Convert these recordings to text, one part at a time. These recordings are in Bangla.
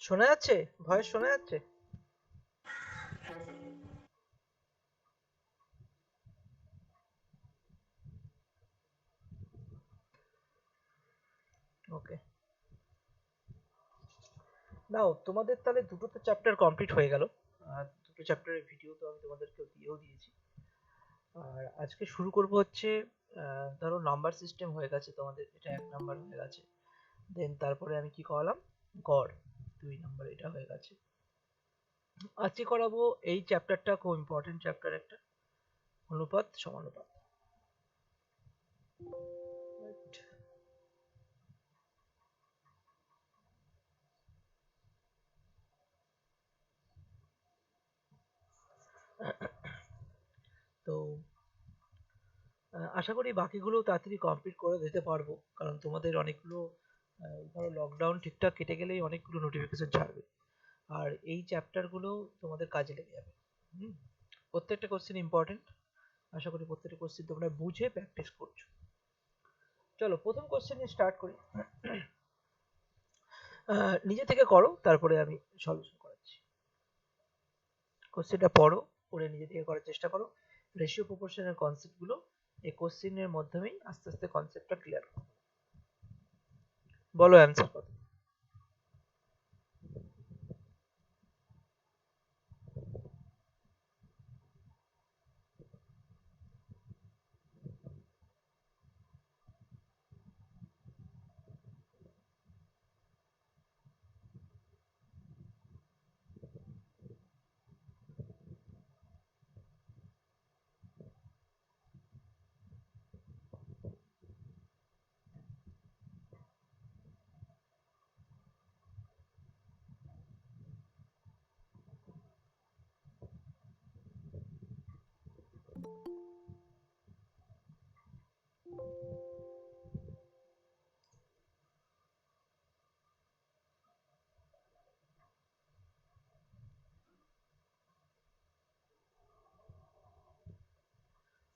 শোনা যাচ্ছে? ভয়েস শোনা যাচ্ছে? ওকে। নাও তোমাদের তাহলে দুটো তো চ্যাপ্টার কমপ্লিট হয়ে গেল। আর দুটো চ্যাপ্টারের ভিডিও তো আমি তোমাদেরকে দিয়েও দিয়েছি। আর আজকে শুরু করব হচ্ছে ধরো নাম্বার সিস্টেম হয়ে গেছে তোমাদের, এটা 1 নাম্বার হয়ে গেছে। দেন তারপরে আমি কি করালাম? গড় 2 নাম্বার, এটা হয়ে গেছে। আজকে করাবো এই চ্যাপ্টারটা, খুব ইম্পর্টেন্ট চ্যাপ্টার একটা, অনুপাত সমানুপাত। Right. তো আশা করি বাকিগুলো তাড়াতাড়ি কমপ্লিট করে দিতে পারবো, কারণ তোমাদের অনেকগুলো ধরো লকডাউন ঠিকঠাক কেটে গেলেই অনেকগুলো নোটিফিকেশন ছাড়বে। আর এই চ্যাপ্টারগুলো তোমাদের কাজে লেগে যাবে। হুম, প্রত্যেকটা কোশ্চেন ইম্পর্টেন্ট। আশা করি প্রত্যেকটা কোশ্চেন তোমরা বুঝে প্র্যাকটিস করছো। চলো প্রথম কোশ্চেন নিয়ে স্টার্ট করি। নিজে থেকে করো, তারপরে আমি সলিউশন করাচ্ছি। কোশ্চেনটা পড়ো, পড়ে নিজে থেকে করার চেষ্টা করো। রেশিও প্রপোর্শনের কনসেপ্টগুলো এই কোশ্চেনের মাধ্যমেই আস্তে আস্তে কনসেপ্টটা ক্লিয়ার করো। বলো অ্যান্সার কত?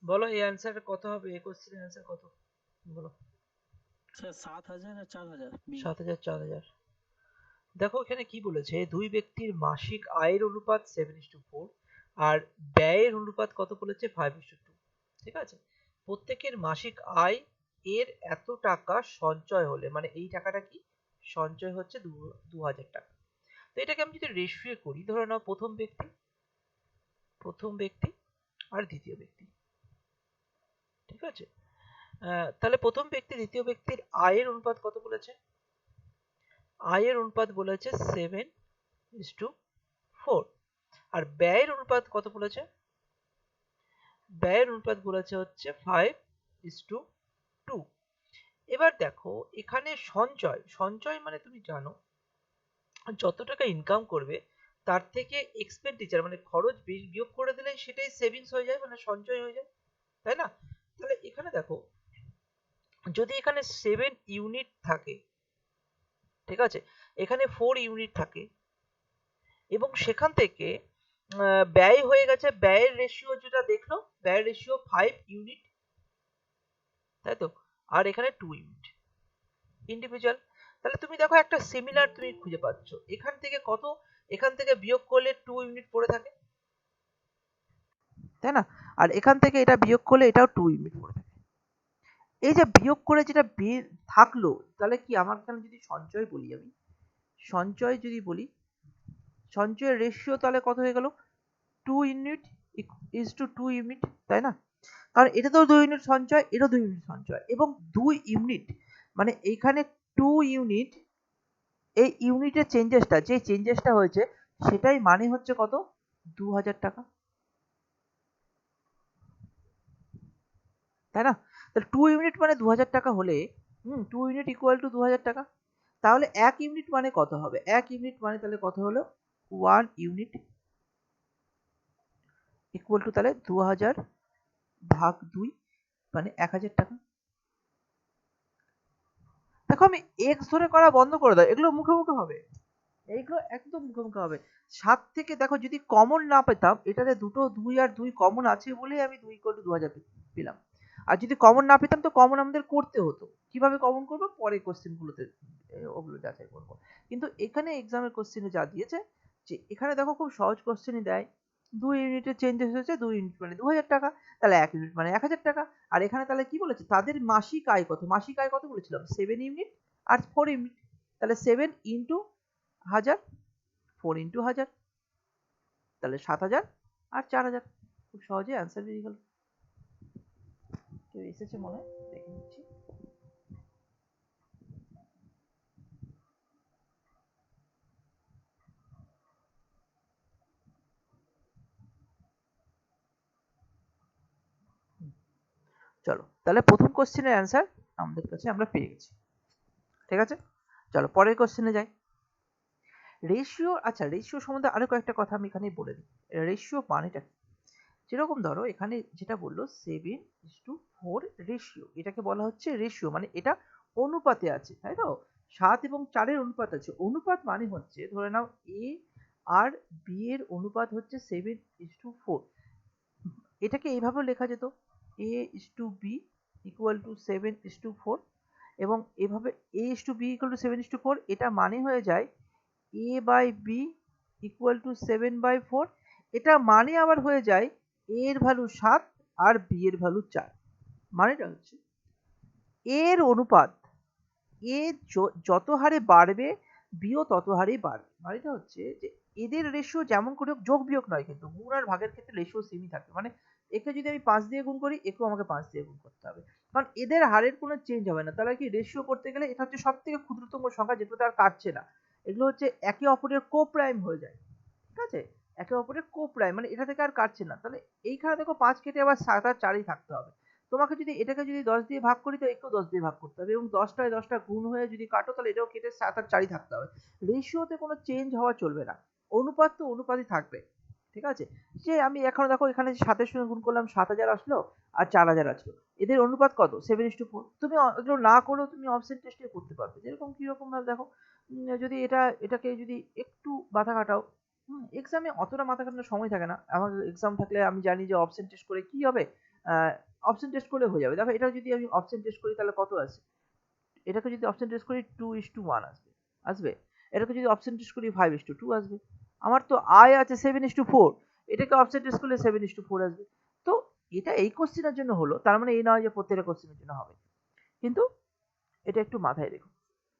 বলো এই অ্যান্সার কত হবে? এই কোশ্চেনের অ্যান্সার কত? বলো। স্যার 7,000 আর 4,000 বি। 7,000 4,000। দেখো এখানে কি বলেছে, দুই ব্যক্তির মাসিক আয়ের অনুপাত 7:4 আর ব্যয়ের অনুপাত কত বলেছে? 5:2। ঠিক আছে, প্রত্যেকের মাসিক আয় এর এত টাকা সঞ্চয় হলে, মানে এই টাকাটা কি সঞ্চয় হচ্ছে 2,000 টাকা। তো এটাকে আমি যদি রেশিও করি, ধরে নাও প্রথম ব্যক্তি আর দ্বিতীয় ব্যক্তি। ঠিক আছে, তাহলে প্রথম ব্যক্তি দ্বিতীয় ব্যক্তির আয়ের অনুপাত কত বলেছে? আয়ের অনুপাত বলেছে 7:4। আর ব্যয়ের অনুপাত কত বলেছে? ব্যয়ের অনুপাত বলেছে হচ্ছে 5:2। এবার দেখো এখানে সঞ্চয়, সঞ্চয় মানে তুমি জানো যত টাকা ইনকাম করবে তার থেকে এক্সপেন্ডিচার মানে খরচ বিয়োগ করে দিলে সেটাই সেভিংস হয়ে যায়, মানে সঞ্চয় হয়ে যায়, তাই না? তাহলে এখানে দেখো, যদি এখানে 7 ইউনিট থাকে, ঠিক আছে, এখানে 4 ইউনিট থাকে, এবং সেখান থেকে ব্যয় হয়ে গেছে, ব্যয়ের রেশিও যেটা দেখলো, ব্যয়ের রেশিও 5 ইউনিট, তাই তো? আর এখানে 2 ইউনিট ইন্ডিভিজুয়াল। তাহলে তুমি দেখো একটা সিমিলার তুমি খুঁজে পাচ্ছ, এখান থেকে কত, এখান থেকে বিয়োগ করলে 2 ইউনিট পড়ে থাকে, তাই না? আর এখান থেকে এটা বিয়োগ করলে এটাও 2 ইউনিট পড়ে থাকে। এই যে বিয়োগ করে যেটা থাকলো, তাহলে কি আমার এখানে যদি সঞ্চয় বলি, আমি সঞ্চয় যদি বলি, সঞ্চয়ের রেশিও তাহলে কত হয়ে গেল? 2 ইউনিট ইজ টু 2 ইউনিট, তাই না? কারণ এটা তো 2 ইউনিট সঞ্চয়, এটাও 2 ইউনিট সঞ্চয়, এবং 2 ইউনিট মানে এইখানে 2 ইউনিট, এই ইউনিটের চেঞ্জেসটা, যে চেঞ্জেসটা হয়েছে সেটাই মানে হচ্ছে কত? 2,000 টাকা, তাই না? তাহলে 2 ইউনিট মানে 2,000 টাকা হলে, 2 ইউনিট ইকুয়াল টু 2,000 টাকা। তাহলে 1 ইউনিট মানে কত হবে? 1 ইউনিট মানে তাহলে কত হলো? 1 ইউনিট ইকুয়াল টু তাহলে 2,000 ভাগ 2 মানে 1,000 টাকা। দেখো আমি এক্স ধরে করা বন্ধ করে দাও, এগুলো মুখে মুখে হবে, এইগুলো একদম মুখে মুখে হবে। 7 থেকে দেখো যদি কমন না পেতাম, এটাতে দুটো 2 আর 2 কমন আছে বলেই আমি 2 ইকুয়াল টু 2,000 পেলাম। আর যদি কমন না পেতাম তো কমন আমাদের করতে হতো। কিভাবে কমন করবো পরে কোশ্চেনগুলোতে ওগুলো যাচাই করবো। কিন্তু এখানে এক্সামের কোশ্চেনে যা দিয়েছে যে এখানে দেখো খুব সহজ কোশ্চেনই দেয়, 2 ইউনিটের চেঞ্জেস হয়েছে, 2 ইউনিট মানে 2000 টাকা, তাহলে 1 ইউনিট মানে 1000 টাকা। আর এখানে তাহলে কি বলেছে তাদের মাসিক আয় কত, মাসিক আয় কত বলেছিলাম 7 ইউনিট আর 4 ইউনিট, তাহলে 7 ইন্টু 1000, 4 ইন্টু 1000, তাহলে 7000 আর 4000। খুব সহজে অ্যান্সার বেরিয়ে গেল। কেউ এসেছে মনে হয়, দেখে নিচ্ছি। চলো তাহলে প্রথম কোশ্চেনের অ্যান্সার আমাদের কাছে আমরা পেয়ে গেছি। ঠিক আছে, চলো পরের কোশ্চেনে যাই। রেশিও, আচ্ছা রেশিও সম্বন্ধে আরো কয়েকটা কথা আমি এখানে বলে দিই। রেশিও মানেটা কি? যেরকম ধরো এখানে যেটা বললো 7:4 রেশিও, এটাকে বলা হচ্ছে রেশিও, মানে এটা অনুপাতে আছে, তাই তো? 7 এবং 4 এর অনুপাত আছে। অনুপাত মানে হচ্ছে ধরে নাও এ আর বি এর অনুপাত হচ্ছে 7:4। এটাকে এইভাবে লেখা যেত a:b ইকুয়াল টু 7:4, এবং এভাবে a:b ইকুয়াল টু 7:4, এটা মানে হয়ে যায় a/b ইকুয়াল টু 7/4। এটা মানে আবার হয়ে যায় a এর ভ্যালু 7 আর b এর ভ্যালু 4। মানেটা হচ্ছে a এর অনুপাত a যত হারে বাড়বে b ও তত হারেই বাড়বে। মানেটা হচ্ছে যে এদের রেশিও যেমন করে হোক, যোগ বিয়োগ নয় কিন্তু, গুণ আর ভাগের ক্ষেত্রে রেশিও সেমই থাকবে। মানে একে যদি আমি 5 দিয়ে গুণ করি, একেও আমাকে 5 দিয়ে গুণ করতে হবে, কারণ এদের হারের কোনো চেঞ্জ হবে না। তাহলে কি রেশিও করতে গেলে এটা হচ্ছে সব থেকে ক্ষুদ্রতম সংখ্যা যেগুলো আর কাটছে না, এগুলো হচ্ছে একে অপরের কো প্রাইম হয়ে যায়। ঠিক আছে, একে অপরের কো প্রাইম, মানে এটা থেকে আর কাটছে না। তাহলে এইখানে দেখো 5 কেটে আবার 7 আর 4ই থাকতে হবে। তোমাকে যদি এটাকে যদি 10 দিয়ে ভাগ করি তো একেও 10 দিয়ে ভাগ করতে হবে, এবং 10টায় 10টা গুণ হয়ে যদি কাটো তাহলে এটাও কেটে 7 আর 4ই থাকতে হবে। রেশিওতে কোনো চেঞ্জ হওয়া চলবে না, অনুপাত তো অনুপাতই থাকবে। ঠিক আছে, যে আমি এখন দেখো এখানে 7-এর সঙ্গে গুণ করলাম 7000 আসলো আর 4000 আসলো, এদের অনুপাত কত 7:4। তুমি এগুলো না করেও তুমি অপশন টেস্টে করতে পারবে। যেরকম কিরকম ভাবে দেখো, যদি এটাকে যদি একটু মাথা খাটাও, এক্সামে অতটা মাথা খাটানোর সময় থাকে না। আমার এক্সাম থাকলে আমি জানি যে অপশন টেস্ট করে কি হবে, অপশন টেস্ট করলে হয়ে যাবে। দেখো এটা যদি আমি অপশন টেস্ট করি তাহলে কত আসে, এটাকে যদি অপশন টেস্ট করি 2:1 আসবে আসবে, এটাকে যদি অপশন টেস্ট করি 5:2 আসবে। আমার তো আয় আছে 7:4, এটাকে অপশন টেস্ট করলে 7:4 আসবে। তো এটা এই কোশ্চেনের জন্য হলো, তার মানে এই নয় যে প্রত্যেকটা কোশ্চেনের জন্য হবে, কিন্তু এটা একটু মাথায় রেখো।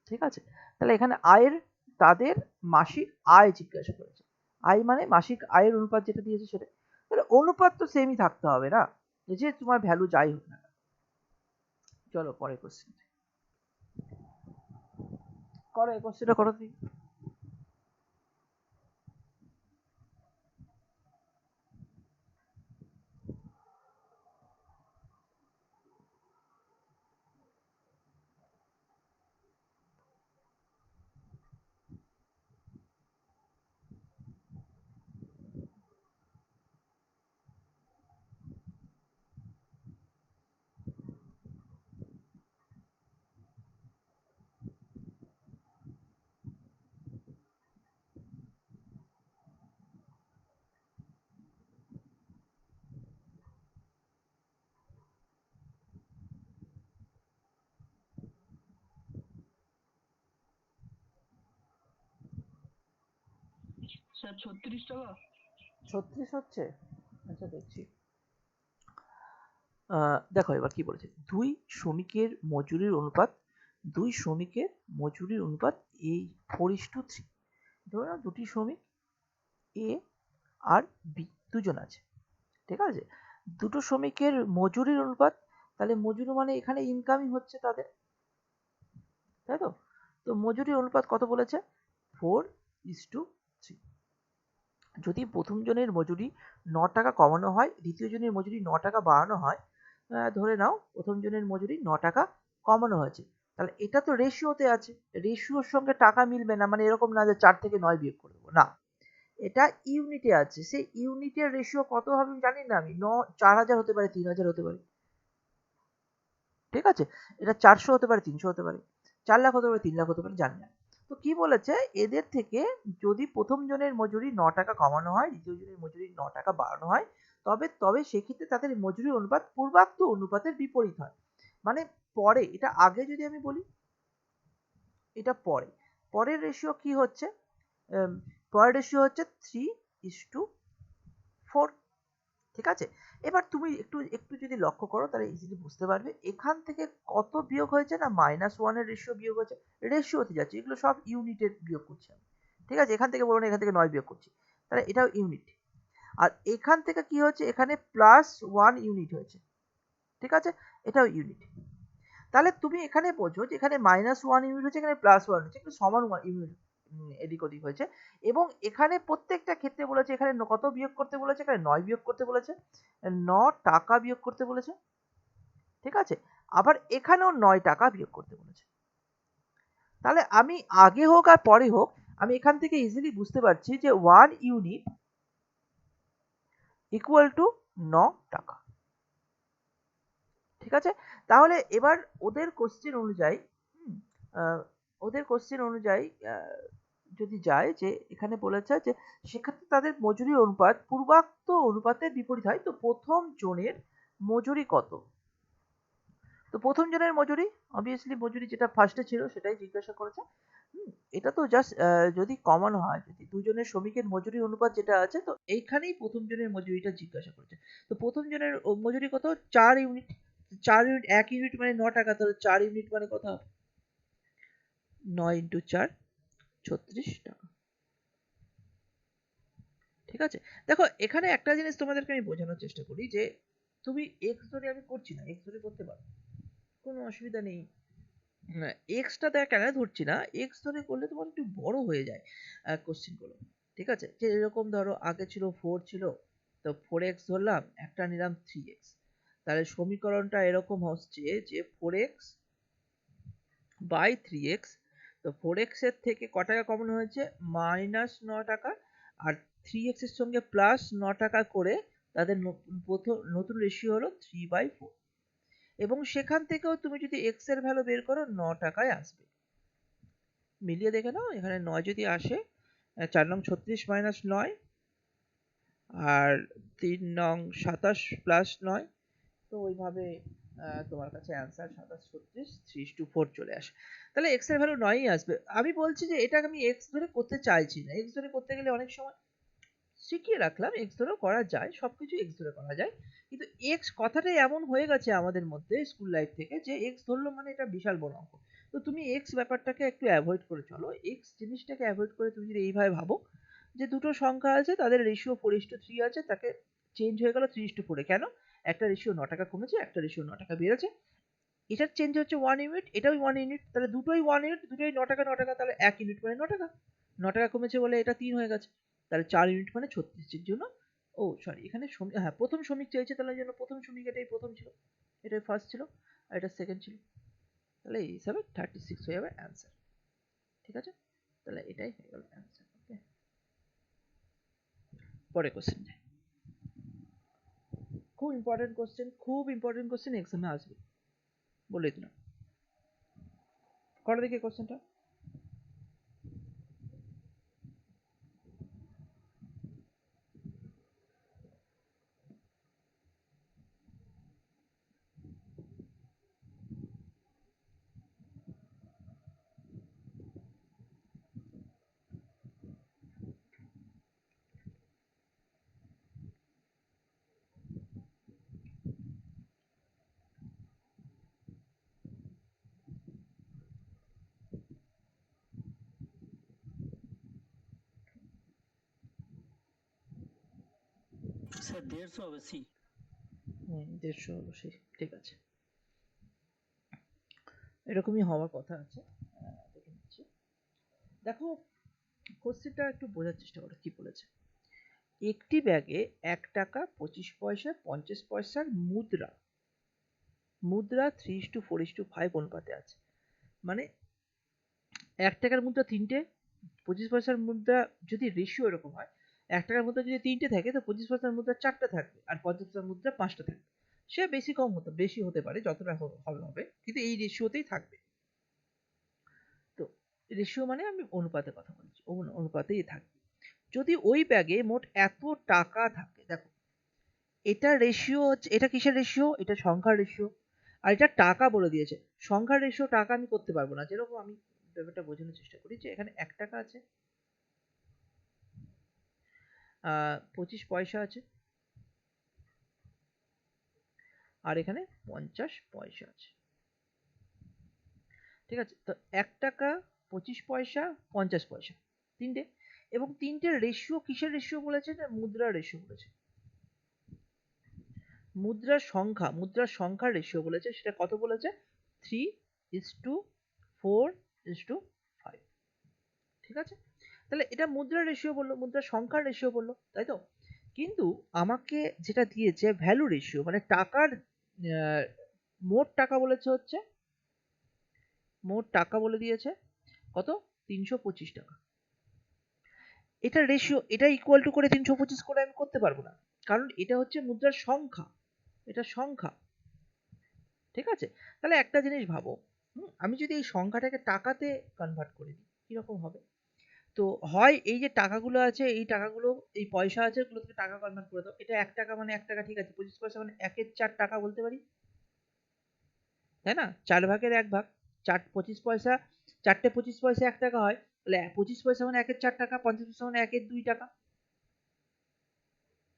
ঠিক আছে, তাহলে এখানে আয়ের, তাদের মাসিক আয় জিজ্ঞাসা করেছে, আয় মানে মাসিক আয়ের অনুপাত যেটা দিয়েছে সেটা, তাহলে অনুপাত তো সেমই থাকতে হবে না, যে তোমার ভ্যালু যাই হোক না। চলো পরের কোশ্চেন করো, এই কোশ্চেনটা করো তুমি। স্যার 36 টাকা। 36 হচ্ছে, আচ্ছা দেখছি। দেখো এবার কি বলেছে, দুই শ্রমিকের মজুরির অনুপাত, দুই শ্রমিকের মজুরির অনুপাত এই 4:3। ধরো না দুটি শ্রমিক এ আর বি দুজন আছে। ঠিক আছে, দুটো শ্রমিকের মজুরির অনুপাত, তাহলে মজুরি মানে এখানে ইনকামই হচ্ছে তাদের, তাই তো? তো মজুরির অনুপাত কত বলেছে 4:3। যদি প্রথম জনের মজুরি 9 টাকা কমানো হয়, দ্বিতীয় জনের মজুরি 9 টাকা বাড়ানো হয়, ধরে নাও প্রথম জনের মজুরি 9 টাকা কমানো হয়েছে, তাহলে এটা তো রেশিওতে আছে, রেশিওর সঙ্গে টাকা মিলবে না, মানে এরকম না যে 4 থেকে 9 বিয়োগ করে দেবো, না, এটা ইউনিটে আছে। সেই ইউনিটের রেশিও কত হবে জানি না আমি, 4000 হতে পারে, 3000 হতে পারে। ঠিক আছে, এটা 400 হতে পারে, 300 হতে পারে, 4 লাখ হতে পারে, 3 লাখ হতে পারে, জানি না। তো কি বলেছে, এদের থেকে যদি প্রথম জনের মজুরি 9 টাকা কমানো হয়, দ্বিতীয় জনের মজুরি 9 টাকা বাড়ানো হয়, তবে সেক্ষেত্রে তাদের মজুরি অনুপাত পূর্বাক্ত অনুপাতের বিপরীত হয়। মানে পরে, এটা আগে যদি আমি বলি, এটা পরের রেশিও কি হচ্ছে, পরের রেশিও হচ্ছে 3:4। ঠিক আছে, এবার তুমি একটু একটু যদি লক্ষ্য করো তাহলে ইজিলি বুঝতে পারবে এখান থেকে কত বিয়োগ হয়েছে না, -1 এর রেশিও বিয়োগ হয়েছে। রেশিওতে যাচ্ছে, এগুলো সব ইউনিটের বিয়োগ করছি আমি। ঠিক আছে, এখান থেকে বলুন, এখান থেকে 9 বিয়োগ করছি, তাহলে এটাও ইউনিট। আর এখান থেকে কি হচ্ছে, এখানে +1 ইউনিট হয়েছে। ঠিক আছে, এটাও ইউনিট। তাহলে তুমি এখানে বোঝো যে এখানে -1 ইউনিট হচ্ছে, এখানে +1 হচ্ছে, একটু সমান ইউনিট এদিক ওদিক হয়েছে। এবং এখানে প্রত্যেকটা ক্ষেত্রে বলেছে এখানে কত বিয়োগ করতে বলেছে, এখানে 9 বিয়োগ করতে বলেছে, 9 টাকা বিয়োগ করতে বলেছে। ঠিক আছে, আবার এখানেও 9 টাকা বিয়োগ করতে বলেছে। তাহলে আমি আগে হোক আর পরে হোক, আমি এখান থেকে ইজিলি বুঝতে পারছি যে 1 ইউনিট ইকুয়াল টু 9 টাকা। ঠিক আছে, তাহলে এবার ওদের কোশ্চেন অনুযায়ী ওদের কোশ্চেন অনুযায়ী যদি যায় যে এখানে বলেছে যে সেক্ষেত্রে তাদের মজুরি অনুপাত পূর্বাক্ত অনুপাতের বিপরীত হয়। তো প্রথম জনের মজুরি কত, তো প্রথম জনের মজুরি অবভিয়াসলি মজুরি যেটা ফার্স্টে ছিল সেটাই জিজ্ঞাসা করেছে। এটা তো জাস্ট যদি কমন হয়, যদি দুজনের শ্রমিকের মজুরি অনুপাত যেটা আছে, তো এইখানেই প্রথম জনের মজুরিটা জিজ্ঞাসা করেছে। তো প্রথম জনের মজুরি কত, 4 ইউনিট। 4 ইউনিট, 1 ইউনিট মানে 9 টাকা, তাহলে 4 ইউনিট মানে কত হবে, 9 ইন্টু 4, 36 টাকা। ঠিক আছে, দেখো এখানে একটা জিনিস তোমাদেরকে আমি বোঝানোর চেষ্টা করি যে তুমি এক্স ধরে আমি করছি না, এক্স ধরে করতে পারো, কোনো অসুবিধা নেই। এক্সটা দেখ কেন ধরছি না, এক্স ধরে করলে তোমার একটু বড় হয়ে যায় কোশ্চেন গুলো। ঠিক আছে, যে এরকম ধরো আগে ছিল 4 ছিল, তো 4x ধরলাম, একটা নিলাম 3x, তাহলে সমীকরণটা এরকম হচ্ছে যে 4x বাই 3x। তো 4x এর থেকে ক টাকা কমন হয়েছে, -9 টাকা, আর 3x এর সঙ্গে +9 টাকা করে তাদের নতুন রেশিও হলো 3/4। এবং সেখান থেকেও তুমি যদি x এর ভ্যালু বের করো 9 টাকায় আসবে। মিলিয়ে দেখে নাও, এখানে 9 যদি আসে, 4 নং 36 মাইনাস 9, আর 3 নং 27 প্লাস 9, তো ওইভাবে তোমার কাছে অ্যান্সার 27 36 3:4 চলে আসে। তাহলে x এর ভ্যালু 9ই আসবে। আমি বলছি যে এটা আমি x ধরে করতে চাইছি না, x ধরে করতে গেলে অনেক সময় শিখিয়ে রাখলাম, x ধরেও করা যায়, সবকিছু x ধরে করা যায়, কিন্তু x কথাটাই এমন হয়ে গেছে আমাদের মধ্যে স্কুল লাইফ থেকে যে x ধরলো মানে এটা বিশাল বড় অঙ্ক। তো তুমি x ব্যাপারটাকে একটু অ্যাভয়েড করে চলো, x জিনিসটাকে অ্যাভয়েড করে তুমি যদি এইভাবে ভাবো যে দুটো সংখ্যা আছে তাদের রেশিও 4:3 আছে, তাকে চেঞ্জ হয়ে গেল 3:4 কেন, একটা রেশিও 9 টাকা কমেছে, একটা রেশিও 9 টাকা বেড়েছে, এটার চেঞ্জ হচ্ছে 1 ইউনিট, এটাও 1 ইউনিট, তাহলে দুটোই 1 ইউনিট, দুটোই 9 টাকা 9 টাকা, তাহলে 1 ইউনিট মানে 9 টাকা, 9 টাকা কমেছে বলে এটা 3 হয়ে গেছে, তাহলে 4 ইউনিট মানে 36 এর জন্য, ও সরি এখানে হ্যাঁ প্রথম শ্রমিক চাইছে, তাহলে এই জন্য প্রথম শ্রমিক এটাই প্রথম ছিল, এটাই ফার্স্ট ছিল, আর এটা সেকেন্ড ছিল, তাহলে এই হিসাবে 36 হয়ে যাবে অ্যান্সার। ঠিক আছে, তাহলে এটাই হয়ে গেল অ্যান্সার। ওকে, পরে কোশ্চেন যাই। খুব ইম্পর্টেন্ট কোশ্চেন, খুব ইম্পর্টেন্ট কোশ্চেন, এক্সামে আসবে বলে দিলাম। করো দেখি কোশ্চেনটা। স্যার 150 হবে সি। 150 হলো সেই, ঠিক আছে, এরকমই হওয়ার কথা আছে। দেখে নিচ্ছি, দেখো কোশ্চেনটা একটু বোঝার চেষ্টা করো কি বলেছে। একটি ব্যাগে 1 টাকা 25 পয়সা 50 পয়সার মুদ্রা মুদ্রা 3:4:5 অনুপাতে আছে। মানে 1 টাকার মুদ্রা তিনটে, 25 পয়সার মুদ্রা যদি রেশিও এরকম হয়, 1 টাকার মুদ্রা যদি তিনটে থাকে তো 25 পয়সার মুদ্রা 4টা থাকবে, আর 50 পয়সার মুদ্রা 5টা থাকবে। সে বেশি কম হতে বেশি হতে পারে, যতটা হবে হবে, কিন্তু এই রেশিওতেই থাকবে। তো রেশিও মানে আমি অনুপাতের কথা বলছি, অনুপাতেই থাকবে। যদি ওই ব্যাগে মোট এত টাকা থাকে, দেখো এটা রেশিও হচ্ছে, এটা কিসের রেশিও? এটা সংখ্যার রেশিও। আর এটা টাকা বলে দিয়েছে। সংখ্যার রেশিও টাকা আমি করতে পারবো না। যেরকম আমি ব্যাপারটা বোঝানোর চেষ্টা করি যে এখানে ১ টাকা আছে, ২৫ পয়সা আছে, আর এখানে ৫০ পয়সা আছে। ঠিক আছে? তো ১ টাকা, ২৫ পয়সা, ৫০ পয়সা। ৩ টে। এবং ৩ টের রেশিও কিসের রেশিও বলেছে? না মুদ্রার রেশিও বলেছে। মুদ্রার সংখ্যার রেশিও বলেছে। সেটা কত বলেছে? 3:4:5। ঠিক আছে? তাহলে এটা মুদ্রার রেশিও বলল, মুদ্রার সংখ্যার রেশিও বলল, তাই তো? কিন্তু আমাকে যেটা দিয়েছে ভ্যালু রেশিও, মানে টাকার মোট টাকা বলেছে হচ্ছে, মোট টাকা বলে দিয়েছে কত? ৩২৫ টাকা। এটা রেশিও, এটা ইকুয়াল টু করে ৩২৫ করে আমি করতে পারবো না, কারণ এটা হচ্ছে মুদ্রার সংখ্যা, এটা সংখ্যা। ঠিক আছে? তাহলে একটা জিনিস ভাবো, আমি যদি এই সংখ্যাটাকে টাকাতে কনভার্ট করে দিই কিরকম হবে? তো হয় এই যে টাকাগুলো আছে, এই টাকাগুলো, এই পয়সা আছে, এগুলো থেকে টাকা কনভার্ট করে দাও। এটা ১ টাকা মানে ১ টাকা, ঠিক আছে। ২৫ পয়সা মানে ১ এর ৪ টাকা বলতে পারি, তাই না? ৪ ভাগের ১ ভাগ। ২৫ পয়সা, ৪টে ২৫ পয়সা ১ টাকা হয়। তাহলে ২৫ পয়সা মানে ১ এর ৪ টাকা, ৫০ পয়সা মানে ১ এর ২ টাকা।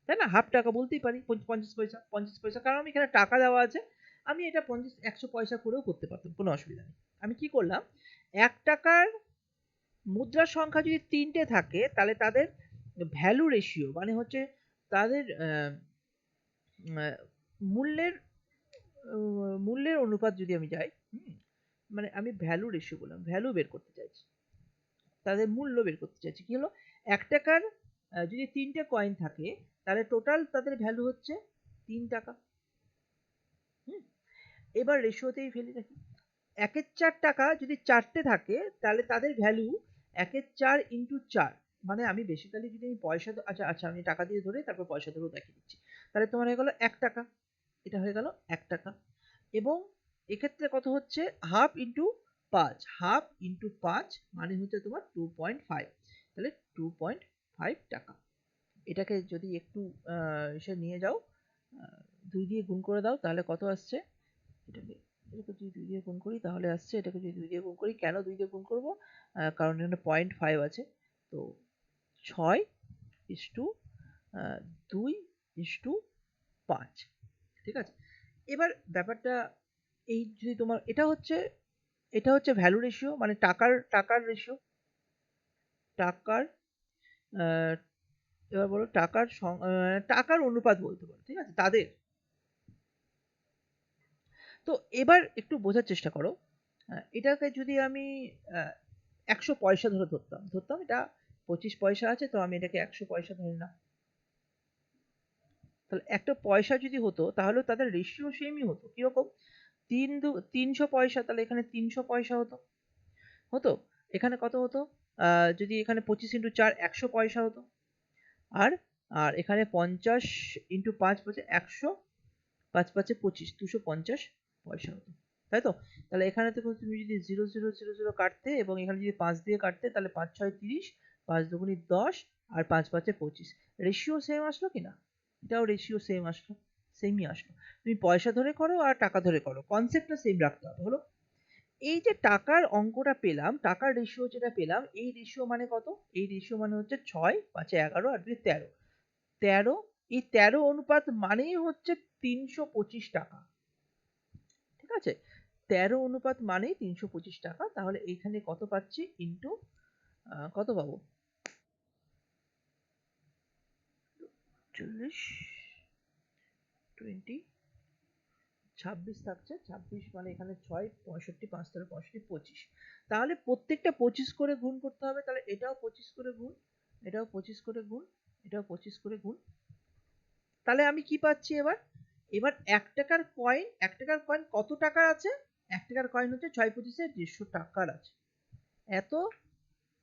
তাই না? হাফ টাকা বলতেই পারি, ৫০ পয়সা, ৫০ পয়সা। কারণ আমি এখানে টাকা দেওয়া আছে। আমি এটা ১০০ পয়সা করেও করতে পারতাম, কোনো অসুবিধা নেই। আমি কি করলাম? ১ টাকার মুদ্রার সংখ্যা যদি ৩ টে থাকে, তাহলে তাদের ভ্যালু রেশিও মানে হচ্ছে তাদের মূল্যের মূল্যের অনুপাত যদি আমি যাই, মানে আমি ভ্যালু রেশিও বললাম, ভ্যালু বের করতে চাইছি, তাদের মূল্য বের করতে চাইছি। কি হলো? ১ টাকার যদি ৩ টে কয়েন থাকে, তাহলে টোটাল তাদের ভ্যালু হচ্ছে ৩ টাকা। হুম? এবার রেশিওতেই ফেলি নাকি? ১ এর ৪ টাকা যদি ৪ টে থাকে, তাহলে তাদের ভ্যালু ১ এর ৪ ইনটু ৪। মানে আমি বেসিক্যালি যদি আমি পয়সা, আচ্ছা, আচ্ছা, আমি টাকা দিয়ে ধরে তারপর পয়সা ধরেও দেখিয়ে দিচ্ছি। তাহলে তোমার হয়ে গেল ১ টাকা। এটা হয়ে গেল ১ টাকা। এবং এক্ষেত্রে কত হচ্ছে? Half into ৫। হাফ ইনটু ৫ মানে হচ্ছে তোমার 2.5। তাহলে 2.5 টাকা। এটাকে যদি একটু এসে নিয়ে যাও, ২ দিয়ে গুণ করে দাও, তাহলে কত আসছে? এটাকে এটাকে যদি ২ দিয়ে গুণ করি তাহলে আসছে, এটাকে যদি ২ দিয়ে গুণ করি, কেন ২ দিয়ে গুণ করব? কারণ এখানে 0.5 আছে। তো ৬:২:৫। ঠিক আছে? এবার ব্যাপারটা এই, যদি তোমার এটা হচ্ছে ভ্যালু রেশিও, মানে টাকার রেশিও, টাকার আ এবার বলো টাকার অনুপাত বলতে পারো। ঠিক আছে? তাদের। তো এবার একটু বোঝার চেষ্টা করো। এটাকে যদি আমি আ ১০০ পয়সা ধরে ধরতাম এটা ২৫ পয়সা আছে, তো আমি এটাকে ১০০ পয়সা ধরে নিলাম। তাহলে একটা পয়সা যদি হতো, তাহলেও তাদের রেশিও সেমই হতো। কিরকম? ৩০০ পয়সা, তাহলে এখানে ৩০০ পয়সা হতো। হতো? এখানে কত হতো? যদি এখানে ২৫ ইনটু ৪ ১০০ পয়সা হতো। আর আর এখানে ৫০ ইনটু ৫ বলছে ১০০, ৫ ৫ এ ২৫, ২৫০ পয়সা হতো। তাই তো? তাহলে এখানে থেকে তুমি যদি ০, ০, ০, ০ কাটতে এবং এখানে যদি ৫ দিয়ে কাটতে, তাহলে ৫ ৬ ৩০, ৫ দুগুণী ১০ আর ৫ ৫ এ ২৫। রেশিও সেম আসলো কিনা? এটাও রেশিও সেম আসলো। সেমই আসলো। তুমি পয়সা ধরে করো আর টাকা ধরে করো। কনসেপ্টটা সেম রাখতে হবে। হলো? এই যে টাকার অঙ্কটা পেলাম, টাকার রেশিও যেটা পেলাম, এই রেশিও মানে কত? এই রেশিও মানে হচ্ছে ৬, ৫ এ ১১ আর ২ এ ১৩। ১৩, এই ১৩ অনুপাত মানেই হচ্ছে ৩২৫ টাকা। ঠিক আছে? ১৩ অনুপাত মানেই ৩২৫ টাকা। তাহলে এইখানে কত পাচ্ছি? ইনটু কত পাবো? ৪০, 20, ২৬ থাকছে। ২৬ মানে এখানে ৬, ৬৫, ৫ তেরো ৬৫, ২৫। তাহলে প্রত্যেকটা ২৫ করে গুণ করতে হবে। তাহলে এটাও ২৫ করে গুণ, এটাও ২৫ করে গুণ, এটাও ২৫ করে গুণ। তাহলে আমি কি পাচ্ছি এবার? এবার ১ টাকার কয়েন, ১ টাকার কয়েন কত টাকার আছে? ১ টাকার কয়েন হচ্ছে ৬ পঁচিশে ১৫০ টাকার আছে। এত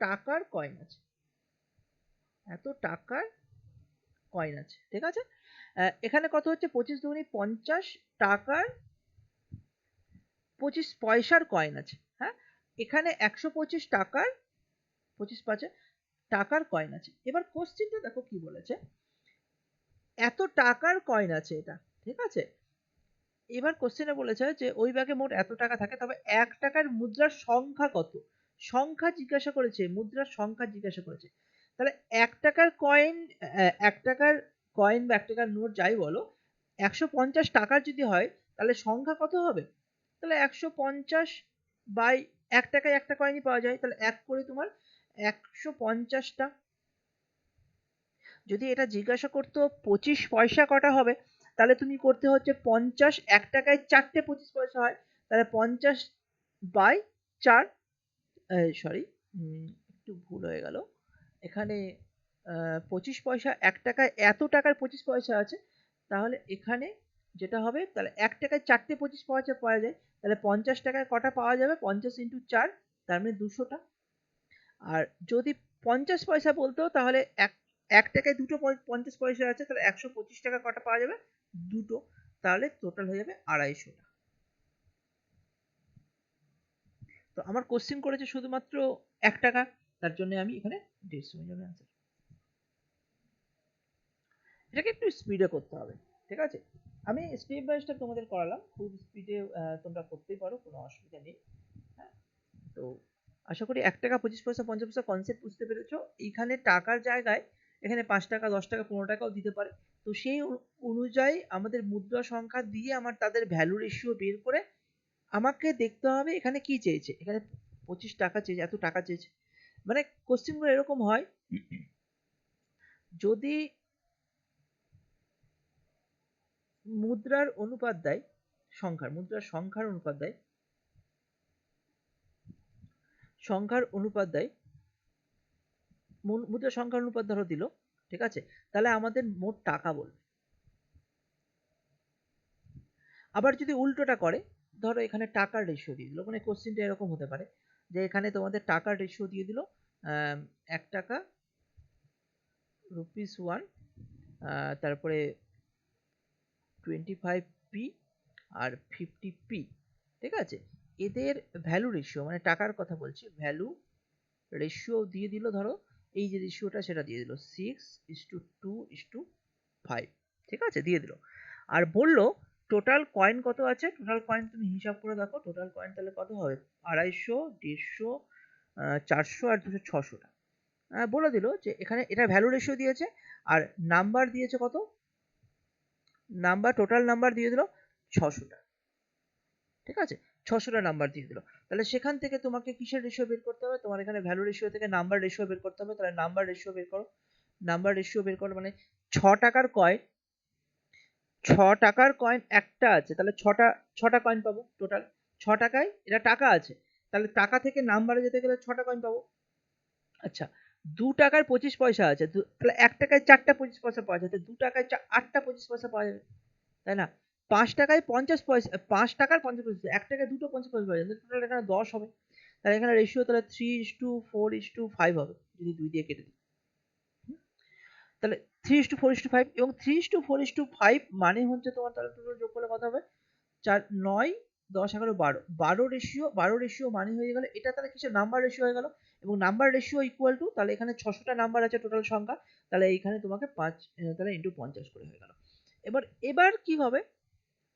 টাকার কয়েন আছে। এত টাকার কয়েন আছে। ঠিক আছে? এখানে কত হচ্ছে? ২৫ দুগুণী ৫০ টাকার ২৫ পয়সার কয়েন আছে। হ্যাঁ? এখানে ১২৫ টাকার ২৫ ৫ টাকার কয়েন আছে। এবার কোশ্চেনটা দেখো কি বলেছে? এত টাকার কয়েন আছে এটা, ঠিক আছে। এবার কোশ্চেনে বলেছে যে ওই ব্যাগে মোট এত টাকা থাকে, তবে 1 টাকার মুদ্রার সংখ্যা কত? সংখ্যা জিজ্ঞাসা করেছে, মুদ্রার সংখ্যা জিজ্ঞাসা করেছে। তাহলে 1 টাকার কয়েন, 1 টাকার কয়েন বা 1 টাকার নোট যাই বলো, 150 টাকার যদি হয় তাহলে সংখ্যা কত হবে? তাহলে 150 বাই 1 টাকায় একটা কয়েনই পাওয়া যায়, তাহলে 1 করে তোমার 150টা। যদি এটা জিজ্ঞাসা করতো 25 পয়সা কটা হবে, তাহলে তুমি করতে হচ্ছে 50, 1 টাকায় 4টে 25 পয়সা হয়, তাহলে 50 বাই 4, সরি, একটু ভুল হয়ে গেল এখানে। 25 পয়সা 1 টাকায়, এত টাকার 25 পয়সা আছে, তাহলে এখানে যেটা হবে, তাহলে 1 টাকায় 4টে 25 পয়সা পাওয়া যায়, তাহলে 50 টাকায় কটা পাওয়া যাবে? 50 ইন্টু 4, তার মানে 200টা। আর যদি 50 পয়সা বলতো তাহলে 1 টাকায় দুটো 50 পয়সা আছে, তাহলে 125 টাকা কটা পাওয়া যাবে? দুটো, তাহলে টোটাল হয়ে যাবে 250টা। তো আমার কোশ্চেন করেছে শুধুমাত্র 1 টাকা, তার জন্য আমি এখানে 150 হয়ে যাবে आंसर। এটাকে একটু স্পিডে করতে হবে, ঠিক আছে। আমি স্টেপ বাই স্টেপ তোমাদের করালাম, খুব স্পিডে তোমরা করতেই পারো, কোনো অসুবিধা নেই। হ্যাঁ, তো আশা করি 1 টাকা 25 পয়সা 50 পয়সা কনসেপ্ট বুঝতে পেরেছো। এইখানে টাকার জায়গায় এখানে 5 টাকা 10 টাকা 15 টাকাও দিতে পারে। তো সেই অনুযায়ী আমাদের মুদ্রা সংখ্যা দিয়ে আমার তাদের ভ্যালু রেশিও বের করে আমাকে দেখতে হবে এখানে কি চেয়েছে। এখানে 25 টাকা চেয়েছে, এত টাকা চেয়েছে, মানে কোশ্চেনগুলো এরকম হয়, যদি মুদ্রার অনুপাত দেয়, মুদ্রার সংখ্যার অনুপাত দেয়, মুদ্রার সংখ্যার অনুপাত ধরো দিল, ঠিক আছে, তাহলে আমাদের মোট টাকা বলবে। আবার যদি উল্টোটা করে, ধরো এখানে টাকার রেশিও দিয়ে দিল, মানে কোশ্চেনটা এরকম হতে পারে যে এখানে তোমাদের টাকার রেশিও দিয়ে দিল 1 টাকা ₹1, তারপরে 25p আর 50p, ঠিক আছে। এদের ভ্যালু রেশিও, মানে টাকার কথা বলছি, ভ্যালু রেশিও দিয়ে দিল, ধরো এই যে রেশিওটা সেটা দিয়ে দিল 6:2:5, ঠিক আছে, দিয়ে দিল। আর বলল টোটাল কয়েন কত আছে, টোটাল কয়েন তুমি হিসাব করে দেখো, টোটাল কয়েন তাহলে কত হবে? 250, 150, 400 আর 200, 600টা। বলে দিল যে এখানে এটা ভ্যালু রেশিও দিয়েছে, আর নাম্বার দিয়েছে কত? নাম্বার, টোটাল নাম্বার দিয়ে দিল 600টা, ঠিক আছে, 600টা নাম্বার দিয়ে দিল। তাহলে সেখান থেকে তোমাকে কিসের রেশিও বের করতে হবে? তোমার এখানে ভ্যালু রেশিও থেকে নাম্বার রেশিও বের করতে হবে। তাহলে নাম্বার রেশিও বের করো, নাম্বার রেশিও বের করো, মানে 6 টাকার কয়েন, 6 টাকার কয়েন একটা আছে, তাহলে 6টা কয়েন পাবো টোটাল। 6 টাকায় এটা টাকা আছে, তাহলে টাকা থেকে নাম্বারে যেতে গেলে 6টা কয়েন পাবো। আচ্ছা, 2 টাকার 25 পয়সা আছে, তাহলে 1 টাকায় 4টা 25 পয়সা পাওয়া যায়, 2 টাকায় 8টা 25 পয়সা পাওয়া যাবে, তাই না? 5 টাকায় 50 পয়সা, 5 টাকার 50 পয়সা, 1 টাকায় দুটো 50 পয়সা পাওয়া যায়, টোটাল এখানে 10 হবে। তাহলে এখানে রেশিও তাহলে 3:4:5 হবে, যদি 2 দিয়ে কেটে দিই। তাহলে 3:4:5, এবং 3:4:5 মানে হচ্ছে তোমার, তাহলে টোটাল যোগ করলে কত হবে? 4, 9, 10, 11, 12, 12 রেশিও মানে হয়ে গেল এটা, তাহলে কিসের? নাম্বার রেশিও হয়ে গেল। এবং নাম্বার রেশিও ইকুয়াল টু, তাহলে এখানে 600টা নাম্বার আছে টোটাল সংখ্যা, তাহলে এইখানে তোমাকে 5, তাহলে ইন্টু 50 করে হয়ে গেল। এবার কি হবে?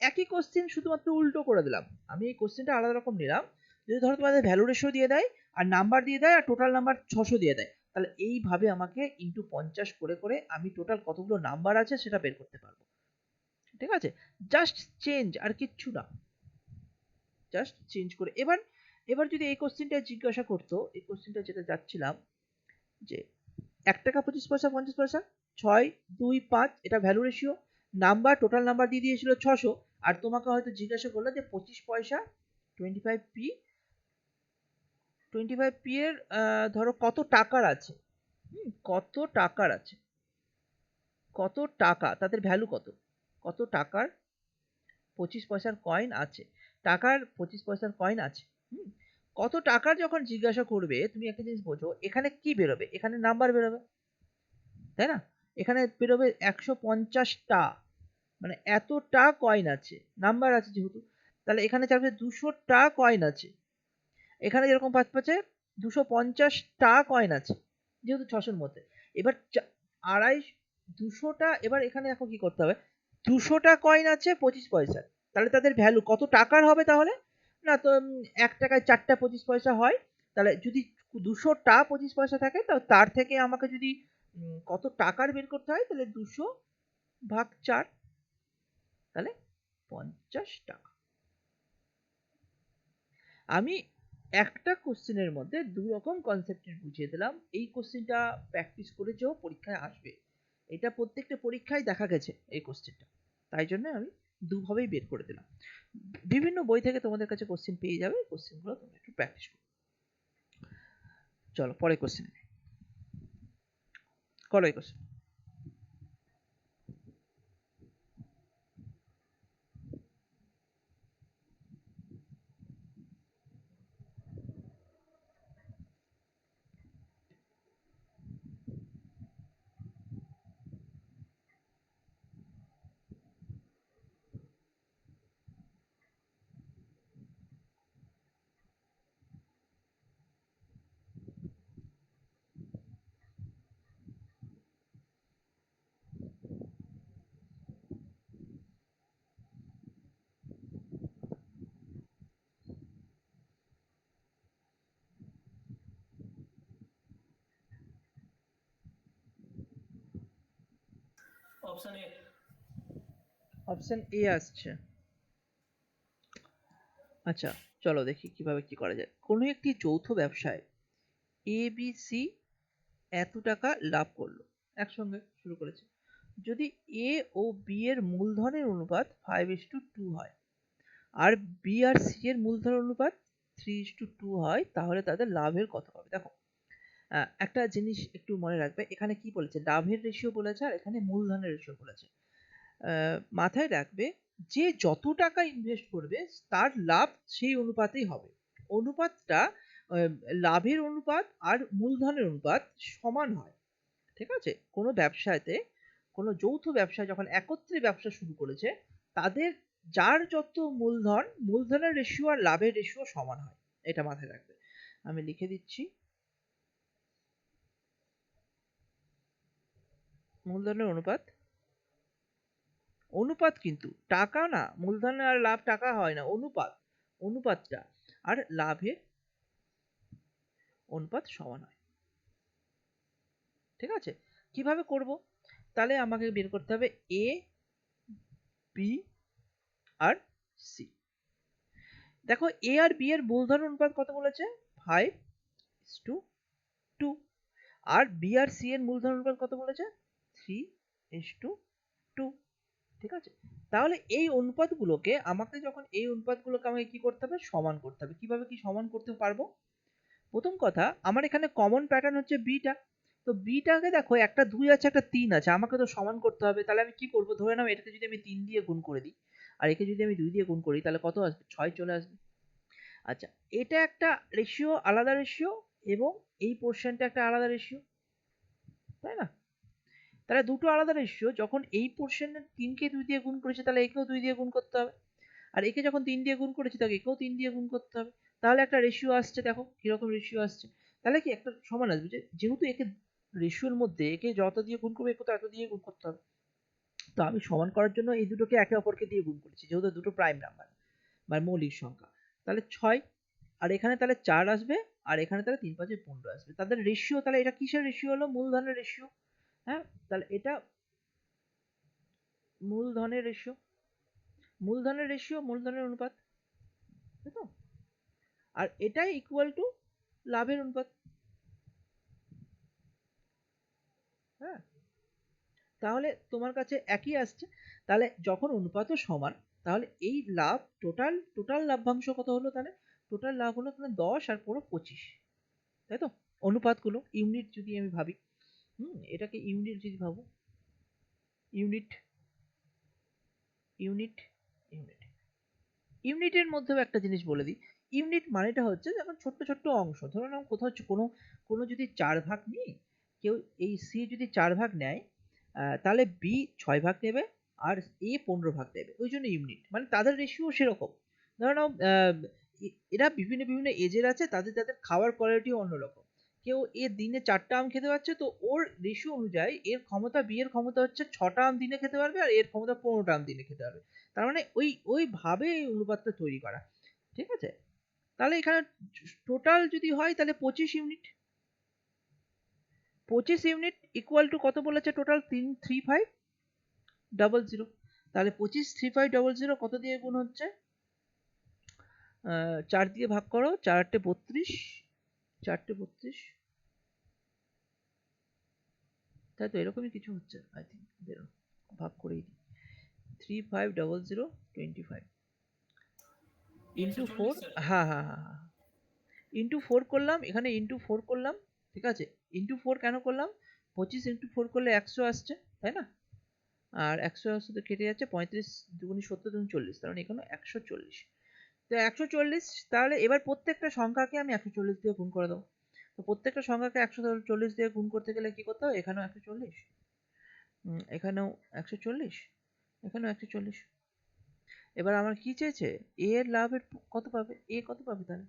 একই কোশ্চেন শুধুমাত্র উল্টো করে দিলাম। আমি এই কোশ্চেনটা আলাদা রকম নিলাম। যদি ধরো তোমাদের ভ্যালু রেশিও দিয়ে দেয়, আর নাম্বার দিয়ে দেয়, আর টোটাল নাম্বার 600 দিয়ে দেয়, তাহলে এইভাবে আমাকে ইন্টু 50 করে করে আমি টোটাল কতগুলো নাম্বার আছে সেটা বের করতে পারবো, ঠিক আছে। জাস্ট চেঞ্জ, আর কিচ্ছু না, জাস্ট চেঞ্জ করে। এবার যদি এই কোশ্চেনটা জিজ্ঞাসা করতো, এই কোশ্চেনটা যেটা যাচ্ছিলাম, যে 1 টাকা 25 পয়সা 50 পয়সা, 6, 2, 5, এটা value ratio, number, total number দিয়ে দিয়েছিল 600, আর তোমাকে হয়তো জিজ্ঞাসা করলো যে 25 পয়সা 25p, 25p এর ধরো কত টাকার আছে, কত টাকার আছে, কত টাকা, তাদের ভ্যালু কত, কত টাকার 25 পয়সার কয়েন আছে, টাকার 25 পয়সার কয়েন আছে। কত টাকার যখন জিজ্ঞাসা করবে, তুমি একটা জিনিস বোঝো, এখানে কি বেরোবে? এখানে নাম্বার বেরোবে, তাই না? এখানে বেরোবে 150টা, মানে এতটা কয়েন আছে, নাম্বার আছে যেহেতু, তাহলে এখানে চাইবে 200টা কয়েন আছে। এখানে যেরকম পাচ্ছে 250টা কয়েন আছে, যেহেতু 600-র মধ্যে। এবার 250 200টা, এবার এখানে দেখো কি করতে হবে, 200টা কয়েন আছে 25 পয়সা, তাহলে তাদের ভ্যালু কত টাকার হবে তাহলে? না তো 1 টাকায় 4টা 25 পয়সা হয়, তাহলে যদি 200টা 25 পয়সা থাকে তো তার থেকে আমাকে যদি কত টাকার বের করতে হয়, তাহলে 200 ভাগ 4, তাহলে 50 টাকা। আমি একটা কোশ্চেনের মধ্যে দু রকম কনসেপ্টের বুঝিয়ে দিলাম, এই কোশ্চেনটা প্র্যাকটিস করে যেও পরীক্ষায় আসবে, এটা প্রত্যেকটা পরীক্ষায় দেখা গেছে এই কোশ্চেনটা, তাই জন্য আমি দুভাবেই বের করে দিলাম। বিভিন্ন বই থেকে তোমাদের কাছে কোশ্চেন পেয়ে যাবে, কোশ্চেনগুলো তোমরা একটু প্র্যাকটিস করো। চলো পরে কোশ্চেন করো, এই question. Option A. Option A আসছে। আচ্ছা, চলো দেখি কিভাবে কি করা যায়। কোনো একটি যৌথ ব্যবসায় এ বি সি এত টাকা লাভ করলো, একসঙ্গে শুরু করেছে। যদি এ ও বি এর মূলধনের অনুপাত 5:2 হয় আর বি আর সি এর মূলধনের অনুপাত 3:2 হয়, তাহলে তাদের লাভের কত হবে? দেখো, একটা জিনিস একটু মনে রাখবে, এখানে কি বলেছে, লাভের রেশিও বলেছে আর এখানে মূলধনের রেশিও বলেছে। মাথায় রাখবে যে যত টাকা ইনভেস্ট করবে তার লাভ সেই অনুপাতেই হবে। অনুপাতটা লাভের অনুপাত আর মূলধনের অনুপাত সমান হয়, ঠিক আছে? কোনো ব্যবসাতে, কোনো যৌথ ব্যবসায় যখন একত্রে ব্যবসা শুরু করেছে, তাদের যার যত মূলধন, মূলধনের রেশিও আর লাভের রেশিও সমান হয়, এটা মাথায় রাখবে। আমি লিখে দিচ্ছি, মূলধনের অনুপাত, অনুপাত কিন্তু টাকা না, মূলধনের আর লাভ টাকা হয় না, অনুপাত, অনুপাতটা আর লাভের অনুপাত সমান হয়, ঠিক আছে? কিভাবে করব? তাহলে আমাকে বের করতে হবে এ বি আর সি। দেখো এ আর বি এর মূলধন অনুপাত কত বলেছে? 5:2। আর বি আর সি এর মূলধন অনুপাত কত বলেছে? 3:2। ঠিক আছে? তাহলে এই অনুপাতগুলোকে আমাকে, যখন এই অনুপাতগুলোকে আমাকে কি করতে হবে? সমান করতে হবে। কিভাবে কি সমান করতে পারবো? প্রথম কথা, আমার এখানে কমন প্যাটার্ন হচ্ছে বিটা। তো বিটাকে দেখো, একটা 2 আছে একটা 3 আছে, আমাকে তো সমান করতে হবে। তাহলে আমি কি করব? ধরে নাও এটাকে যদি আমি 3 দিয়ে গুণ করে দিই আর একে যদি আমি 2 দিয়ে গুণ করি, তাহলে কত আসবে? 6 চলে আসবে। আচ্ছা, এটা একটা রেশিও, আলাদা রেশিও, এবং এই পোর্শনটা একটা আলাদা রেশিও, তাই না? তাহলে দুটো আলাদা রেশিও, যখন এই পোর্শনের 3 কে 2 দিয়ে গুণ করেছে, তাহলে একেও 2 দিয়ে গুণ করতে হবে। আর একে যখন 3 দিয়ে গুণ করেছি, তাকে একেও 3 দিয়ে গুণ করতে হবে। তাহলে একটা রেশিও আসছে, দেখো কিরকম রেশিও আসছে। তাহলে কি একটা সমান আসবে, যে যেহেতু একে রেশিওর মধ্যে একে যত দিয়ে গুণ করবে, একে তো এত দিয়ে গুণ করতে হবে। তো আমি সমান করার জন্য এই দুটোকে একে অপরকে দিয়ে গুণ করেছি, যেহেতু দুটো প্রাইম নাম্বার বা মৌলিক সংখ্যা। তাহলে 6, আর এখানে তাহলে 4 আসবে, আর এখানে তাহলে 3×5=15 আসবে। তাদের রেশিও, তাহলে এটা কিসের রেশিও হলো? মূলধনের রেশিও। হ্যাঁ, তাহলে এটা মূলধনের রেশিও, মূলধনের রেশিও, মূলধনের অনুপাত, তাই তো? আর এটাই ইকুয়াল টু লাভের অনুপাত। হ্যাঁ, তাহলে তোমার কাছে একই আসছে। তাহলে যখন অনুপাতও সমান, তাহলে এই লাভ, টোটাল লাভ্যাংশ কত হলো? তাহলে টোটাল লাভ হলো তাহলে 10 আর পুরো 25, তাই তো? অনুপাতগুলো ইউনিট যদি আমি ভাবি, এটাকে ইউনিট যদি ভাবো, ইউনিট, ইউনিট, ইউনিট, ইউনিটের মধ্যেও একটা জিনিস বলে দিই। ইউনিট মানেটা হচ্ছে, যখন ছোট্ট ছোট্ট অংশ, ধরো নাও কোথাও কোনো কোনো যদি 4 ভাগ নিই, কেউ এই সি যদি 4 ভাগ নেয়, তাহলে বি 6 ভাগ নেবে আর এ 15 ভাগ নেবে, ওই জন্য ইউনিট। মানে তাদের রেশিও সেরকম। ধরো নাও এরা বিভিন্ন বিভিন্ন এজের আছে, তাদের তাদের খাওয়ার কোয়ালিটিও অন্যরকম। কেউ এ দিনে 4টা আম খেতে পারছে, তো ওর রেশিও অনুযায়ী এর ক্ষমতা, বি এর ক্ষমতা হচ্ছে 6টা আম দিনে খেতে পারবে, আর এর ক্ষমতা 15টা আম দিনে খেতে পারবে। তার মানে ওই ভাবে এই অনুপাতটা তৈরি করা। ঠিক আছে, তাহলে এখানে টোটাল যদি হয় তাহলে 25 ইউনিট। 25 ইউনিট ইকুয়াল টু কত বলেছে টোটাল? 3500। তাহলে 253500 কত দিয়ে গুণ হচ্ছে? 4 দিয়ে ভাগ করো, 4 32, 4 32, তাই তো এরকমই কিছু হচ্ছে আই থিঙ্ক। ভাগ করেই দিই, 3500 ইন্টু 4। হ্যাঁ হ্যাঁ হ্যাঁ হ্যাঁ, ইন্টু 4 করলাম, এখানে ইন্টু 4 করলাম। ঠিক আছে, ইন্টু 4 কেন করলাম? 25 ইন্টু 4 করলে 100 আসছে, তাই না? আর 100 আসতে তো কেটে যাচ্ছে, 35 দুগুণি 70 দুগুণি 40, তার মানে এখানে 140। তো 140, তাহলে এবার প্রত্যেকটা সংখ্যাকে আমি 140 দিয়ে গুণ করে দেবো। তো প্রত্যেকটা সংখ্যাকে 140 দিয়ে গুণ করতে গেলে কি করতে হবে? এখানেও 140, এখানেও 140, এখানেও 140। এবার আমার কি চেয়েছে? এ এর লাভের কত পাবে? এ কত পাবে তাহলে?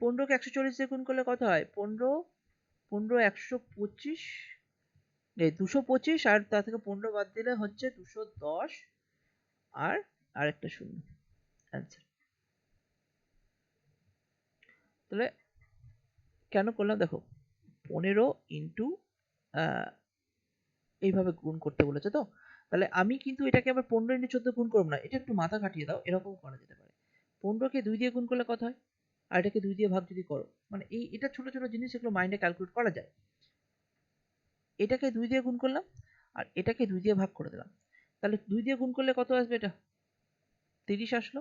15কে 140 দিয়ে গুণ করলে কত হয়? 15, 15 125, এই 225, আর তা থেকে 15 বাদ দিলে হচ্ছে 210, আর আরেকটা শূন্য, অ্যান্সার। তাহলে কেন করলাম দেখো, 15 ইন্টু এইভাবে গুণ করতে বলেছে তো। তাহলে আমি কিন্তু এটাকে আবার 15 ইন্টু 14 গুণ করবো না, এটা একটু মাথা খাটিয়ে দাও, এরকম করা যেতে পারে। 15কে 2 দিয়ে গুণ করলে কত হয়? আর এটাকে 2 দিয়ে ভাগ যদি করো, মানে এটা ছোট ছোট জিনিস, এগুলো মাইন্ডে ক্যালকুলেট করা যায়। এটাকে 2 দিয়ে গুণ করলাম, আর এটাকে 2 দিয়ে ভাগ করে দিলাম। তাহলে 2 দিয়ে গুণ করলে কত আসবে? এটা 30 আসলো।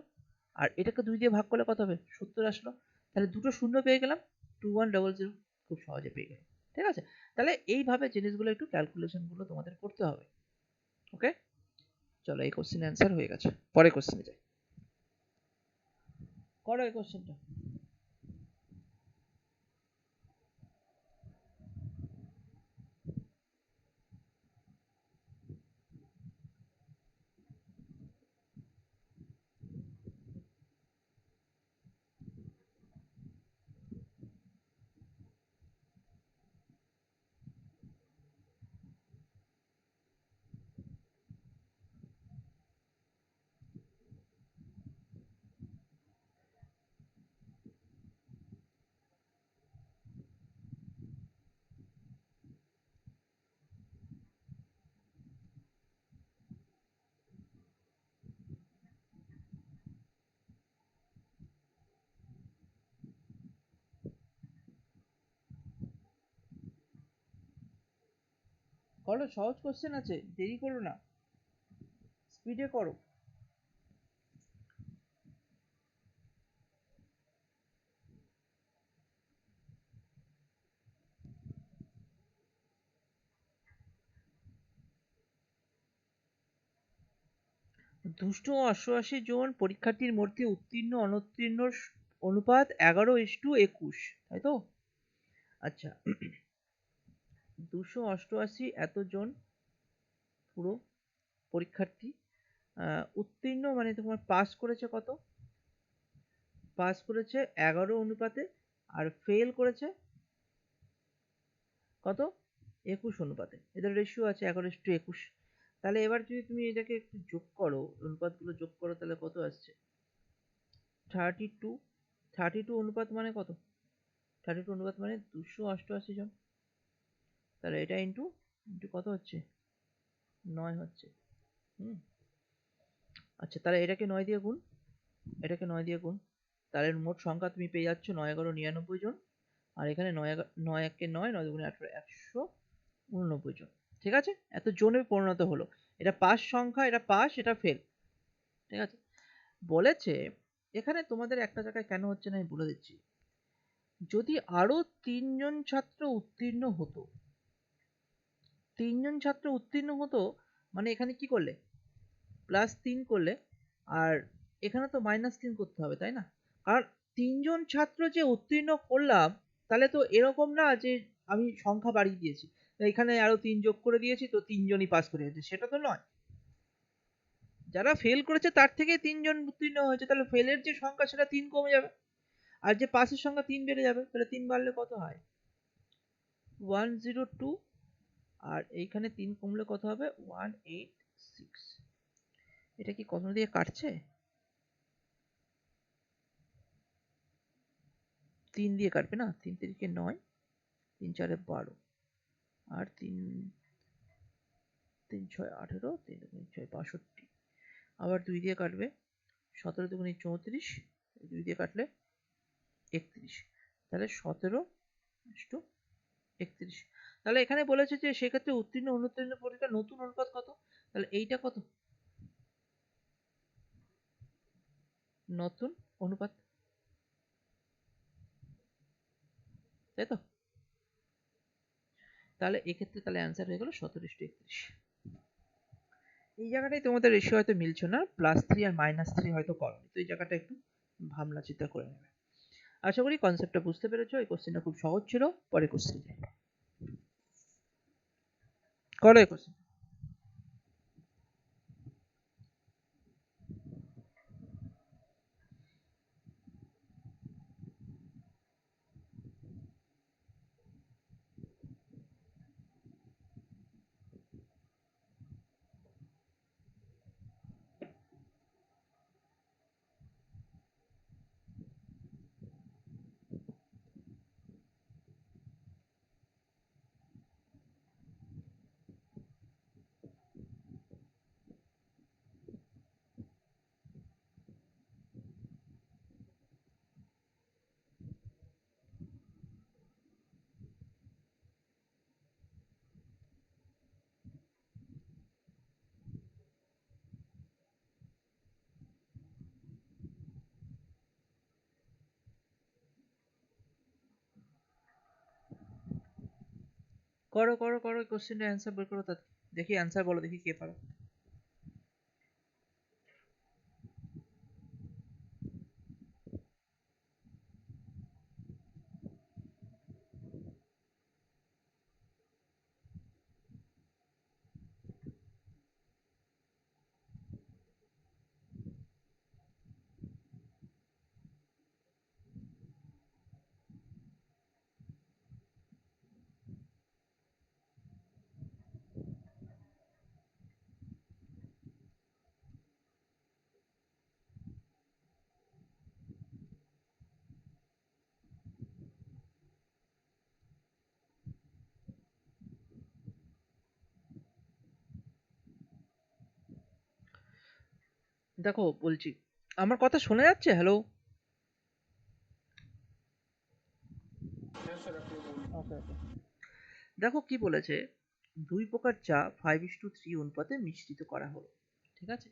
আর এটাকে 2 দিয়ে ভাগ করলে কত হবে? 70 আসলো। তাহলে দুটো শূন্য পেয়ে গেলাম, 2100, খুব সহজে পেয়ে গেলাম। ঠিক আছে, তাহলে এইভাবে জিনিসগুলো একটু ক্যালকুলেশন গুলো তোমাদের করতে হবে। ওকে, চলো এই কোশ্চেন অ্যান্সার হয়ে গেছে, পরে কোশ্চেনে যাই। করো এই কোশ্চেনটা। করো, সহজ কোশ্চেন আছে, দেরি করো না, স্পিডে করো। দুষ্ট ও 88 জন পরীক্ষার্থীর মধ্যে উত্তীর্ণ অনুত্তীর্ণ অনুপাত 11:21, তাই তো? আচ্ছা, 288 এতজন পুরো পরীক্ষার্থী, উত্তীর্ণ মানে তোমার পাস করেছে কত? পাস করেছে 11 অনুপাতে, আর ফেল করেছে কত? 21 অনুপাতে। এদের রেশিও আছে 11:21। তাহলে এবার যদি তুমি এটাকে একটু যোগ করো, অনুপাতগুলো যোগ করো, তাহলে কত আসছে? 32। 32 অনুপাত মানে কত? 32 অনুপাত মানে 288 জন। তাহলে এটা ইন্টু ইন্টু কত হচ্ছে? 9 হচ্ছে। হুম, আচ্ছা, তাহলে এটাকে 9 দিয়ে গুণ, এটাকে 9 দিয়ে গুণ, তাহলে মোট সংখ্যা তুমি পেয়ে যাচ্ছ 9 11 99 জন। আর এখানে 9 একে 9, 9 দুগুণে 18, 189 জন। ঠিক আছে, এত জনে পরিণত হলো। এটা পাস সংখ্যা, এটা পাস, এটা ফেল। ঠিক আছে, বলেছে এখানে তোমাদের একটা জায়গায় কেন হচ্ছে না আমি বলে দিচ্ছি। যদি আরো 3জন ছাত্র উত্তীর্ণ হতো, 3জন ছাত্র উত্তীর্ণ হতো, মানে এখানে কি করলে? +3 করলে, আর এখানে তো -3 করতে হবে, তাই না? কারণ 3জন ছাত্র যে উত্তীর্ণ করলাম, তাহলে তো এরকম না যে আমি সংখ্যা বাড়িয়ে দিয়েছি, এখানে আরো 3 যোগ করে দিয়েছি তো 3জনই পাস করে গেছে, সেটা তো নয়। যারা ফেল করেছে তার থেকে 3জন উত্তীর্ণ হয়েছে, তাহলে ফেলের যে সংখ্যা সেটা 3 কমে যাবে, আর যে পাসের সংখ্যা 3 বেড়ে যাবে, তাহলে 3 বাড়লে কত হয়? 102, আর এইখানে 3 কমলে কত হবে 186। এটা কি কত দিয়ে কাটছে? 3 দিয়ে কাটবে না, 3 তিরিকে 9, 3 চারে 12, আর 3 6 18, 3 দুগুণে 6 62, আবার 2 দিয়ে কাটবে, 17 দুগুণে 34, 2 দিয়ে কাটলে 31, তাহলে 17:31। তাহলে এখানে বলেছে যে সেক্ষেত্রে উত্তীর্ণ অনুত্তীর্ণ পরীক্ষার নতুন অনুপাত কত? তাহলে এইটা কত? নতুন অনুপাত, তাই তো? তাহলে এক্ষেত্রে তাহলে অ্যান্সার হয়ে গেল 17:31। এই জায়গাটাই তোমাদের রেশিও হয়তো মিলছে না, +3 আর -3 হয়তো করনি, তো এই জায়গাটা একটু ভাবনা চিন্তা করে নেবে। আশা করি কনসেপ্টটা বুঝতে পেরেছো। এই কোশ্চেনটা খুব সহজ ছিল। পরে কোশ্চেন করো এই কোশ্চেন। করো করো করো, কোশ্চেনের অ্যান্সার বের করো, তার দেখি অ্যান্সার বলো, দেখি কে পারো। দেখো বলছি, আমার কথা শোনা যাচ্ছে? হ্যালো? ওকে ওকে। দেখো কি বলেছে, 2 প্রকার চা 5:3 অনুপাতে মিশ্রিত করা হলো। ঠিক আছে?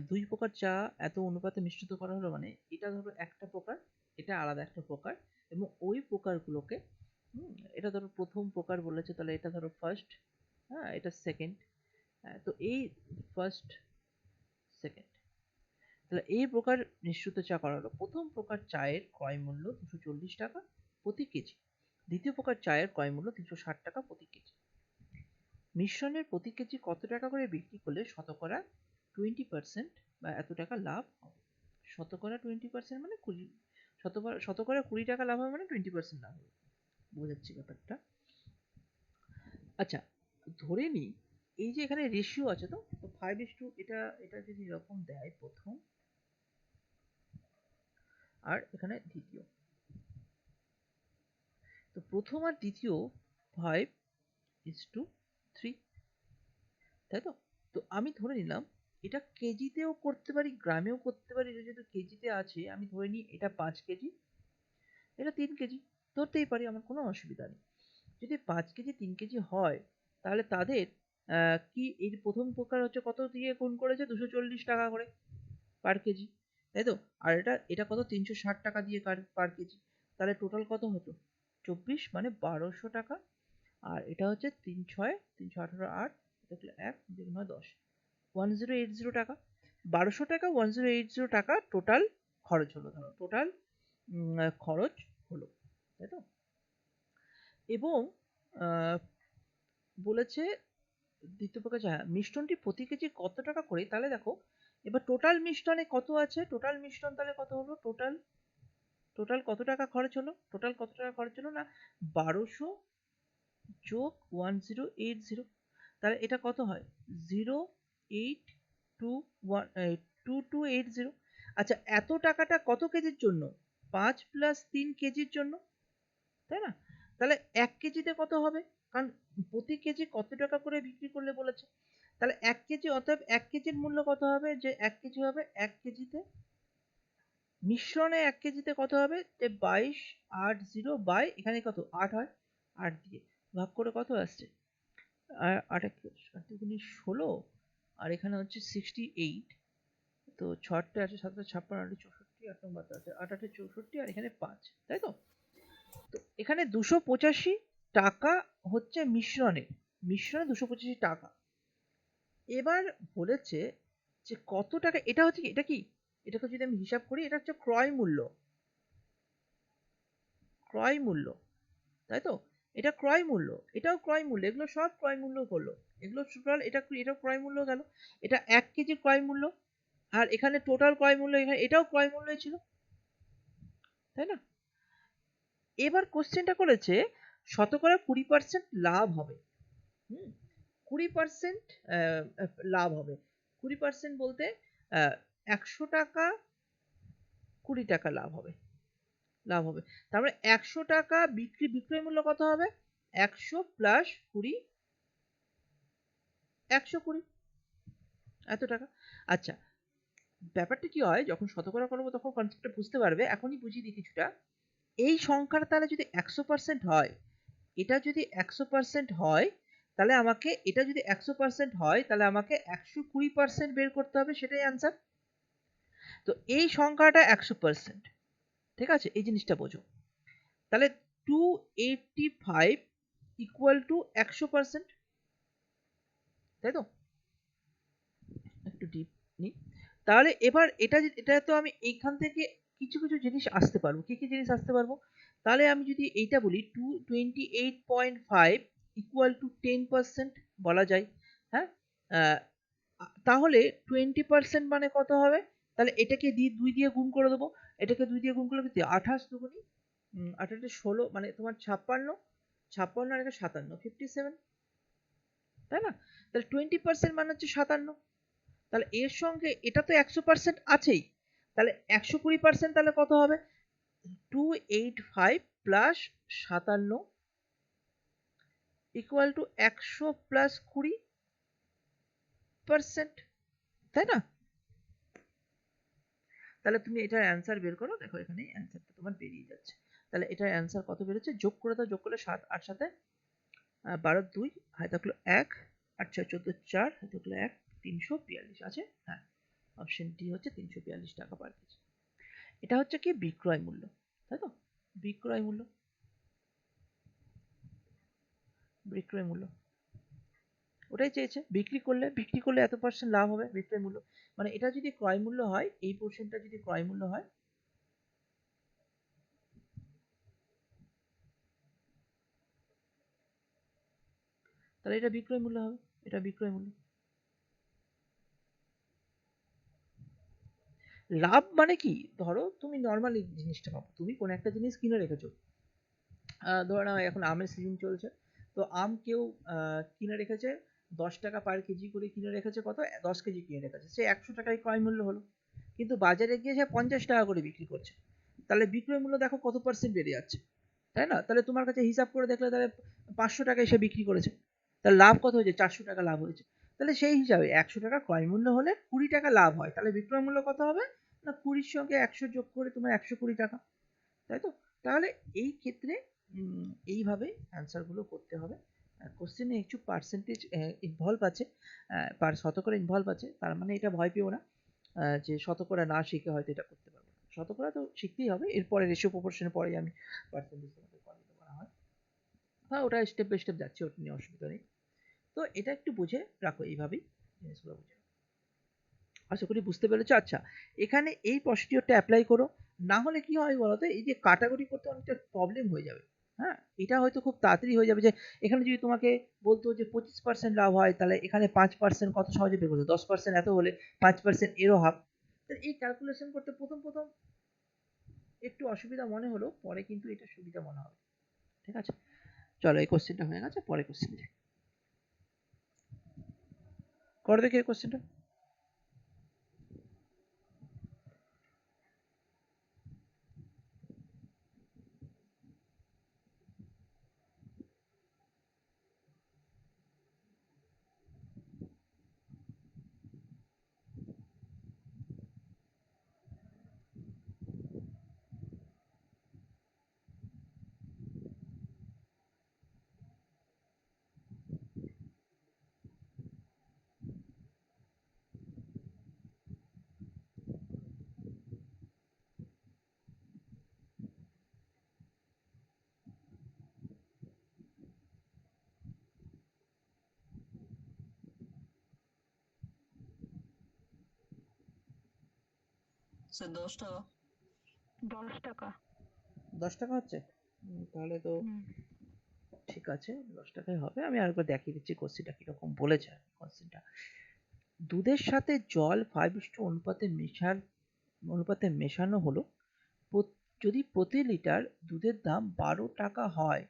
2 প্রকার চা এত অনুপাতে মিশ্রিত করা হলো, মানে এটা ধরো একটা প্রকার, এটা আলাদা একটা প্রকার, এবং ওই প্রকারগুলোকে, এটা ধরো প্রথম প্রকার বলেছে, তাহলে এটা ধরো ফার্স্ট, হ্যাঁ এটা সেকেন্ড, তো এই ফার্স্ট সেকেন্ড, তাহলে এই প্রকার মিশ্রিত চা করা হলো। প্রথম প্রকার চায়ের ক্রয় মূল্য 240 টাকা প্রতি কেজি, দ্বিতীয় প্রকার চায়ের ক্রয় মূল্য 360 টাকা প্রতি কেজি। মিশ্রণের প্রতি কেজি কত টাকা করে বিক্রি করলে শতকরা 20% বা এত টাকা লাভ হবে? শতকরা 20% মানে 20, শতকরা 20 টাকা লাভ হবে মানে 20% লাভ হবে। বোঝাচ্ছি ব্যাপারটা। আচ্ছা, ধরে নিই এই যে এখানে রেশিও আছে, তো 5:, এটা এটা যদি এরকম দেয় প্রথম, আর এখানে দ্বিতীয়, তো প্রথম আর দ্বিতীয় 5:3, তাই তো? তো আমি ধরে নিলাম এটা কেজিতেও করতে পারি, গ্রামেও করতে পারি। এটা যেহেতু কেজিতে আছে, আমি ধরে নিই এটা 5 কেজি, এটা 3 কেজি, ধরতেই পারি, আমার কোনো অসুবিধা নেই। যদি 5 কেজি 3 কেজি হয়, তাহলে তাদের কি এই প্রথম প্রকার হচ্ছে কত দিয়ে গুণ করেছে, 240 টাকা করে পার কেজি, তাই তো? আর এটা এটা কত, 360 টাকা দিয়ে পার কেজি, তাহলে টোটাল কত হতো 24, মানে 1200 টাকা। আর এটা হচ্ছে 3 6 3 18 8, দেখলে 1 2 9 10, 1080 টাকা, 1200 টাকা, 1080 টাকা টোটাল খরচ হলো, ধরো টোটাল খরচ হলো, তাই তো? এবং আহ, বলেছে দ্বিতীয় প্রকার হ্যাঁ, মিষ্টনটি প্রতি কেজি কত টাকা করে, তাহলে দেখো এবার টোটাল মিষ্টনে কত আছে, টোটাল মিষ্টন তাহলে কত হলো, টোটাল টোটাল কত টাকা খরচ হলো, টোটাল কত টাকা খরচ হলো না 1200 যোগ 1080, তাহলে এটা কত হয় 082212280। আচ্ছা এত টাকাটা কত কেজির জন্য? 5 প্লাস 3 কেজির জন্য, তাই না? তাহলে 1 কেজিতে কত হবে? কারণ প্রতি কেজি কত টাকা করে বিক্রি করলে বলেছে। তাহলে 1 কেজি, অতএব 1 কেজির মূল্য কত হবে? যে 1 কেজি হবে 1 কেজিতে, মিশ্রণে 1 কেজিতে কত হবে? যে 2280 বাই এখানে কত 8 হয়, 8 দিয়ে ভাগ করে কত আসছে? আর 8 8 দুগুণে 16, আর এখানে হচ্ছে 68। তো 6 আছে 7 56 8 64, 8 নম্বর আছে 8 8 64, আর এখানে 5, তাই তো? তো এখানে 285 টাকা হচ্ছে মিশ্রণে, মিশ্রণে 285 টাকা। এবার বলেছে যে কত টাকা, এটা হচ্ছে কি, এটা কি, এটাকে যদি আমি হিসাব করি এটা হচ্ছে ক্রয় মূল্য, ক্রয় মূল্য, তাই তো? এটা ক্রয় মূল্য, এটাও ক্রয় মূল্য, এগুলো সব ক্রয় মূল্য করলো, এগুলো টোটাল, এটাও ক্রয় মূল্য গেল, এটা 1 কেজি ক্রয় মূল্য, আর এখানে টোটাল ক্রয় মূল্য, এখানে এটাও ক্রয় মূল্যই ছিল, তাই না? এবার কোশ্চেনটা করেছে শতকরা 20% লাভ হবে। হুম, 20% লাভ হবে। 20% বলতে 100 টাকা 20 টাকা লাভ হবে, লাভ হবে। তারপরে 100 টাকা বিক্রয় মূল্য কত হবে? 100 প্লাস 20, 120 এত টাকা। আচ্ছা, ব্যাপারটা কি হয় যখন শতকরা করবো তখন কনসেপ্টটা বুঝতে পারবে, এখনই বুঝিয়ে দিই কিছুটা। এই সংখ্যাটা তাহলে যদি 100% হয়, এটা যদি 100% হয়, তাহলে আমাকে, এটা যদি 100% হয় তাহলে আমাকে 120% বের করতে হবে, সেটাই অ্যান্সার। তো এই সংখ্যাটা 100%, ঠিক আছে, এই জিনিসটা বোঝো। তাহলে 285 ইকুয়াল টু 100%, তাই তো? একটু ডিপ নি। তাহলে এবার এটা তো আমি এইখান থেকে কিছু কিছু জিনিস আসতে পারবো, কি কি জিনিস আসতে পারবো? তাহলে আমি যদি এইটা বলি 228.5 ইকুয়াল টু 10% বলা যায়, হ্যাঁ? তাহলে 20% মানে কত হবে? তাহলে এটাকে 2 দিয়ে গুণ করে দেবো, এটাকে 2 দিয়ে গুণ করলে কি 28 দুগুণি 28 16, মানে তোমার 56, 56 আর 57, 57, তাই না? তাহলে 20% মানে হচ্ছে 57। তাহলে এর সঙ্গে এটা তো 100% আছেই, তাহলে 120% তাহলে কত হবে? 285 প্লাস 57 ইকুয়াল টু 100 প্লাস 20%, তাই না? তাহলে তুমি এটার অ্যান্সার বের করো, দেখো এখানে অ্যান্সারটা তোমার বেরিয়ে যাচ্ছে। তাহলে এটার অ্যান্সার কত বেরোচ্ছে? যোগ করে দাও, যোগ করলে 7 8 সাথে 12 2 হাতে থাকলো 1, 8 6 14 4 হাতে থাকলো 1, 342 আছে, হ্যাঁ, অপশন ডি হচ্ছে 342 টাকা পার কেজি। এটা হচ্ছে কি বিক্রয় মূল্য, তাই তো? বিক্রয় মূল্য, বিক্রয় মূল্য ওটাই চেয়েছে, বিক্রি করলে এত পার্সেন্ট লাভ হবে, বিক্রয় মূল্য মানে এটা যদি ক্রয় মূল্য হয়, এই পোর্শনটা যদি ক্রয় মূল্য হয়, তাহলে এটা বিক্রয় মূল্য হবে, এটা বিক্রয় মূল্য। লাভ মানে কি, ধরো তুমি নর্মালি জিনিসটা পাবো, তুমি কোন একটা জিনিস কিনে রেখেছো, ধরো না এখন আমের সিজন চলছে, তো আম কেউ কিনে রেখেছে 10 টাকা পার কেজি করে কিনে রেখেছে, কত 10 কেজি কিনে রেখেছে, সে 100 টাকায় ক্রয় মূল্য হলো, কিন্তু বাজারে গিয়ে সে 50 টাকা করে বিক্রি করছে, তাহলে বিক্রয় মূল্য দেখো কত পার্সেন্ট বেড়ে যাচ্ছে, তাই না? তাহলে তোমার কাছে হিসাব করে দেখলে তাহলে 500 টাকায় সে বিক্রি করেছে, তাহলে লাভ কত হয়েছে? 400 টাকা লাভ হয়েছে। তাহলে সেই হিসাবে 100 টাকা ক্রয় মূল্য হলে 20 টাকা লাভ হয়, তাহলে বিক্রয় মূল্য কত হবে? না 20 সঙ্গে 100 যোগ করে তোমার 120 টাকা, তাই তো? তাহলে এই ক্ষেত্রে এইভাবে অ্যান্সার গুলো করতে হবে। কোশ্চেনে একটু পার্সেন্টেজ ইনভলভ আছে, শতকরা ইনভলভ আছে, তার মানে এটা ভয় পেও না যে শতকরা না শিখে হয়তো এটা করতে পারবো না। শতকরা তো শিখতেই হবে, এরপরে রেশিও প্রপোর্শনের পরেই আমি পার্সেন্টেজ তোমাদের করা হয়। হ্যাঁ, ওটা স্টেপ বাই স্টেপ যাচ্ছে, ওটা নিয়ে অসুবিধা নেই। তো এটা একটু বুঝে রাখো, এইভাবেই জিনিসগুলো বুঝে। আশা করি বুঝতে পেরেছো। আচ্ছা, এখানে এই প্রসিডিওরটা অ্যাপ্লাই করো, না হলে কি হয় বলতো, এই যে কাটাকুটি করতে অনেকটা প্রবলেম হয়ে যাবে। হ্যাঁ, এটা হয়তো খুব তাড়াতাড়ি হয়ে যাবে, যে এখানে যদি তোমাকে বলতো যে 25% লাভ হয়, তাহলে এখানে 5% কত সহজে বের করতো, 10% এত হলে 5% এরও হাফ। এই ক্যালকুলেশন করতে প্রথম প্রথম একটু অসুবিধা মনে হলো, পরে কিন্তু এটা সুবিধা মনে হবে, ঠিক আছে? চলো এই কোশ্চেনটা হয়ে গেছে, পরে কোশ্চেন যাই। করো দেখি এই কোশ্চেনটা। স্যার 10 টাকা। 10 টাকা। 10 টাকা হচ্ছে? তাহলে তো হুম। ঠিক আছে, 10 টাকাই হবে। আমি আরেকবার দেখিয়ে দিচ্ছি কোশ্চেনটা কিরকম বলেছে। কোশ্চেনটা, দুধের সাথে জল 5:1 অনুপাতে মেশানো হলো। যদি প্রতি লিটার দুধের দাম 12 টাকা হয়,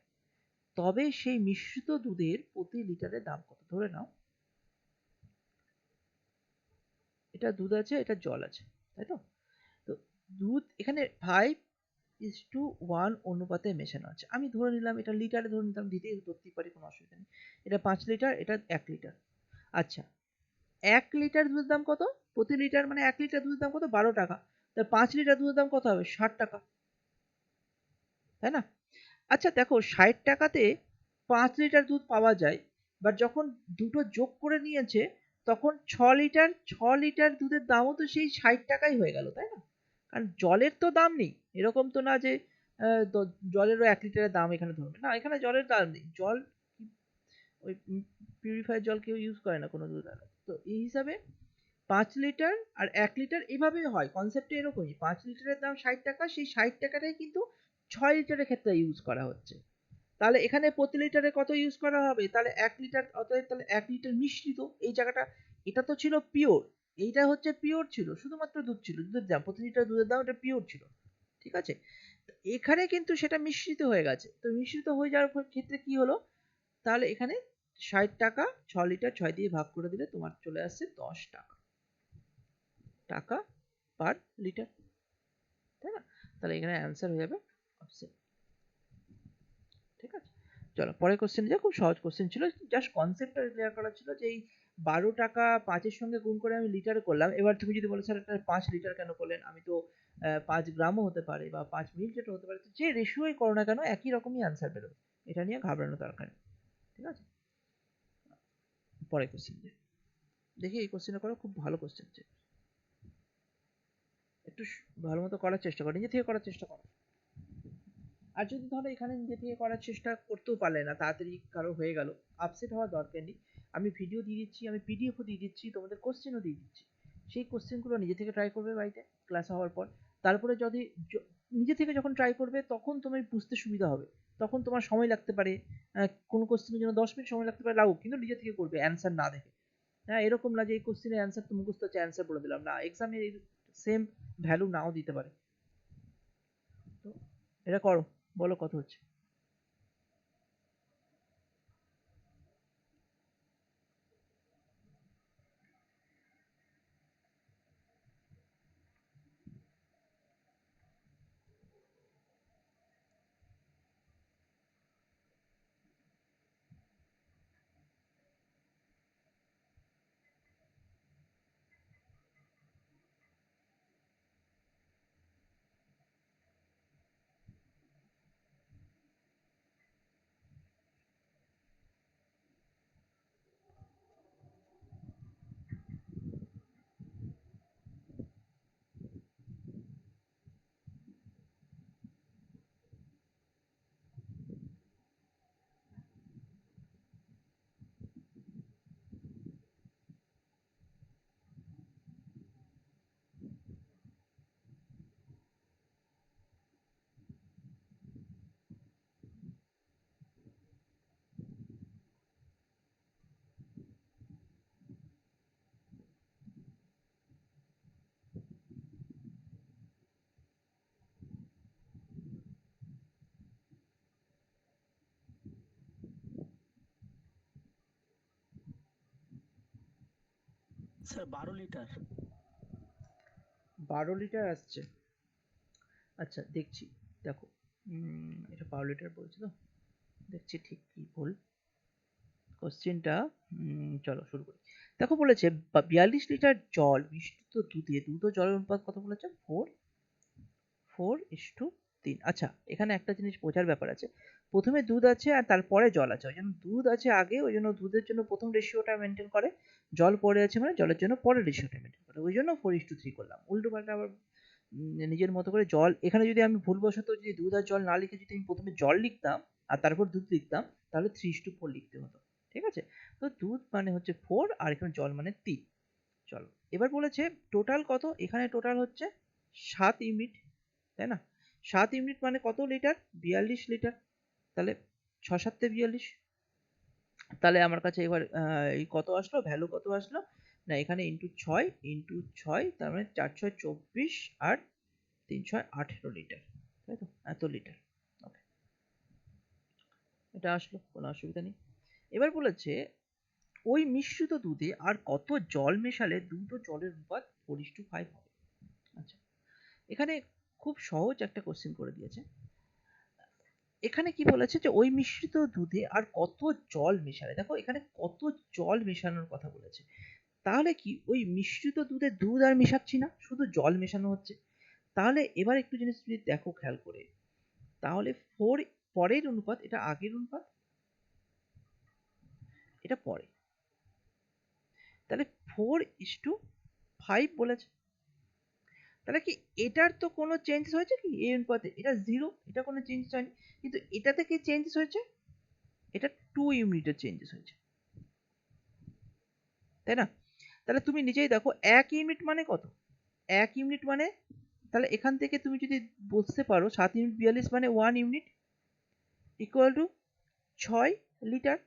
তবে সেই মিশ্রিত দুধের প্রতি লিটারের দাম কত? ধরে নাও এটা দুধ আছে, এটা জল আছে, তাই তো? তো দুধ এখানে 5:1 অনুপাতে মেশানো আছে। আমি ধরে নিলাম এটা লিটারে, ধরে নিলাম, ধরতেই পারি, কোনো অসুবিধা নেই। এটা 5 লিটার, এটা 1 লিটার। আচ্ছা, 1 লিটার দুধের দাম কত? প্রতি লিটার মানে 1 লিটার দুধের দাম কত? 12 টাকা। তার 5 লিটার দুধের দাম কত হবে? 60 টাকা, তাই না? আচ্ছা দেখো, 60 টাকাতে 5 লিটার দুধ পাওয়া যায়, বাট যখন দুটো যোগ করে নিয়েছে তখন 6 লিটার দুধের দামও তো সেই 60 টাকাই হয়ে গেল, তাই না? কারণ জলের তো দাম নেই, এরকম তো না যে জলেরও 1 লিটারের দাম এখানে ধরবে না, এখানে জলের দাম নেই। জল ওই পিউরিফায়ার জল কেউ ইউজ করে না কোনো দুধ আলা। তো এই হিসাবে 5 লিটার আর 1 লিটার এভাবেই হয়, কনসেপ্টটা এরকমই। 5 লিটারের দাম 60 টাকা, সেই 60 টাকাটাই কিন্তু 6 লিটারের ক্ষেত্রে ইউজ করা হচ্ছে। তাহলে এখানে প্রতি লিটারে কত ইউজ করা হবে? তাহলে 1 লিটার, অতএব তাহলে 1 লিটার মিশ্রিত এই জায়গাটা। এটা তো ছিল পিওর, এইটা হচ্ছে পিওর ছিল, শুধুমাত্র দুধ ছিল, দুধের দাম প্রতি লিটার দুধের দাম এটা পিওর ছিল, ঠিক আছে? এখানে কিন্তু সেটা মিশ্রিত হয়ে গেছে। তো মিশ্রিত হয়ে যাওয়ার ক্ষেত্রে কি হলো? তাহলে এখানে 60 টাকা 6 লিটার 6 দিয়ে ভাগ করে দিলে তোমার চলে আসছে 10 টাকা, টাকা পার লিটার, তাই না? তাহলে এখানে অ্যান্সার হয়ে যাবে অপশন। ঠিক আছে, চলো পরের কোশ্চেন যা, খুব সহজ কোশ্চেন ছিল, জাস্ট কনসেপ্টটা ক্লিয়ার করা ছিল যে এই 12 টাকা 5 এর সঙ্গে গুণ করে আমি লিটারে করলাম। এবার তুমি যদি বলো স্যার এটা 5 লিটার কেন করলেন, আমি তো 5 গ্রামও হতে পারে বা 5 মিলিলিটার হতে পারে, যে রেশিওই করো না কেন একই রকমই অ্যান্সার বেরোবে, এটা নিয়ে ঘাবড়ানো দরকার নেই, ঠিক আছে? পরের কোশ্চেন দেখি, এই কোশ্চেনটা করো, খুব ভালো কোশ্চেন, একটু ভালো মতো করার চেষ্টা করো, নিজে থেকে করার চেষ্টা করো। আর যদি ধরো এখানে নিজে থেকে করার চেষ্টা করতেও পারলে না, তাড়াতাড়ি কারো হয়ে গেল, আপসেট হওয়ার দরকার নেই। আমি ভিডিও দিয়ে দিচ্ছি, আমি পিডিএফও দিয়ে দিচ্ছি, তোমাদের কোশ্চেনও দিয়ে দিচ্ছি। সেই কোশ্চেনগুলো নিজে থেকে ট্রাই করবে বাড়িতে ক্লাস হওয়ার পর। তারপরে যদি নিজে থেকে যখন ট্রাই করবে তখন তোমার বুঝতে সুবিধা হবে। তখন তোমার সময় লাগতে পারে, কোনো কোশ্চেনের জন্য 10 মিনিট সময় লাগতে পারে, লাগুক, কিন্তু নিজে থেকে করবে অ্যান্সার না দেখে। হ্যাঁ, এরকম না যে এই কোশ্চেনের অ্যান্সার তো মুখস্থ আছে অ্যান্সার বলে দিলাম, না, এক্সামে সেম ভ্যালু নাও দিতে পারে। তো এটা করো, বলো কত হচ্ছে। Sir 12 litre. 12 লিটার আসছে। আচ্ছা দেখছি, দেখো এটা 12 লিটার বলছে তো, দেখছি ঠিক কি ভুল কোশ্চেনটা। চলো শুরু করি। দেখো বলেছে 42 লিটার জল মিশ্রিত দুধে দুধ ও জলের অনুপাত কত বলেছে? 4:3। আচ্ছা এখানে একটা জিনিস বোঝার ব্যাপার আছে, প্রথমে দুধ আছে আর তারপরে জল আছে, ওই জন্য দুধ আছে আগে, ওই জন্য দুধের জন্য প্রথম রেশিওটা মেনটেন করে, জল পরে আছে মানে জলের জন্য পরের রেশিওটা মেনটেন করে, ওই জন্য 4:3 করলাম। উল্টো পাল্টা আবার নিজের মতো করে জল, এখানে যদি আমি ভুলবশত যদি দুধ আর জল না লিখে যদি আমি প্রথমে জল লিখতাম আর তারপর দুধ লিখতাম, তাহলে 3:4 লিখতে হতো। ঠিক আছে, তো দুধ মানে হচ্ছে 4 আর এখানে জল মানে 3। চলো এবার বলেছে টোটাল কত, এখানে টোটাল হচ্ছে 7 ইউনিট, তাই না? 7 ইউনিট মানে কত লিটার? 42 লিটার। তাহলে 6×7 = 42। তাহলে আমার কাছে এবার এই কত আসলো, ভ্যালু কত আসলো না, এখানে ইন্টু 6 তার মানে 4×6 = 24 আর 3×6 = 18 লিটার, তাই তো? এত লিটার। ওকে, এটা আসলো, কোনো অসুবিধা নেই। এবার বলেছে ওই মিশ্রিত দুধে আর কত জল মেশালে দুধ ও জলের অনুপাত 4:5 হবে। আচ্ছা এখানে খুব সহজ একটা কোশ্চেন করে দিয়েছে। এখানে কি বলেছে যে ওই মিশ্রিত দুধে আর কত জল মেশালে, দেখো এখানে কত জল মেশানোর কথা বলেছে, তাহলে কি ওই মিশ্রিত দুধে দুধ আর মেশাচ্ছি না, শুধু জল মেশানো হচ্ছে। তাহলে এবার একটু জিনিস যদি দেখো খেয়াল করে, তাহলে 4 পরের অনুপাত, এটা আগের অনুপাত, এটা পরে, তাহলে 4:5 বলেছে। তাহলে কি এটার তো কোনো চেঞ্জ হয়েছে কি এই অনুপাতে? এটা 0, এটা কোনো চেঞ্জ হয়নি, কিন্তু এটাতে কি চেঞ্জেস হয়েছে? এটা 2 ইউনিটের চেঞ্জেস হয়েছে, তাই না? তাহলে তুমি নিজেই দেখো 1 ইউনিট মানে কত, 1 ইউনিট মানে, তাহলে এখান থেকে তুমি যদি বুঝতে পারো 7 × 42 মানে 1 ইউনিট ইকুয়াল টু 6 লিটার।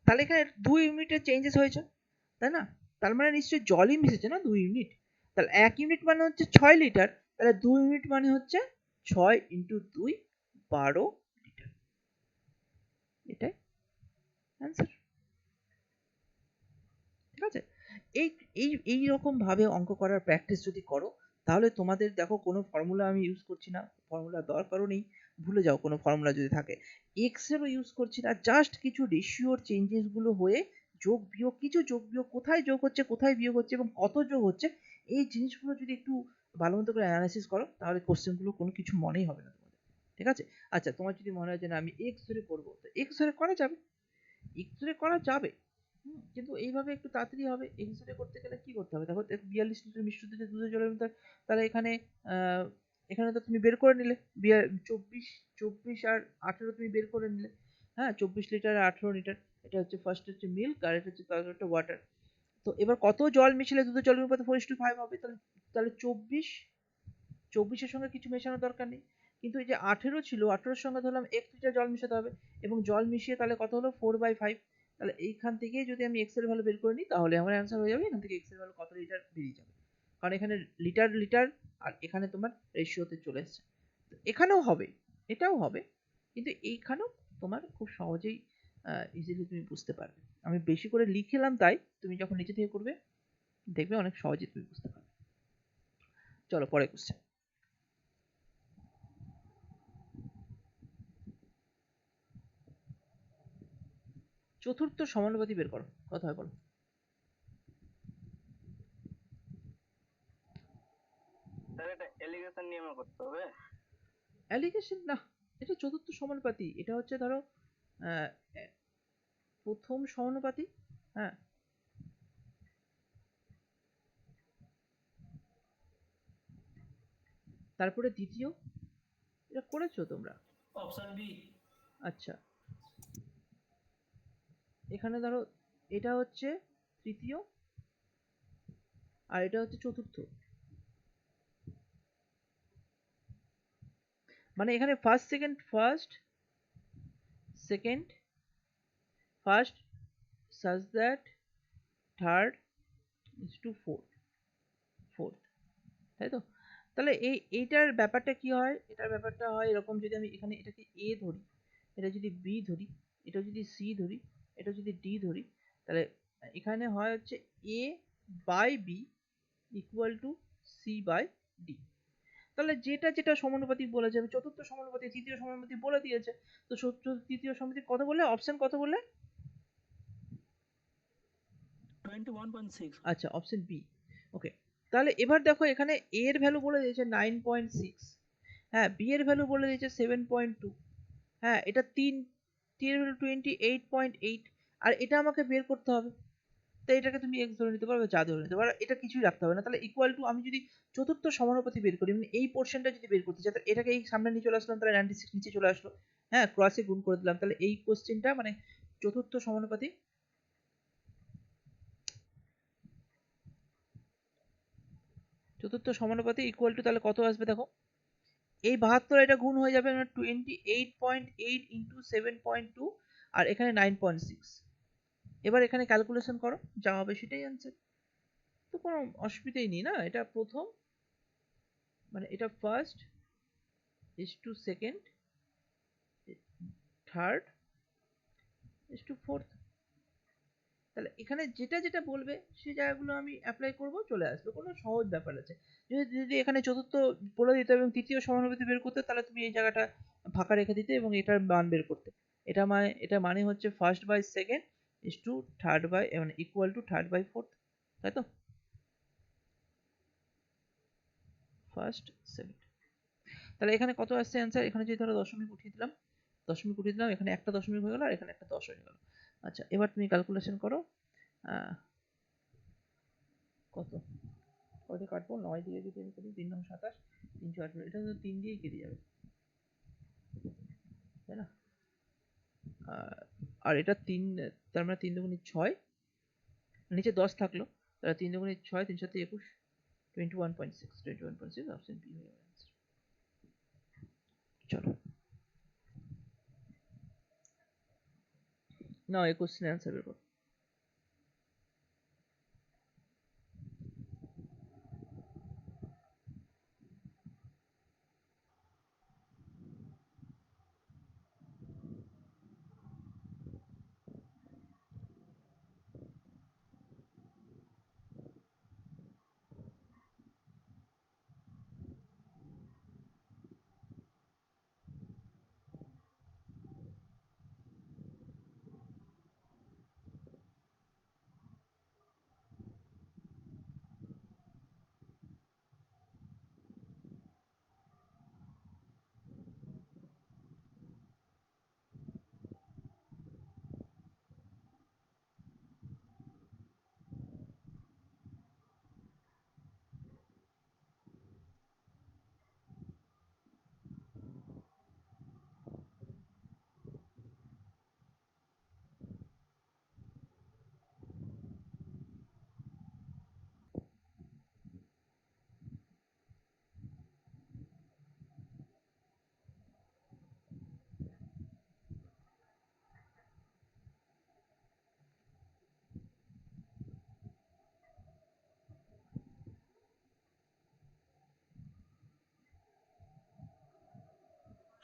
তাহলে এখানে 2 ইউনিটের চেঞ্জেস হয়েছে, তাই না? তার মানে নিশ্চয়ই জলই মিশেছে না 2 ইউনিট। তাহলে 1 ইউনিট মানে হচ্ছে 6 লিটার, তাহলে 2 ইউনিট মানে হচ্ছে 6 × 2 12 লিটার। এটাই অ্যান্সার। ঠিক আছে, এই এই রকম ভাবে অঙ্ক করার প্র্যাকটিস যদি করো, তাহলে তোমাদের দেখো কোনো ফর্মুলা আমি ইউজ করছি না, ফর্মুলা দরকারও নেই, ভুলে যাও কোনো ফর্মুলা যদি থাকে। এক্স এরও ইউজ করছি না, জাস্ট কিছু রেশিওর চেঞ্জেস গুলো হয়ে যোগ বিয়োগ, কিছু যোগ বিয়োগ, কোথায় যোগ হচ্ছে কোথায় বিয়োগ হচ্ছে এবং কত যোগ হচ্ছে, এই জিনিসগুলো যদি একটু ভালো মতো করে অ্যানালাইসিস করো, তাহলে কোশ্চেনগুলো কোনো কিছু মনেই হবে না তোমাদের। ঠিক আছে, আচ্ছা তোমার যদি মনে হয় যে না আমি এক্স ধরে করবো, তো এক্স ধরে করা যাবে, এক্স ধরে করা যাবে। কিন্তু এইভাবে একটু তাড়াতাড়ি হবে। এক্স-রে করতে গেলে কি করতে হবে? দেখো 42 লিটার মিশ্রিত যে দুধের জলের মধ্যে, তাহলে এখানে এখানে তো তুমি বের করে নিলে 24 আর 18 তুমি বের করে নিলে। হ্যাঁ, 24 লিটার আর 18 লিটার। এটা হচ্ছে ফার্স্ট হচ্ছে মিল্ক আর এটা হচ্ছে তার একটা ওয়াটার। তো এবার কত জল মিশালে দুধের জলের অনুপাত 4:5 হবে? তাহলে তাহলে 24 এর সঙ্গে কিছু মেশানোর দরকার নেই। কিন্তু এই যে 18 ছিল, 18 এর সঙ্গে ধরলাম 1 লিটার জল মেশাতে হবে এবং জল মিশিয়ে তাহলে কত হলো 4/5। তাহলে এইখান থেকে যদি আমি এক্স এর ভ্যালু বের করে নিই, তাহলে আমার অ্যান্সার হয়ে যাবে, এখান থেকে এক্স এর ভ্যালু কত লিটার বেরিয়ে যাবে। কারণ এখানে লিটার লিটার আর এখানে তোমার রেশিওতে চলে এসছে। এখানেও হবে, এটাও হবে, কিন্তু এইখানেও তোমার খুব সহজেই ইজিলি তুমি বুঝতে পারবে। আমি বেশি করে লিখলাম তাই, তুমি যখন নিচে থেকে করবে দেখবে অনেক সহজেই তুমি বুঝতে পারবে। চলো পরে কোশ্চেন। চতুর্থ সমানুপাতি বের করো, কথা হয় বলো। স্যার এটা এলিগেশন নিয়মে করতে হবে? অ্যালিগেশন না, এটা চতুর্থ সমানুপাতি, এটা হচ্ছে ধরো আহ, প্রথম সমানুপাতি, হ্যাঁ, তারপরে দ্বিতীয়, এটা করেছো তোমরা? Option B. আচ্ছা এখানে ধরো এটা হচ্ছে তৃতীয় আর এটা হচ্ছে চতুর্থ, মানে এখানে first second first such that third is to fourth, তাই তো? তাহলে এইটার ব্যাপারটা কি হয়, এটার ব্যাপারটা হয় এরকম, যদি আমি এখানে এটাকে এ ধরি, এটা যদি বি ধরি, এটা যদি সি ধরি, এটা যদি ডি ধরি, তাহলে এখানে হয় হচ্ছে a by B equal to C by D. তাহলে যেটা যেটা সমানুপাতিক বলেছে, আমি চতুর্থ সমানুপাতিক তৃতীয় সমানুপাতিক বলে দিয়েছে, তো তৃতীয় সমানুপাতিক কত বললে, অপশন কত বললে? 21.6. আচ্ছা, অপশন বি। ওকে, তাহলে এবার দেখো এখানে a এর ভ্যালু বলে দিয়েছে 9.6, হ্যাঁ, বি এর ভ্যালু বলে দিয়েছে 7.2, হ্যাঁ, এটা তিন, টি এর ভ্যালু 28.8, আর এটা আমাকে বের করতে হবে। তো এটাকে তুমি এক্স ধরে নিতে পারো, যা ধরে নিতে পারো, এটা কিছুই রাখতে হবে না। তাহলে ইকুয়াল টু, আমি যদি চতুর্থ সমানুপাতি বের করি, মানে এই পোর্শনটা যদি বের করতে চাই, তাহলে এটাকে এই সামনে নিয়ে চলে আসলাম, তাহলে 96 নিচে চলে আসলো, হ্যাঁ, ক্রসে গুণ করে দিলাম, তাহলে এই কোশ্চেনটা মানে চতুর্থ সমানুপাতি, চতুর্থ সমানুপাতি ইকুয়াল টু তাহলে কত আসবে দেখো, এই 72 এটা গুণ হয়ে যাবে 28.8 ইন্টু 7.2, আর এখানে 9.6। এবার এখানে ক্যালকুলেশন করো, যা হবে সেটাই অ্যান্সার। তো কোনো অসুবিধাই নেই না, এটা প্রথম, মানে এটা first is to second, third is to fourth. তাহলে এখানে যেটা যেটা বলবে সেই জায়গাগুলো আমি অ্যাপ্লাই করব, চলে আসবে, কোনো সহজ ব্যাপার আছে। যদি যদি এখানে চতুর্থ বলে দিতে এবং তৃতীয় সমানুপাতি বের করতে, তাহলে তুমি এই জায়গাটা ফাঁকা রেখে দিতে এবং এটার মান বের করতে। এটা মানে হচ্ছে first by second is to third by, মানে equal to third by fourth, তাই তো, ফার্স্ট সেকেন্ড। তাহলে এখানে কত আসছে অ্যান্সার, এখানে যদি ধরো দশমিক উঠিয়ে দিলাম, এখানে একটা দশমিক হয়ে গেল, আর এখানে একটা 10 হয়ে গেল। আচ্ছা, এবার তুমি ক্যালকুলেশন করো, কত কত কাটবো, 9 দিয়ে যদি আমি করি, 3 9 27, 3 4 18, এটা তো 3 দিয়েই কেটে যাবে, তাই না? আর এটা 3, তার মানে 3 দুগুণে 6, নিচে 10 থাকলো, তাহলে 3 দুগুণে 6, 3 7 21, 21.6 অপশন বি হয়ে যাবে answer। চলো না, এই কোশ্চেনের অ্যান্সার বের করো।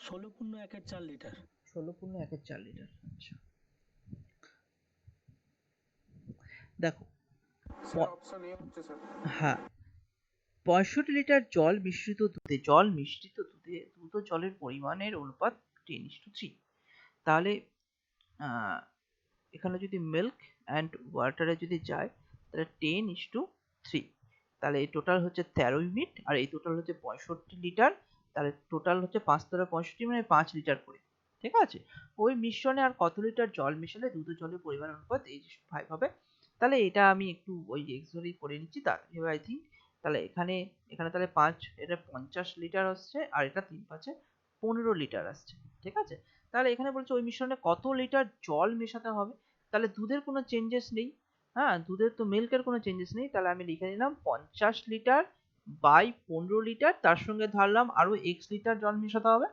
16.1 লিটার। 16.1 লিটার। আচ্ছা, দেখো, স্যার অপশন এ হচ্ছে স্যার। হ্যাঁ, 65 লিটার জল মিশ্রিত দুধে দ্রুত জলের পরিমাণের অনুপাত 10:3। তাহলে আহ, এখানে যদি মিল্ক অ্যান্ড ওয়াটারে যদি যায়, তাহলে 10:3, তাহলে এই টোটাল হচ্ছে 13 ইউনিট, আর এই টোটাল হচ্ছে 65 লিটার, তাহলে টোটাল হচ্ছে 5 13 65, মানে 5 লিটার করে, ঠিক আছে। ওই মিশ্রণে আর কত লিটার জল মেশালে দ্রুত জলের পরিমাণ অনুপাত এই 5 হবে। তাহলে এটা আমি একটু ওই এক্স ধরেই করে নিচ্ছি, তাহলে আই থিঙ্ক, তাহলে এখানে এখানে তাহলে 5, এটা 50 লিটার আসছে, আর এটা 3 5 15 লিটার আসছে, ঠিক আছে। তাহলে এখানে বলছে ওই মিশ্রণে কত লিটার জল মেশাতে হবে, তাহলে দুধের কোনো চেঞ্জেস নেই, হ্যাঁ, দুধের তো মিল্কের কোনো চেঞ্জেস নেই, তাহলে আমি লিখে নিলাম 50 লিটার বাই 15 লিটার, তার সঙ্গে ধরলাম আরো x লিটার জল মেশাতে হবে,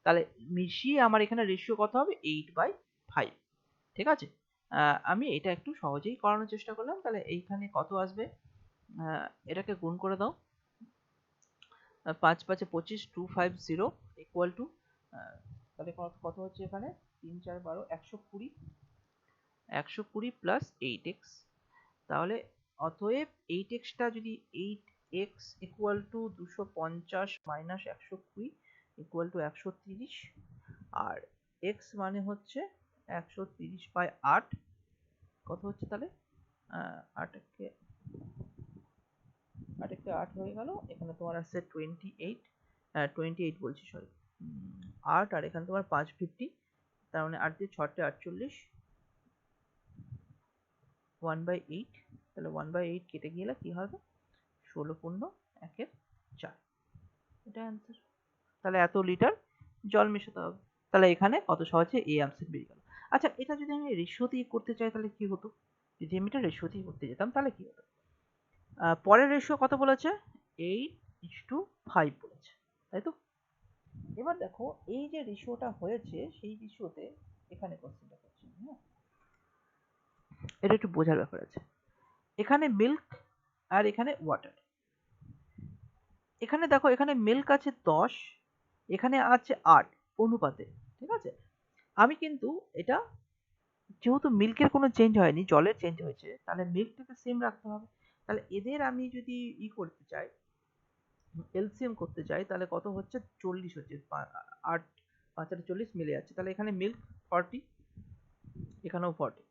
তাহলে মিশিয়ে আমার এখানে রেশিও কত হবে, 8/5, ঠিক আছে। আমি এটা একটু সহজেই করানোর চেষ্টা করলাম, তাহলে এইখানে কত আসবে, এটাকে গুণ করে দাও, 5 5 25, 250 ইকুয়াল টু, তাহলে কত হচ্ছে এখানে, 3 4 12, 120, 120 প্লাস 8x, তাহলে অতএব 8xটা যদি 8x equal to 250 minus 120 equal to 130, আর x মানে হচ্ছে 130 বাই 8, কত হচ্ছে তাহলে 8 কে 8 হয়ে গেল। এখানে তোমার আছে 28 বলছি, সরি 8, আর এখানে তোমার 550, তার মানে 8 দিয়ে 6 48, 1/8, তাহলে 1/8 কেটে গেলে কি হবে 16.1/4, এটা অ্যান্সার। তাহলে এত লিটার জল মেশাতে হবে। তাহলে এখানে কত সহজে এই অ্যান্সার বেরিয়ে গেল। আচ্ছা, এটা যদি আমি রেশিও দিয়ে করতে চাই তাহলে কি হতো? যদি আমি এটা রেশিও দিয়ে করতে যেতাম তাহলে কি হতো? পরের রেশিও কত বলেছে? 8:5 বলেছে, তাই তো? এবার দেখো এই যে রেশিওটা হয়েছে সেই রেশিওতে এখানে কোশ্চেনটা করছি, হ্যাঁ, এটা একটু বোঝার ব্যাপার আছে। এখানে মিল্ক আর এখানে ওয়াটার। এখানে দেখো এখানে মিল্ক আছে 10, এখানে আছে 8 অনুপাতে, ঠিক আছে? আমি কিন্তু এটা, যেহেতু মিল্কের কোনো চেঞ্জ হয়নি, জলের চেঞ্জ হয়েছে, তাহলে মিল্কটাকে সেম রাখতে হবে। তাহলে এদের আমি যদি করতে চাই, এলসিএম করতে চাই, তাহলে কত হচ্ছে 40 হচ্ছে, 8 5 আর 40 মিলে যাচ্ছে। তাহলে এখানে মিল্ক 40, এখানেও 40,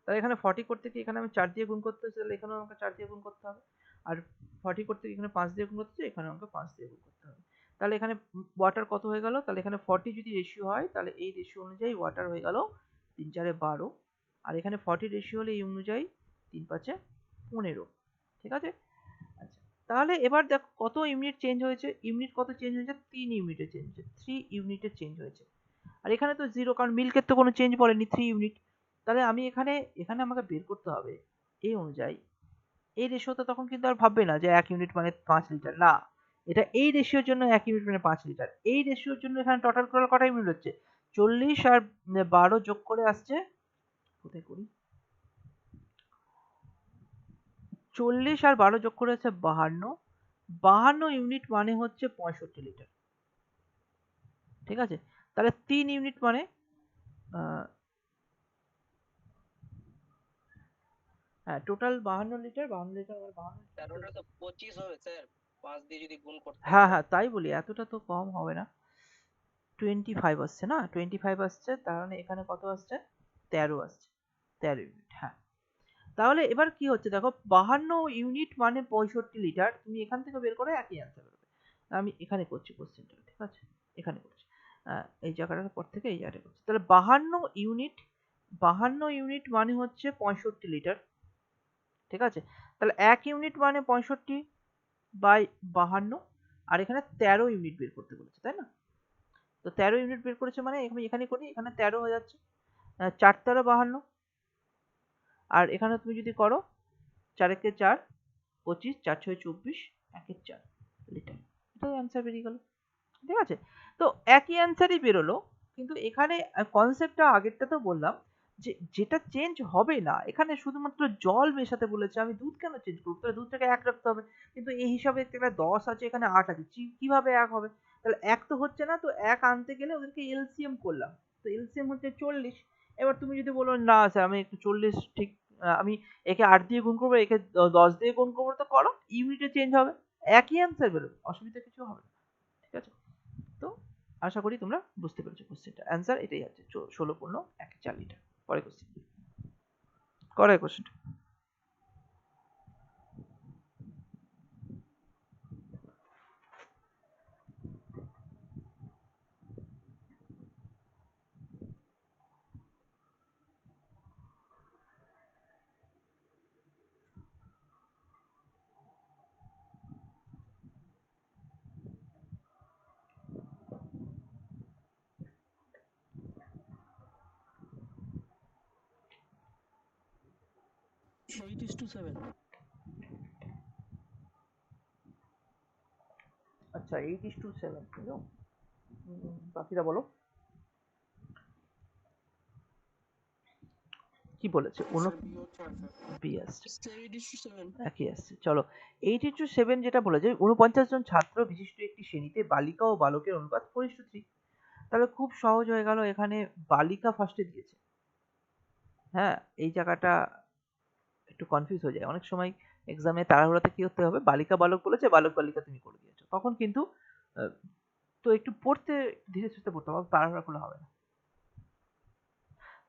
তাহলে এখানে 40 করতে কি এখানে আমি 4 দিয়ে গুণ করতে হচ্ছে, তাহলে এখানেও আমাকে 4 দিয়ে গুণ করতে হবে। আর 40 করতে কি এখানে 5 দিয়ে গুণ করতে হচ্ছে, এখানে আমাকে 5 দিয়ে গুণ করতে হবে। তাহলে এখানে ওয়াটার কত হয়ে গেল? তাহলে এখানে 40 যদি রেশিও হয়, তাহলে এই রেশিও অনুযায়ী ওয়াটার হয়ে গেল 3 4 12, আর এখানে 40 রেশিও হলে এই অনুযায়ী 3 5 15, ঠিক আছে? আচ্ছা, তাহলে এবার দেখো কত ইউনিট চেঞ্জ হয়েছে, ইউনিট কত চেঞ্জ হয়েছে? 3 ইউনিটে চেঞ্জ হয়েছে, 3 ইউনিটে চেঞ্জ হয়েছে। আর এখানে তো 0, কারণ মিল্কের তো কোনো চেঞ্জ পড়েনি, 3 ইউনিট। তাহলে আমি এখানে এখানে আমাকে বের করতে হবে এই অনুযায়ী। এই রেশিওতে তখন কিন্তু আর ভাববে না যে 1 ইউনিট মানে 5 লিটার, না, এটা এই রেশিওর জন্য 1 ইউনিট মানে 5 লিটার। এই রেশিওর জন্য এখানে টোটাল কটা ইউনিট হচ্ছে? 40 আর 12 যোগ করে আসছে, কোথায় করি, 40 আর 12 যোগ করে হচ্ছে 52, 52 ইউনিট মানে হচ্ছে 65 লিটার, ঠিক আছে? তাহলে 3 ইউনিট মানে হ্যাঁ, টোটাল 52 লিটার, 52 লিটার মানে 52, স্যার ওটা তো 25 হবে স্যার, 5 দিয়ে যদি গুণ করতে হ্যাঁ হয়। হ্যাঁ তাই বলি, এতটা তো কম হবে না। 25 আসছে না, 25 আসছে, তার মানে এখানে কত আসছে? 13 আসছে, 13 ইউনিট, হ্যাঁ। তাহলে এবার কি হচ্ছে দেখো, 52 ইউনিট মানে 65 লিটার, তুমি এখান থেকে বের করে একই অ্যান্সার হবে। আমি এখানে করছি কোশ্চেনটা, ঠিক আছে? এখানে করছি, এই জায়গাটার পর থেকে এই জায়গাটা করছি। তাহলে 52 ইউনিট মানে হচ্ছে 65 লিটার, ঠিক আছে? তাহলে 1 ইউনিট মানে 65 বাই 52, আর এখানে 13 ইউনিট বের করতে বলেছে, তাই না? তো 13 ইউনিট বের করেছে মানে আমি এখানে করি, এখানে 13 হয়ে যাচ্ছে, 4 13 52, আর এখানে তুমি যদি করো 4 একে 4 25, 4 6 24, 1 এর 4 লিটার, এটাও অ্যান্সার বেরিয়ে গেল, ঠিক আছে? তো একই অ্যান্সারই বেরোলো, কিন্তু এখানে কনসেপ্টটা আগেরটা তো বললাম যে যেটা চেঞ্জ হবে না, এখানে শুধুমাত্র জল মেশাতে বলেছে, আমি দুধ কেন চেঞ্জ করবো? তাহলে দুধটাকে 1 রাখতে হবে, কিন্তু এই হিসাবে একটা 10 আছে, এখানে 8 আছে, কিভাবে 1 হবে? তাহলে 1 তো হচ্ছে না, তো 1 আনতে গেলে ওদেরকে এলসিএম করলাম, তো এলসিএম হচ্ছে 40। এবার তুমি যদি বলো না স্যার আমি একটু 40 ঠিক, আমি একে 8 দিয়ে গুণ করবো, একে 10 দিয়ে গুণ করবো, তো করো, ইউনিটে চেঞ্জ হবে, একই অ্যান্সার বেরোবে, অসুবিধা কিছু হবে না, ঠিক আছে? তো আশা করি তোমরা বুঝতে পেরেছো কোশ্চেনটা, অ্যান্সার এটাই আছে, 16.1 লিটার। পরে কোশ্চেন, করে কোশ্চেনটা। Eight is to 7. আচ্ছা, 8:7, তাই তো? বাকিটা বলো কি বলেছে, স্যার বি হচ্ছে আনসার। বি আসছে, Sir, 8 is to 7. একই আসছে। চলো, 8:7 যেটা বলেছে, 49 জন ছাত্র বিশিষ্ট একটি শ্রেণীতে বালিকা ও বালকের অনুপাত 4:3। তাহলে খুব সহজ হয়ে গেল, এখানে বালিকা ফার্স্টে দিয়েছে, হ্যাঁ, এই জায়গাটা একটু কনফিউজ হয়ে যায় অনেক সময়। এক্সামে তাড়াহুড়োতে কি হতে হবে, বালিকা বালক বলেছে, বালক বালিকা তুমি করে দিয়েছো, তখন কিন্তু তো একটু পড়তে ধীরে সুস্থে পড়তে হবে, তাড়াহুড়া করলে হবে না।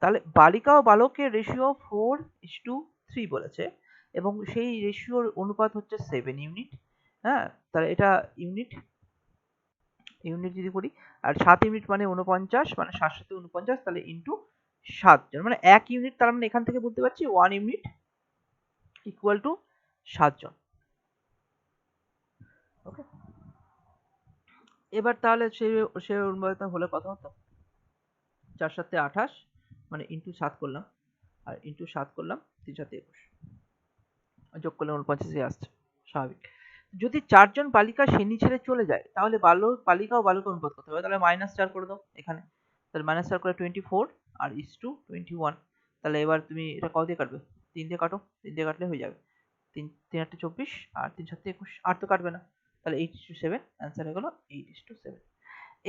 তাহলে বালিকা ও বালকের রেশিও 4:3 বলেছে, এবং সেই রেশিওর অনুপাত হচ্ছে 7 ইউনিট। হ্যাঁ, তাহলে এটা ইউনিট ইউনিট যদি করি, আর 7 ইউনিট মানে 49, মানে 7 7 49, তাহলে ইন্টু 7 জন মানে 1 ইউনিট, তার মানে এখান থেকে বলতে পারছি 1 ইউনিট ইকুয়াল টু 7 জন। ওকে, এবার তাহলে সে অনুপাত হলে কত হতো, 4 7 28, মানে ইন্টু 7 করলাম, আর ইন্টু 7 করলাম, 3 7 21, যোগ করলে 49 আসছে, স্বাভাবিক। যদি 4 জন বালিকা শ্রেণী ছেড়ে চলে যায়, তাহলে বালিকা ও বালকের অনুপাত কত হবে, তাহলে -4 করে দাও এখানে, তাহলে -4 করে 24 আর 21। তাহলে এবার তুমি এটা কত দিয়ে কাটবে, 3 দিয়ে কাটো, 3 দিয়ে কাটলে হয়ে যাবে 3 3 8 24 আর 3 7 21, আর তো কাটবে না, তাহলে 8:7, অ্যান্সার হয়ে গেল 8:7।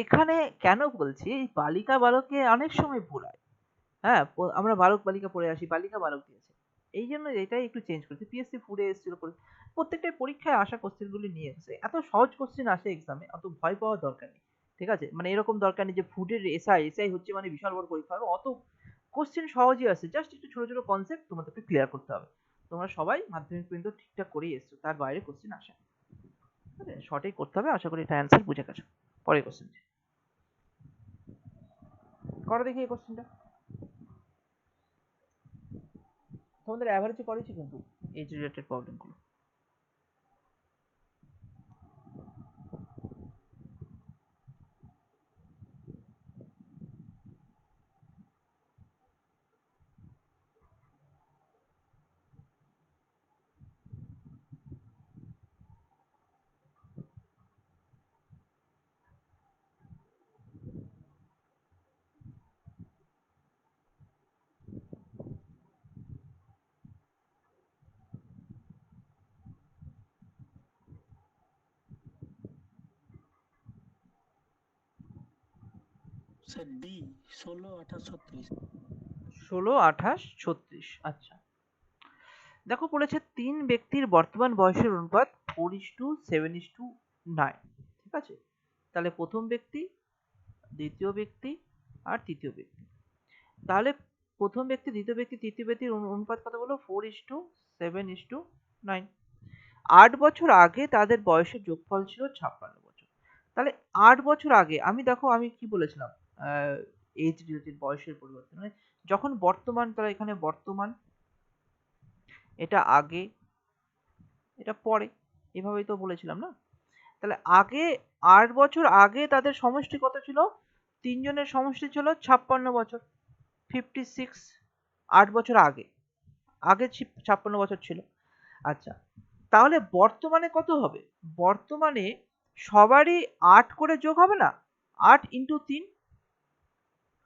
এখানে কেন বলছি, এই বালিকা বালকে অনেক সময় ভুল হয়। হ্যাঁ, আমরা বালক বালিকা পড়ে আসি, বালিকা বালক দিয়েছে, এই জন্য এটাই একটু চেঞ্জ করেছি। পিএসসি ফুডে এসেছিল, প্রত্যেকটা পরীক্ষায় আসা কোশ্চেন গুলি নিয়ে এসেছে, এত সহজ কোশ্চেন আসে এক্সামে, অত ভয় পাওয়ার দরকার নেই। ঠিক আছে, মানে এরকম দরকার নেই যে ফুডের এসআই এসআই হচ্ছে মানে বিশাল বড় পরীক্ষা হবে, অত কোশ্চেন সহজই আসে, জাস্ট একটু ছোট ছোট কনসেপ্ট তোমাদেরকে ক্লিয়ার করতে হবে। তোমরা সবাই মাধ্যমিক পর্যন্ত ঠিকঠাক করেই এসছো, তার বাইরে কোশ্চেন আসে না। শর্টেই করতে হবে, আশা করি এটা অ্যান্সার বুঝে গেছো। পরের কোশ্চেন করো দেখি, এই কোশ্চেনটা তোমাদের অ্যাভারেজে করেছি কিন্তু এজ রিলেটেড প্রবলেমগুলো। Sir D 16 28 36। 16 28 36, আচ্ছা। দেখো বলেছে 3 ব্যক্তির বর্তমান বয়সের অনুপাত 4:7:9। ঠিক আছে, তাহলে প্রথম ব্যক্তি, দ্বিতীয় ব্যক্তি আর তৃতীয় ব্যক্তি। তাহলে প্রথম ব্যক্তি, দ্বিতীয় ব্যক্তি, তৃতীয় ব্যক্তির অনুপাত কত বলো, 4:7:9। 8 বছর আগে তাদের বয়সের যোগফল ছিল 56 বছর। তাহলে 8 বছর আগে, আমি কি বলেছিলাম, এজ রিলেটেড বয়সের পরিবর্তন, মানে যখন বর্তমান, তারা এখানে বর্তমান, এটা আগে, এটা পরে, এভাবেই তো বলেছিলাম না। তাহলে আগে, 8 বছর আগে তাদের সমষ্টি কত ছিল, তিনজনের সমষ্টি ছিল 56 বছর, 56। 8 বছর আগে, আগে 56 বছর ছিল। আচ্ছা, তাহলে বর্তমানে কত হবে, বর্তমানে সবারই 8 করে যোগ হবে না, 8 × 3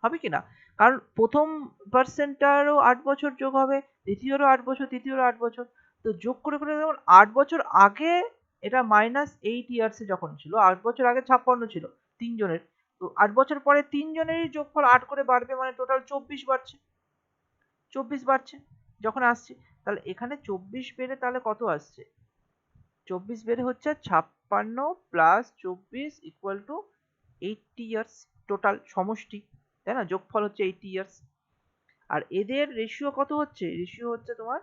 হবে কি না, কারণ প্রথম পার্সেন্টটারও 8 বছর যোগ হবে, দ্বিতীয়রও 8 বছর, তৃতীয়রও 8 বছর, তো যোগ করে করে যেমন 8 বছর আগে, এটা -8 ইয়ার্সে যখন ছিল, 8 বছর আগে 56 ছিল তিনজনের, তো 8 বছর পরে তিনজনেরই যোগফল 8 করে বাড়বে, মানে টোটাল 24 বাড়ছে, 24 বাড়ছে যখন আসছে। তাহলে এখানে 24 বেড়ে তাহলে কত আসছে, 24 বেড়ে হচ্ছে 56 plus 24 equal to 80 years, total সমষ্টি, তাই না, যোগফল হচ্ছে 80 ইয়ার্স। আর এদের রেশিও কত হচ্ছে, রেশিও হচ্ছে তোমার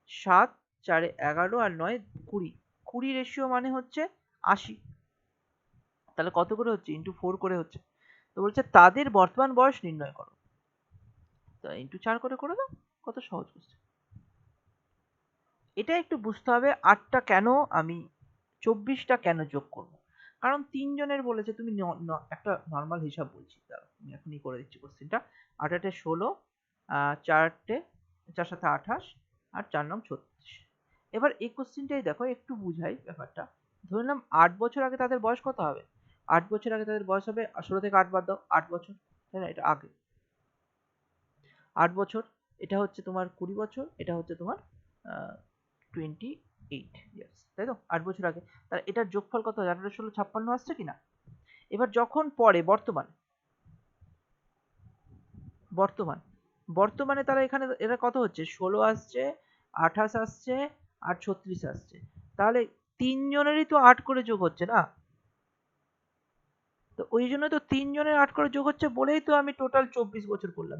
7 4 11 আর 9 20, 20 রেশিও মানে হচ্ছে 80। তাহলে কত করে হচ্ছে, ইন্টু 4 করে হচ্ছে। তো বলছে তাদের বর্তমান বয়স নির্ণয় করো, তা ইন্টু 4 করে দাও, কত সহজ কোশ্চেন। এটা একটু বুঝতে হবে, 8টা কেন আমি 24টা কেন যোগ করব, কারণ তিনজনের বলেছে, তুমি একটা নর্মাল হিসাব বলছি, দাঁড়াও আমি এখনই করে দিচ্ছি কোশ্চেনটা। 8 8 16, 4 4 7 28 আর 4 9 36। এবার এই কোশ্চেনটাই দেখো, একটু বুঝাই ব্যাপারটা। ধরে নিলাম 8 বছর আগে তাদের বয়স কত হবে, 8 বছর আগে তাদের বয়স হবে, 16 থেকে 8 বাদ দাও, 8 বছর, তাই না, এটা আগে 8 বছর, এটা হচ্ছে তোমার 20 বছর, এটা হচ্ছে তোমার 28 ইয়ার্স, তাই তো, 8 বছর আগে। তাহলে এটার যোগফল কত, 8 16 56 আসছে কিনা। এবার যখন পরে বর্তমান, বর্তমানে তারা এখানে এরা কত হচ্ছে, 16 আসছে, 28 আসছে আর 36 আসছে। তাহলে 3 জনেরই তো 8 করে যোগ হচ্ছে না? তো ওই জন্য তো 3 জনের 8 করে যোগ হচ্ছে বলেই তো আমি টোটাল 24 বছর করলাম,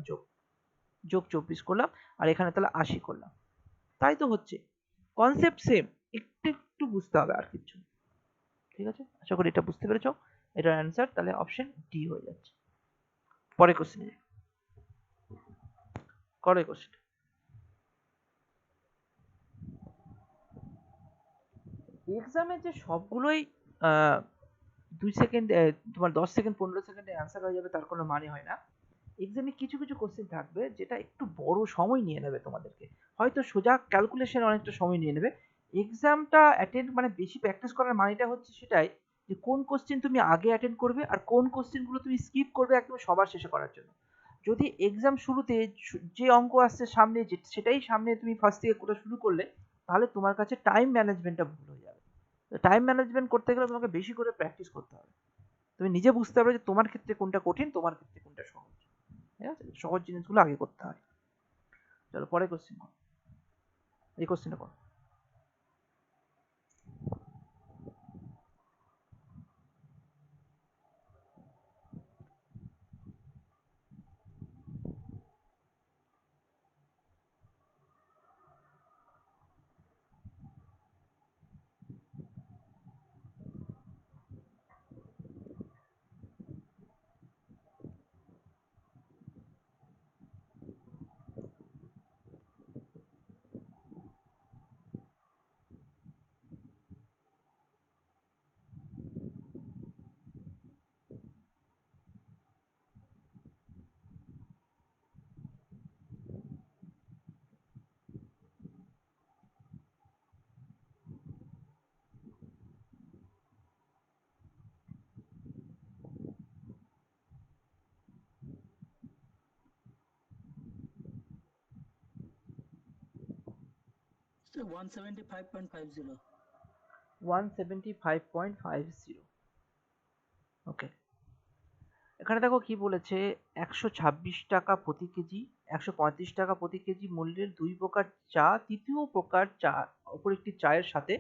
যোগ 24 করলাম, আর এখানে তাহলে 80 করলাম। তাই তো হচ্ছে, কনসেপ্ট সেম, একটু একটু বুঝতে হবে, আর কিছু। ঠিক আছে, আশা করি এটা বুঝতে পেরেছো। এটার অ্যান্সার তাহলে অপশন ডি হয়ে যাচ্ছে। পরে কোশ্চেনে করে কোশ্চেন। এক্সামে যে সবগুলোই 2 সেকেন্ড, তোমার 10 সেকেন্ড 15 সেকেন্ডে অ্যান্সার হয়ে যাবে তার কোনো মানে হয় না। এক্সামে কিছু কিছু কোশ্চেন থাকবে যেটা একটু বড় সময় নিয়ে নেবে তোমাদেরকে, হয়তো সোজা ক্যালকুলেশন অনেকটা সময় নিয়ে নেবে। এক্সামটা অ্যাটেন্ড মানে বেশি প্র্যাকটিস করার মানেটা হচ্ছে সেটাই, যে কোন কোশ্চেন তুমি আগে অ্যাটেন্ড করবে আর কোন কোশ্চেনগুলো তুমি স্কিপ করবে একদম সবার শেষে করার জন্য। যদি এক্সাম শুরুতে যে অঙ্ক আসছে সামনে, সেটাই সামনে তুমি ফার্স্ট থেকে করা শুরু করলে, তাহলে তোমার কাছে টাইম ম্যানেজমেন্টটা ভুল হয়ে যাবে। টাইম ম্যানেজমেন্ট করতে গেলে তোমাকে বেশি করে প্র্যাকটিস করতে হবে। তুমি নিজে বুঝতে পারবে যে তোমার ক্ষেত্রে কোনটা কঠিন, তোমার ক্ষেত্রে কোনটা সহজ। ঠিক আছে, সহজ জিনিসগুলো আগে করতে হয়। চলো পরে কোশ্চেন করো, এই কোশ্চেনটা করো। So 175.50. 175.50। ওকে, এখানে দেখো কি বলেছে, 126 টাকা প্রতি কেজি, 135 টাকা প্রতি কেজি মূল্যের 2 প্রকার চা তৃতীয় প্রকার চা অপর একটি চায়ের সাথে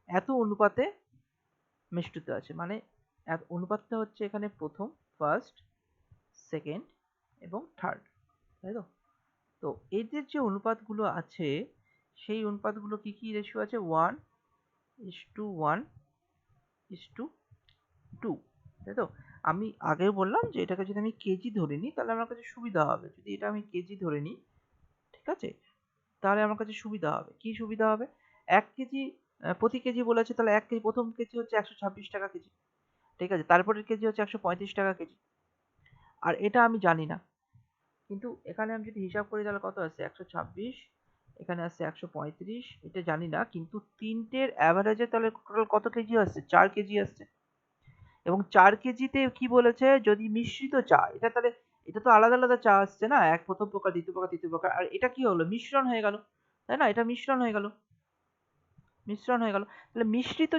এত অনুপাতে মিশ্রিত আছে। মানে অনুপাতটা হচ্ছে এখানে প্রথম, ফার্স্ট, সেকেন্ড এবং থার্ড, তাই তো? তো এদের যে অনুপাতগুলো আছে, সেই অনুপাতগুলো কি কি রেশিও আছে, 1:1:2, তাই তো? আমি আগে বললাম যে এটাকে যদি আমি কেজি ধরে নিই তাহলে আমার কাছে সুবিধা হবে। যদি এটা আমি কেজি ধরে নিই, ঠিক আছে, তাহলে আমার কাছে সুবিধা হবে। কি সুবিধা হবে, 1 কেজি প্রতি কেজি বলেছে, তাহলে 1 কেজি, প্রথম কেজি হচ্ছে 126 টাকা কেজি, ঠিক আছে, তারপরের কেজি হচ্ছে 135 টাকা কেজি। আর এটা আমি জানি না, কিন্তু এখানে আমি যদি হিসাব করি তাহলে কত আছে, 126, এখানে আছে 135, এটা জানি না, কিন্তু তিনটের অ্যাভারেজে তাহলে টোটাল কত কেজি আসছে, 4 কেজি আসছে। এবং 4 কেজিতে কি বলেছে, যদি মিশ্রিত চা, এটা তাহলে এটা তো আলাদা আলাদা চা আসছে না, এক প্রথম প্রকার, দ্বিতীয় প্রকার, তৃতীয় প্রকার, আর এটা কি হলো, মিশ্রণ হয়ে গেল, তাই না? এটা মিশ্রণ হয়ে গেল, মিশ্রণ হয়ে গেল। তাহলে মিশ্রিত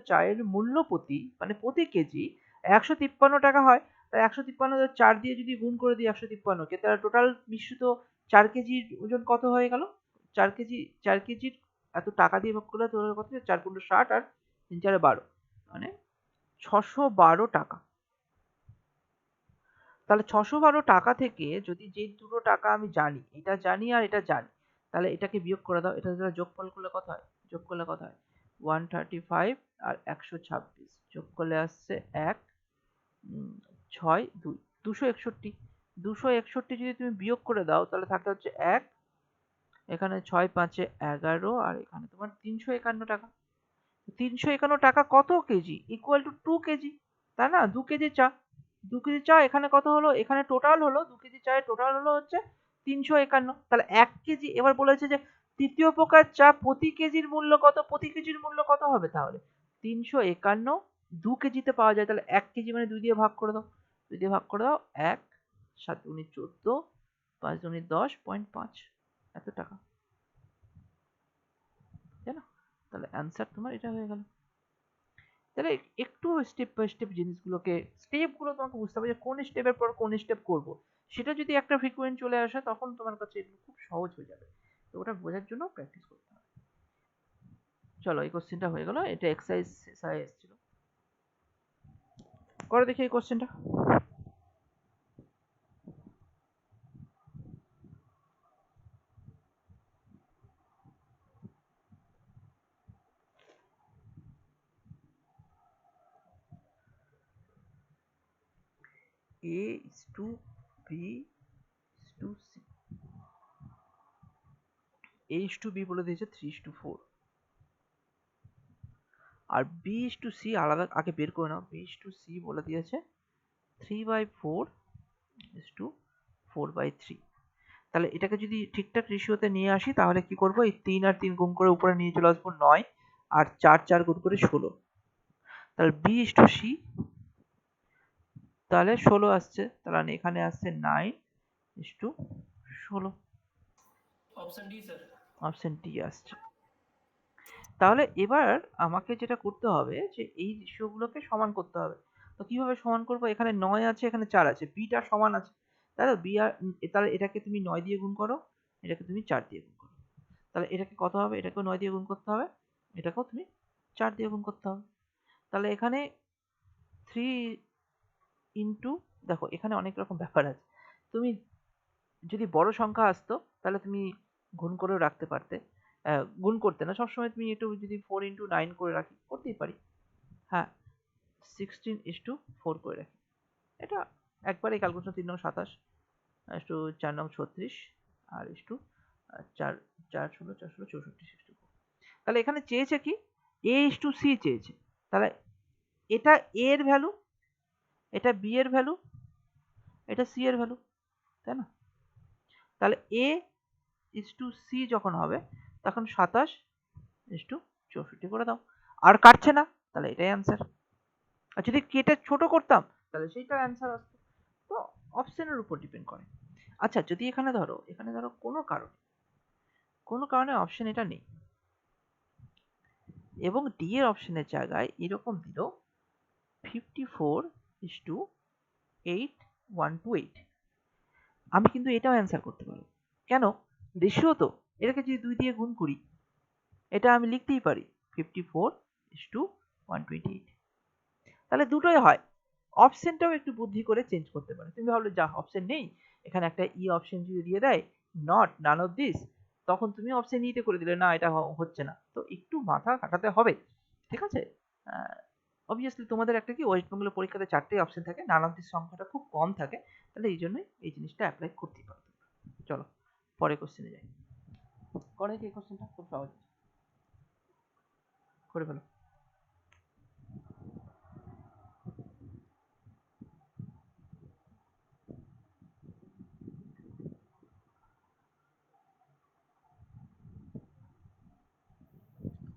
চায়ের মূল্য প্রতি মানে প্রতি কেজি 153 টাকা হয়। তাই 153 4 দিয়ে যদি গুণ করে দিই 153 কে, তাহলে টোটাল মিশ্রিত 4 কেজির ওজন কত হয়ে গেল, 4 কেজি, 4 কেজির এত টাকা দিয়ে ভাগ করলে তোর কত, 4×60 আর 3×4=12, মানে 612 টাকা। তাহলে 612 টাকা থেকে যদি যে দুটো টাকা আমি জানি, এটা জানি আর এটা জানি, তাহলে এটাকে বিয়োগ করে দাও, এটা যোগফল করলে কত হয়, যোগ করলে কত হয়, 135 আর 126 যোগ করলে আসছে 1, 6, 2, 261। 261 যদি তুমি বিয়োগ করে দাও তাহলে থাকে হচ্ছে 1, এখানে 6×5=11 আর এখানে তোমার 351 টাকা। 351 টাকা কত কেজি, ইকুয়াল টু 2 কেজি, তাই না? 2 কেজি চা, 2 কেজি চা এখানে কত হলো, এখানে টোটাল হলো 2 কেজি চায়ের টোটাল হলো হচ্ছে 351। তাহলে 1 কেজি, এবার বলেছে যে তৃতীয় প্রকার চা প্রতি কেজির মূল্য কত, প্রতি কেজির মূল্য কত হবে, তাহলে 351 2 কেজিতে পাওয়া যায়, তাহলে 1 কেজি মানে 2 দিয়ে ভাগ করে দাও, 2 দিয়ে ভাগ করে দাও, 1, 7×14, 5×10.5, এত টাকা, তাই না? তাহলে অ্যান্সার তোমার এটা হয়ে গেল। তাহলে একটু স্টেপ বাই স্টেপ জিনিসগুলোকে স্টেপগুলো তোমাকে বুঝতে হবে যে কোন স্টেপের পর কোন স্টেপ করব। সেটা যদি একটা ফ্রিকোয়েন্ট চলে আসে তখন তোমার কাছে এগুলো খুব সহজ হয়ে যাবে। তো ওটা বোঝার জন্য প্র্যাকটিস করতে হবে। চলো এই কোশ্চেনটা হয়ে গেল, এটা এক্সারসাইজ শেষে এসেছিল। করো দেখি এই কোশ্চেনটা। A is to B is to C. A is to B বলে দিয়েছে 3:4, আর B is to C আলাদা আগে বের করে নাও। B is to C বলে দিয়েছে 3/4 is to 4/3। তাহলে এটাকে যদি ঠিকঠাক রেশিওতে নিয়ে আসি তাহলে কি করব, এই 3 আর 3 গুণ করে উপরে নিয়ে চলে আসবো 9, আর 4 গুণ করে 16। তাহলে B is to C তাহলে 16 আসছে, তাহলে এখানে আসছে 9 is to 16। Option D sir. Option D আসছে। তাহলে এবার আমাকে যেটা করতে হবে যে এই রেশিওগুলোকে সমান করতে হবে। তো কিভাবে সমান করব, এখানে 9 আছে এখানে 4 আছে, বিটা সমান আছে, তাই তো বি আর তাহলে এটাকে তুমি 9 দিয়ে গুণ করো, এটাকে তুমি 4 দিয়ে গুণ করো। তাহলে এটাকে কত হবে, এটাকেও 9 দিয়ে গুণ করতে হবে, এটাকেও তুমি 4 দিয়ে গুণ করতে হবে। তাহলে এখানে 3 ইন্টু, দেখো এখানে অনেক রকম ব্যাপার আছে। তুমি যদি বড় সংখ্যা আসতো তাহলে তুমি গুণ করেও রাখতে পারতে, গুণ করতে না, সবসময় তুমি একটু যদি 4 × 9 করে রাখি, করতেই পারি। হ্যাঁ, 16:4 করে রাখি, এটা একবারে calculation. 3 × 27 is to 4 × 36 R is to 4 4 16 4 16 64 64। তাহলে এখানে চেয়েছে কি, a is to c চেয়েছে। তাহলে এটা a এর ভ্যালু, এটা b এর ভ্যালু, এটা c এর ভ্যালু, তাই না? তাহলে a is to c যখন হবে তখন 27:64 করে দাও। আর কাটছে না, তাহলে এটাই অ্যান্সার। আর যদি কেটে ছোট করতাম তাহলে সেইটা অ্যান্সার আসতো। তো অপশনের উপর ডিপেন্ড করে। আচ্ছা, যদি এখানে ধরো কোনো কারণে অপশন এটা নেই এবং ডি এর অপশনের জায়গায় এরকম দিল 54:8:128, আমি কিন্তু এটাও অ্যান্সার করতে পারবো। কেন, রেশিও তো, এটাকে যদি 2 দিয়ে গুণ করি এটা আমি লিখতেই পারি 54:128। তাহলে দুটোই হয়। অপশনটাও একটু বুদ্ধি করে চেঞ্জ করতে পারে। তুমি ভাবলে যা অপশন নেই, এখানে একটা ই অপশন যদি দিয়ে দেয় নট নান অফ দিস, তখন তুমি অপশন ইতে করে দিলে না এটা হচ্ছে না। তো একটু মাথা খাটাতে হবে, ঠিক আছে? অবভিয়াসলি তোমাদের একটা কি ওয়েস্ট বেঙ্গলের পরীক্ষাতে 4টেই অপশন থাকে, নান অফ দিস সংখ্যাটা খুব কম থাকে, তাহলে এই জন্যই এই জিনিসটা অ্যাপ্লাই করতেই পারো। চলো পরের কোশ্চেনে যাই। করে কি কোশ্চেনটা খুব সহজ, করে ফেলো।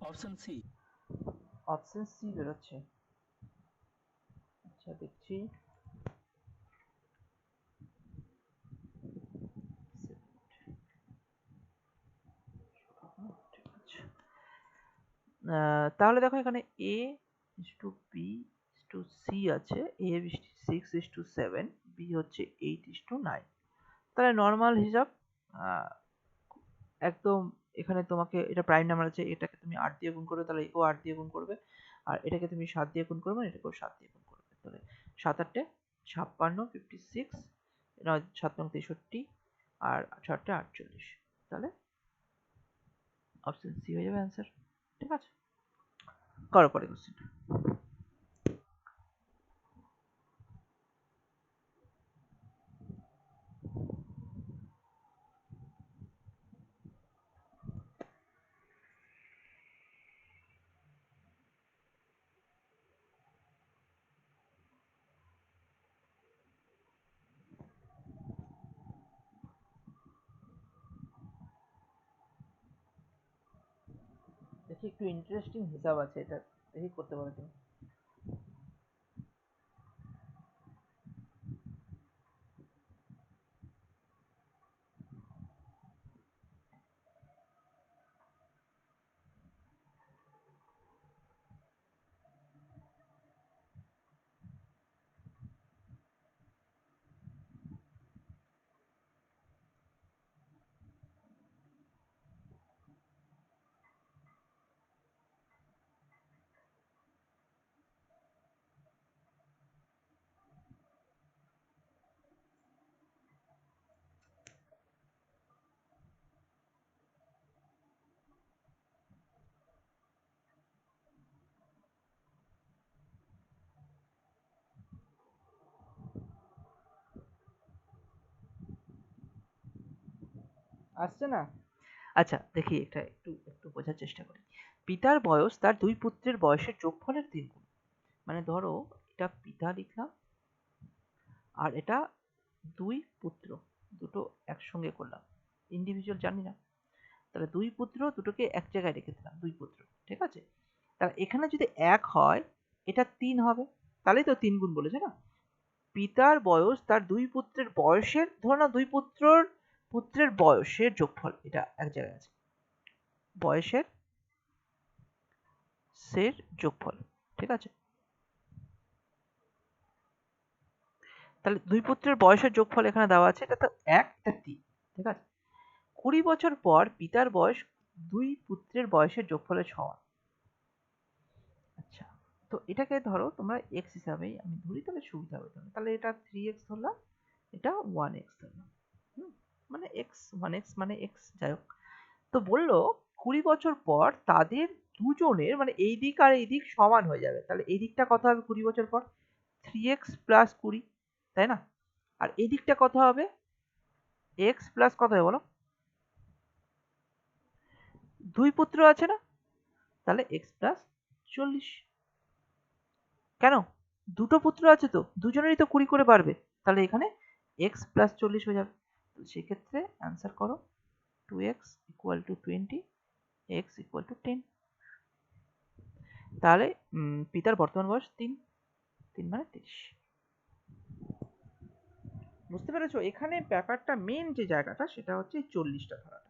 Option C. অপশন সি বেরোচ্ছে, আচ্ছা দেখছি। ঠিক আছে। তাহলে দেখো এখানে a is to b is to c আছে, a 6:7, b হচ্ছে 8:9। তাহলে নর্মাল হিসাব, একদম এখানে তোমাকে এটা প্রাইম নাম্বার আছে, এটাকে তুমি 8 দিয়ে গুণ করবে, তাহলে একেও 8 দিয়ে গুণ করবে, আর এটাকে তুমি 7 দিয়ে গুণ করবে, এটাকেও 7 দিয়ে গুণ করবে। তাহলে 7 8 56, 56, 7 63, আর 6 48। তাহলে অপশন সি হয়ে যাবে অ্যান্সার। ঠিক আছে, করো পরে কোশ্চেন। দেখি একটু ইন্টারেস্টিং হিসাব আছে এটা, দেখি করতে পারো তুমি। আসছে না? আচ্ছা দেখি এটা একটু একটু বোঝার চেষ্টা করি। পিতার বয়স তার দুই পুত্রের বয়সের যোগফলের 3 গুণ। মানে ধরো এটা পিতা লিখলাম আর এটা দুই পুত্র, দুটো একসঙ্গে করলাম, ইন্ডিভিজুয়াল জানি না, তাহলে দুই পুত্র দুটোকে এক জায়গায় রেখে দিলাম, দুই পুত্র, ঠিক আছে। তাহলে এখানে যদি এক হয় এটা 3 হবে, তাহলেই তো 3 গুণ বলেছে না। পিতার বয়স তার দুই পুত্রের বয়সের, ধরো না দুই পুত্রের বয়সের যোগফল, এটা এক জায়গায় আছে, বয়সের সের যোগফল, ঠিক আছে। তাহলে দুই পুত্রের বয়সের যোগফল এখানে দেওয়া আছে, এটা তো এক, এটা 3, ঠিক আছে। 20 বছর পর পিতার বয়স দুই পুত্রের বয়সের যোগফলের সমান। আচ্ছা, তো এটাকে ধরো তোমরা এক্স হিসাবেই আমি ধরি, তাহলে সুবিধা হবে। তাহলে এটা 3x ধরলাম, এটা 1x ধরলাম, মানে এক্স 1x মানে এক্স, যাই হোক। তো বললো 20 বছর পর তাদের দুজনের মানে এই দিক আর এই দিক সমান হয়ে যাবে। তাহলে এই দিকটা কত হবে 20 বছর পর? 3x প্লাস 20, তাই না? আর এই দিকটা কত হবে? x প্লাস কত হবে বলো? দুই পুত্র আছে না, তাহলে x প্লাস 40। কেন? দুটো পুত্র আছে তো, দুজনেরই তো 20 করে বাড়বে, তাহলে এখানে x প্লাস 40 হয়ে যাবে। তো সেক্ষেত্রে অ্যান্সার করো 2x equal to 20, x equal to 10। তাহলে পিতার বর্তমান বয়স 3, 3 মানে 30। বুঝতে পেরেছো? এখানে ব্যাপারটা মেন যে জায়গাটা সেটা হচ্ছে এই 40টা ধরাটা,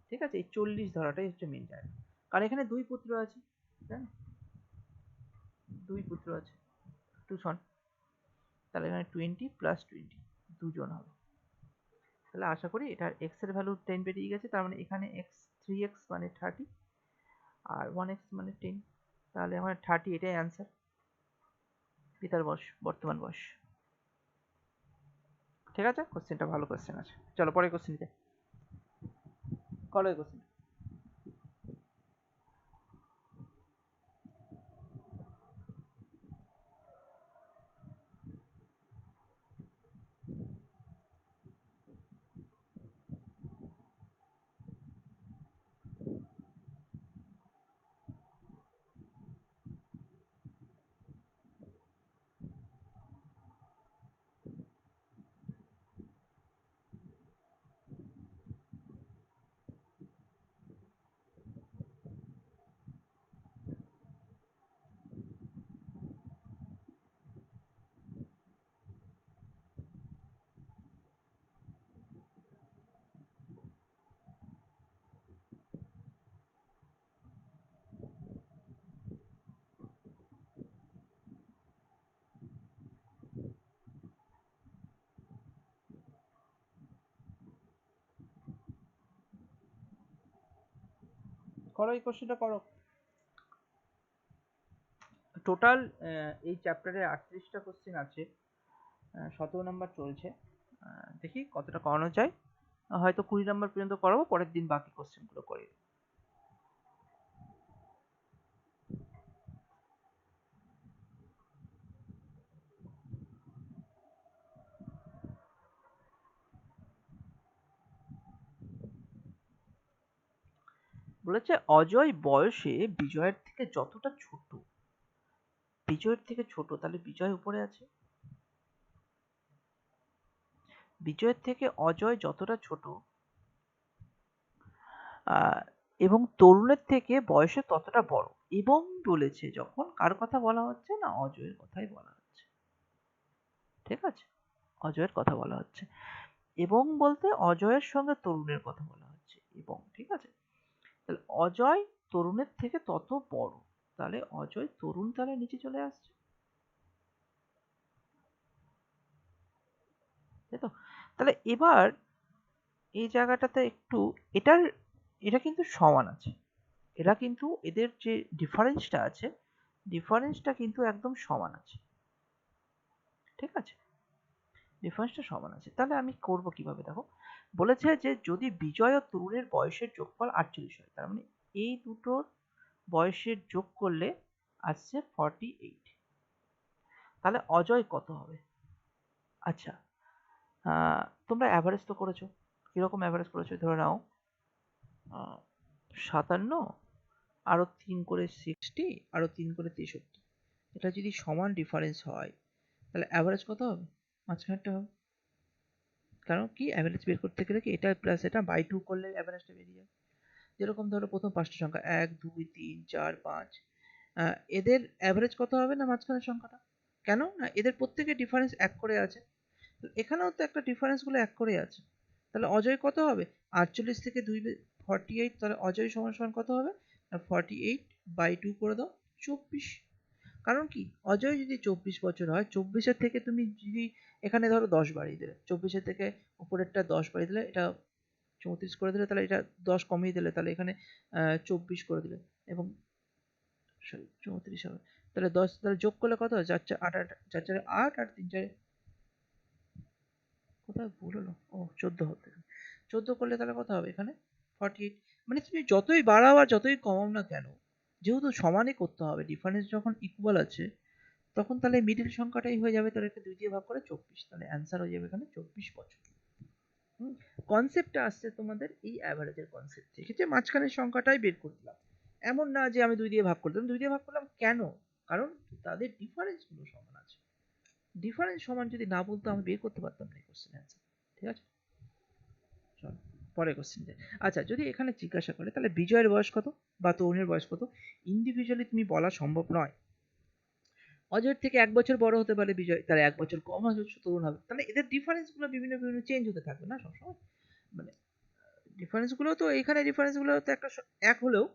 ঠিক আছে। এই 40 ধরাটাই হচ্ছে মেন জায়গা, কারণ এখানে দুই পুত্র আছে, তাই না? দুই পুত্র আছে, টু সন, তাহলে এখানে 20 প্লাস 20 দুজন হবে। তাহলে আশা করি এটার x এর ভ্যালু 10 বেরিয়ে গেছে, তার মানে এখানে x 3x মানে 30 আর 1x মানে 10, তাহলে আমার 30 এটাই অ্যান্সার, পিতার বয়স বর্তমান বয়স। ঠিক আছে, কোশ্চেনটা ভালো কোশ্চেন আছে। চলো পরের কোশ্চেন নিতে, করো এই কোশ্চেন। করো এই কোশ্চেনটা করো। টোটাল এই চ্যাপ্টারে 38টা কোশ্চেন আছে, 17 নাম্বার চলছে। দেখি কতটা করানো যায়, হয়তো 20 নাম্বার পর্যন্ত করাবো, পরের দিন বাকি কোশ্চেনগুলো করে। বলেছে অজয় বয়সে বিজয়ের থেকে যতটা ছোট, বিজয়ের থেকে ছোট, তাহলে বিজয় উপরে আছে, বিজয়ের থেকে অজয় যতটা ছোট এবং তরুণের থেকে বয়সে ততটা বড়, এবং বলেছে যখন কার কথা বলা হচ্ছে না, অজয়ের কথাই বলা হচ্ছে, ঠিক আছে, অজয়ের কথা বলা হচ্ছে। এবং বলতে অজয়ের সঙ্গে তরুণের কথা বলা হচ্ছে, এবং, ঠিক আছে। তাহলে অজয় তরুণের থেকে তত বড়, তাহলে অজয় তরুণ তাহলে নিচে চলে আসছে, তাই তো। তাহলে এবার এই জায়গাটাতে একটু এটার, এটা কিন্তু সমান আছে, এরা কিন্তু এদের যে ডিফারেন্সটা আছে, ডিফারেন্সটা কিন্তু একদম সমান আছে, ঠিক আছে, ডিফারেন্সটা সমান আছে। তাহলে আমি করব কিভাবে, দেখো বলেছে যে যদি বিজয় ও তরুণের বয়সের যোগফল 48 হয়, তার মানে এই দুটোর বয়সের যোগ করলে আসছে 48, তাহলে অজয় কত হবে? আচ্ছা, তোমরা অ্যাভারেজ তো করেছো, কিরকম অ্যাভারেজ করেছে ধরে নাও 57, আরো 3 করে 60, আরো 3 করে 63। এটা যদি সমান ডিফারেন্স হয় তাহলে অ্যাভারেজ কত হবে? মাঝখানেরটা হবে। কারণ কি অ্যাভারেজ বের করতে গেলে কি এটা প্লাস এটা বাই 2 করলে অ্যাভারেজটা বেরিয়ে যাবে। যেরকম ধরো প্রথম 5টা সংখ্যা 1 2 3 4 5, এদের অ্যাভারেজ কত হবে না মাঝখানের সংখ্যাটা? কেন না এদের প্রত্যেকের ডিফারেন্স 1 করে আছে। তো এখানেও তো একটা ডিফারেন্স গুলো 1 করে আছে। তাহলে অজয় কত হবে? 48 থেকে 2 48, তাহলে অজয় সমান সমান কত হবে? না 48 বাই 2 করে দাও 24। কারণ কি অজয় যদি 24 বছর হয় 24-এর থেকে তুমি যদি এখানে ধরো 10 বাড়িয়ে দিলে, 24-এর থেকে উপরেরটা 10 বাড়িয়ে দিলে, এটা 34 করে দিলে, তাহলে এটা 10 কমিয়ে দিলে, তাহলে এখানে 24 করে দিলে এবং সরি 34 হবে। তাহলে 10 তাহলে যোগ করলে কত হয়? 4 4 8 8, 4 4 8 আর 3 4 কোথায় ভুল হলো? ও 14 হতে 14 করলে তাহলে কত হবে এখানে? 48। মানে তুমি যতই বাড়াও আর যতই কমাও না কেন, যেহেতু সমানই করতে হবে, ডিফারেন্স যখন ইকুয়াল আছে, তখন তাহলে মিডল সংখ্যাটাই হয়ে যাবে, তাহলে এটা 2 দিয়ে ভাগ করে 24, তাহলে অ্যান্সার হয়ে যাবে এখানে 24 বছর। কনসেপ্টটা আসছে তোমাদের এই অ্যাভারেজের কনসেপ্ট থেকে, যে মাঝখানের সংখ্যাটাই বের করলাম। এমন না যে আমি 2 দিয়ে ভাগ করলাম। 2 দিয়ে ভাগ করলাম কেন? কারণ তাদের ডিফারেন্স গুলো সমান আছে। ডিফারেন্স সমান যদি না বলতো আমি বের করতে পারতাম না এই কোশ্চেন অ্যান্সার। ঠিক আছে, চল পরের কোশ্চেন যাই। আচ্ছা, যদি এখানে জিজ্ঞাসা করে তাহলে বিজয়ের বয়স কত বা তরুণের বয়স কত, ইন্ডিভিজুয়ালি তুমি বলা সম্ভব নয়। অজয়ের থেকে 1 বছর বড় হতে পারে বিজয়, তাহলে 1 বছর কম হচ্ছে তরুণ হবে। তাহলে এদের ডিফারেন্স গুলো বিভিন্ন বিভিন্ন চেঞ্জ হতে থাকবে না সবসময়। মানে ডিফারেন্স গুলো তো এখানে ডিফারেন্স গুলো তো একটা এক হলেও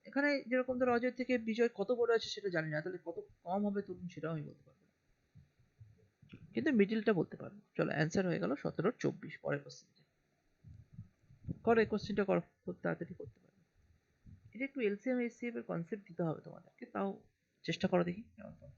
এখানে যেরকম ধরো অজয় থেকে বিজয় কত বড় আছে সেটা জানি না, তাহলে কত কম হবে তরুণ সেটাও আমি বলতে পারবো না। কিন্তু মিডিলটা বলতে পারবো। চলো অ্যান্সার হয়ে গেল 17 24। পরের কোশ্চেন করো, এই কোশ্চেনটা করো, খুব তাড়াতাড়ি করতে পারবে। এটা একটু এলসিএম এসসিএফ এর কনসেপ্ট দিতে হবে তোমাদেরকে, তাও চেষ্টা করো দেখি কেমন পারো।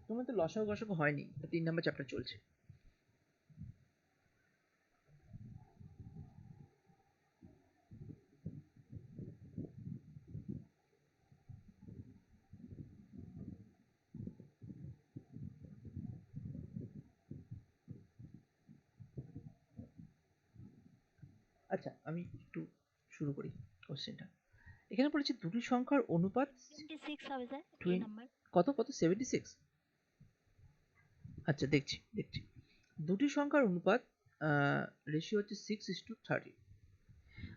তোমার তো লসাগু গসাগু হয়নি, 3 নাম্বার চ্যাপ্টার চলছে। আচ্ছা, আমি একটু শুরু করি কোশ্চেনটা। এখানে বলেছে দুটি সংখ্যার অনুপাত 76 হবে স্যার এই 20 নাম্বার। কত কত 76। আচ্ছা দেখছি দেখছি। দুটি সংখ্যার অনুপাত রেশিও হচ্ছে 6:30।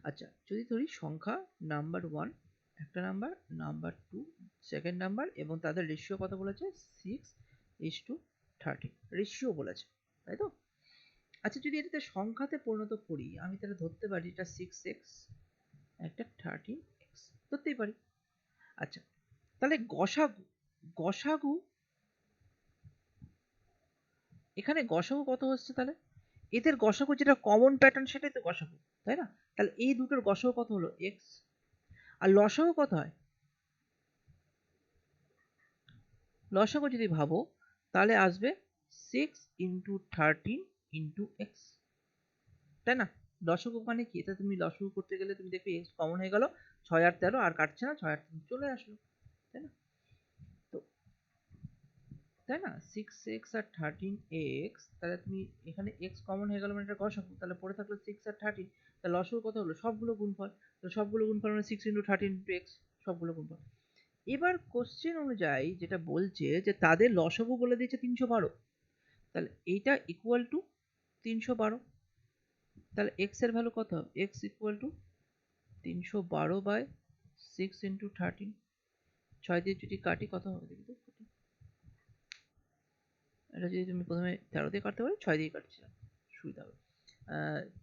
আচ্ছা, যদি ধরি সংখ্যা নাম্বার 1 একটা নাম্বার, নাম্বার 2 সেকেন্ড নাম্বার, এবং তাদের রেশিও কত বলেছে? 6:30 রেশিও বলেছে, তাই তো? আচ্ছা, যদি এটাতে সংখ্যাতে পরিণত করি আমি তাহলে ধরতে পারি এটা 6x একটা 13x ধরতেই পারি। আচ্ছা, তাহলে গসাগু, গসাগু এখানে গসাগু কত হচ্ছে তাহলে? এদের গসাগু যেটা কমন প্যাটার্ন সেটাই তো গসাগু, তাই না? তাহলে এই দুটোর গসাগু কত হলো? x। আর লসাগু কত হয়? লসাগু যদি ভাবো তাহলে আসবে 6 × 13 × x, তাই না? লসাগু মানে কি? এটা তুমি লসাগু করতে গেলে তুমি দেখবে x কমন হয়ে গেল, 6 আর 13 আর কাটছে না, 6 আর 3 চলে আসলো, তাই না? তো তাই না, 6x আর 13x, তাহলে তুমি এখানে x কমন হয়ে গেল মানে এটা গসাগু, তাহলে পড়ে থাকলো 6 আর 13, তাহলে লসাগু কত হলো? সবগুলো গুণফল, তো সবগুলো গুণফল মানে 6 × 13 × x, সবগুলো গুণফল। এবার কোশ্চেন অনুযায়ী যেটা বলছে যে তাদের লসাগু বলে দিয়েছে 312, তাহলে এইটা ইকুয়াল টু 312, তাহলে x এর ভ্যালু কত হবে? x ইকুয়াল টু 312/6 × 13, 6 দিয়ে যদি কাটি কত হবে দেখি তো? এটা যদি তুমি প্রথমে 13 দিয়ে কাটতে পারো, 6 দিয়ে কাটছিলাম সুবিধা হবে।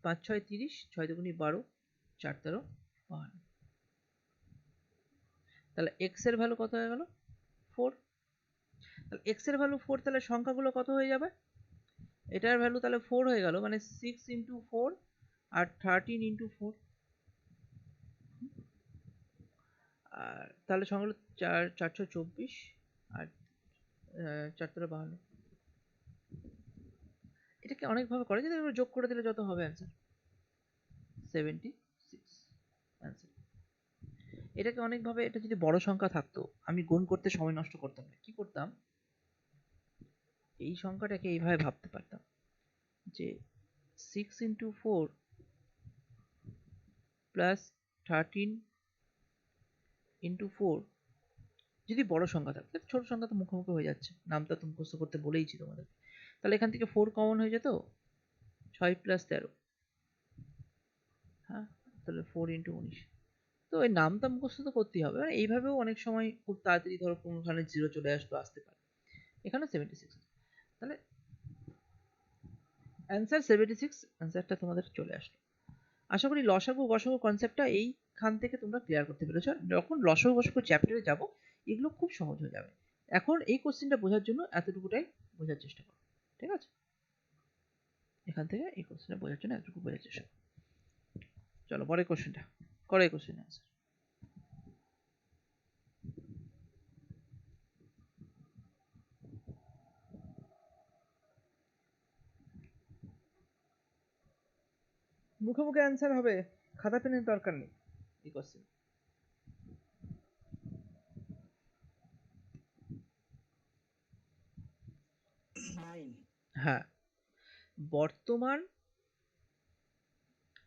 5 6 30, 6 দুগুণি 12, 4 13 52, তাহলে x এর ভ্যালু কত হয়ে গেল? 4। তাহলে x এর ভ্যালু 4, তাহলে সংখ্যাগুলো কত হয়ে যাবে? এটার ভ্যালু তাহলে 4 হয়ে গেল, মানে 6 × 4 আর 13 × 4, আর তাহলে সংখ্যাগুলো 4 424 আর 4 13 52। এটাকে অনেকভাবে করা যায়, এবার যোগ করে দিলে যত হবে অ্যান্সার। 76 অ্যান্সার। এটাকে অনেকভাবে, এটা যদি বড় সংখ্যা থাকতো আমি গুণ করতে সময় নষ্ট করতাম না, কি করতাম, এই সংখ্যাটাকে এইভাবে ভাবতে পারতাম যে 6 ইন্টু 4 প্লাস 13 ইন্টু 4, যদি বড় সংখ্যা থাকতো, ছোট সংখ্যা তো মুখোমুখি হয়ে যাচ্ছে, নামটা তো মুখস্থ করতে বলেই ছিল আমাদের, তাহলে এখান থেকে 4 কমন হয়ে যেত, 6 প্লাস 13, হ্যাঁ, তাহলে 4 ইন্টু 19। তো এই নামটা মুখস্থ তো করতেই হবে, মানে এইভাবেও অনেক সময় খুব তাড়াতাড়ি ধরো কোনোখানে জিরো চলে আসতে পারে, এখানে 76, তাহলে অ্যান্সার 76, অ্যান্সারটা তোমাদের চলে আসলো। আশা করি লসাগু গসাগু কনসেপ্টটা এইখান থেকে তোমরা ক্লিয়ার করতে পেরেছো। যখন লসাগু গসাগু চ্যাপ্টারে যাব এগুলো খুব সহজ হয়ে যাবে। এখন এই কোশ্চেনটা বোঝার জন্য এতটুকুটাই বোঝার চেষ্টা করো, ঠিক আছে? এখান থেকে এই কোশ্চেনটা বোঝার জন্য এতটুকু বোঝার চেষ্টা করো। চলো পরের কোশ্চেনটা করো, এই কোশ্চেন আনসার। মুখে মুখে অ্যান্সার হবে, খাতা পেনের দরকার নেই এই কোশ্চেন। হ্যাঁ, বর্তমান,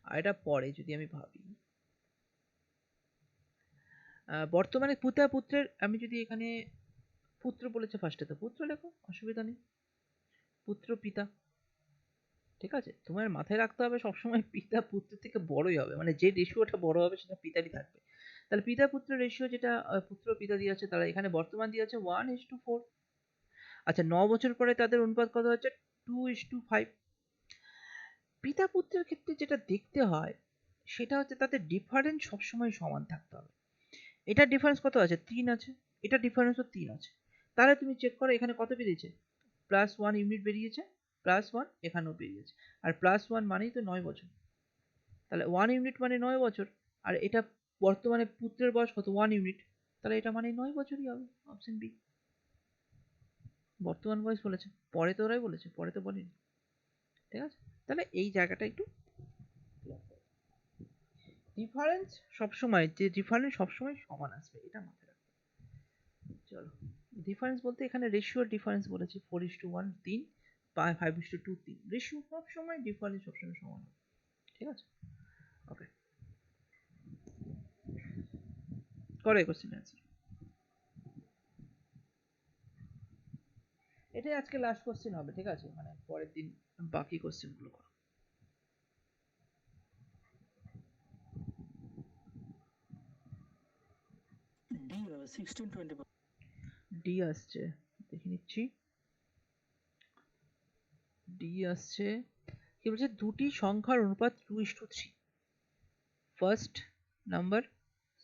আর এটা পরে যদি আমি ভাবি, বর্তমানে পুতা পুত্রের, আমি যদি এখানে পুত্র বলেছে ফার্স্টে, তো পুত্র লেখো, অসুবিধা নেই, পুত্র পিতা, ঠিক আছে? তোমার মাথায় রাখতে হবে সবসময় পিতা পুত্রের থেকে বড়ই হবে, মানে যে রেশিওটা বড় হবে সেটা পিতারই থাকবে। তাহলে পিতা পুত্র রেশিও যেটা পুত্র পিতা দিয়ে আছে, তারা এখানে বর্তমান দিয়ে আছে 1:4। আচ্ছা, 9 বছর পরে তাদের অনুপাত কত হচ্ছে? 2:5। পিতা পুত্রের ক্ষেত্রে যেটা দেখতে হয় সেটা হচ্ছে তাদের ডিফারেন্স সবসময় সমান থাকতে হবে। এটা ডিফারেন্স কত আছে? 3 আছে, এটা ডিফারেন্সও 3 আছে। তাহলে তুমি চেক করো এখানে কত বেরিয়েছে, +1 ইউনিট বেরিয়েছে, +1 এখানেও বেরিয়েছে, আর +1 মানেই তো 9 বছর, তাহলে 1 ইউনিট মানে 9 বছর, আর এটা বর্তমানে পুত্রের বয়স কত? 1 ইউনিট, তাহলে এটা মানে 9 বছরই হবে, অপশন বি। বর্তমান বয়স বলেছে, পরে তো ওরাই বলেছে, পরে তো বলেনি, ঠিক আছে? তাহলে এই জায়গাটা একটু ডিফারেন্স সবসময়, যে ডিফারেন্স সবসময় সমান আসবে এটা মাথায় রাখবে। চলো, ডিফারেন্স বলতে এখানে রেশিওর ডিফারেন্স বলেছি, 4:1 3 বা 5:2 3, রেশিও সবসময় ডিফারেন্স সবসময় সমান হবে, ঠিক আছে? ওকে, করো এই কোশ্চেন অ্যান্সার। এটাই আজকে লাস্ট কোশ্চেন হবে, ঠিক আছে? মানে পরের দিন বাকি কোশ্চেন গুলো করো। ডি আসছে, দেখে নিচ্ছি, ডি আসছে, কি বলছে? দুটি সংখ্যার অনুপাত 2:3, ফার্স্ট নাম্বার,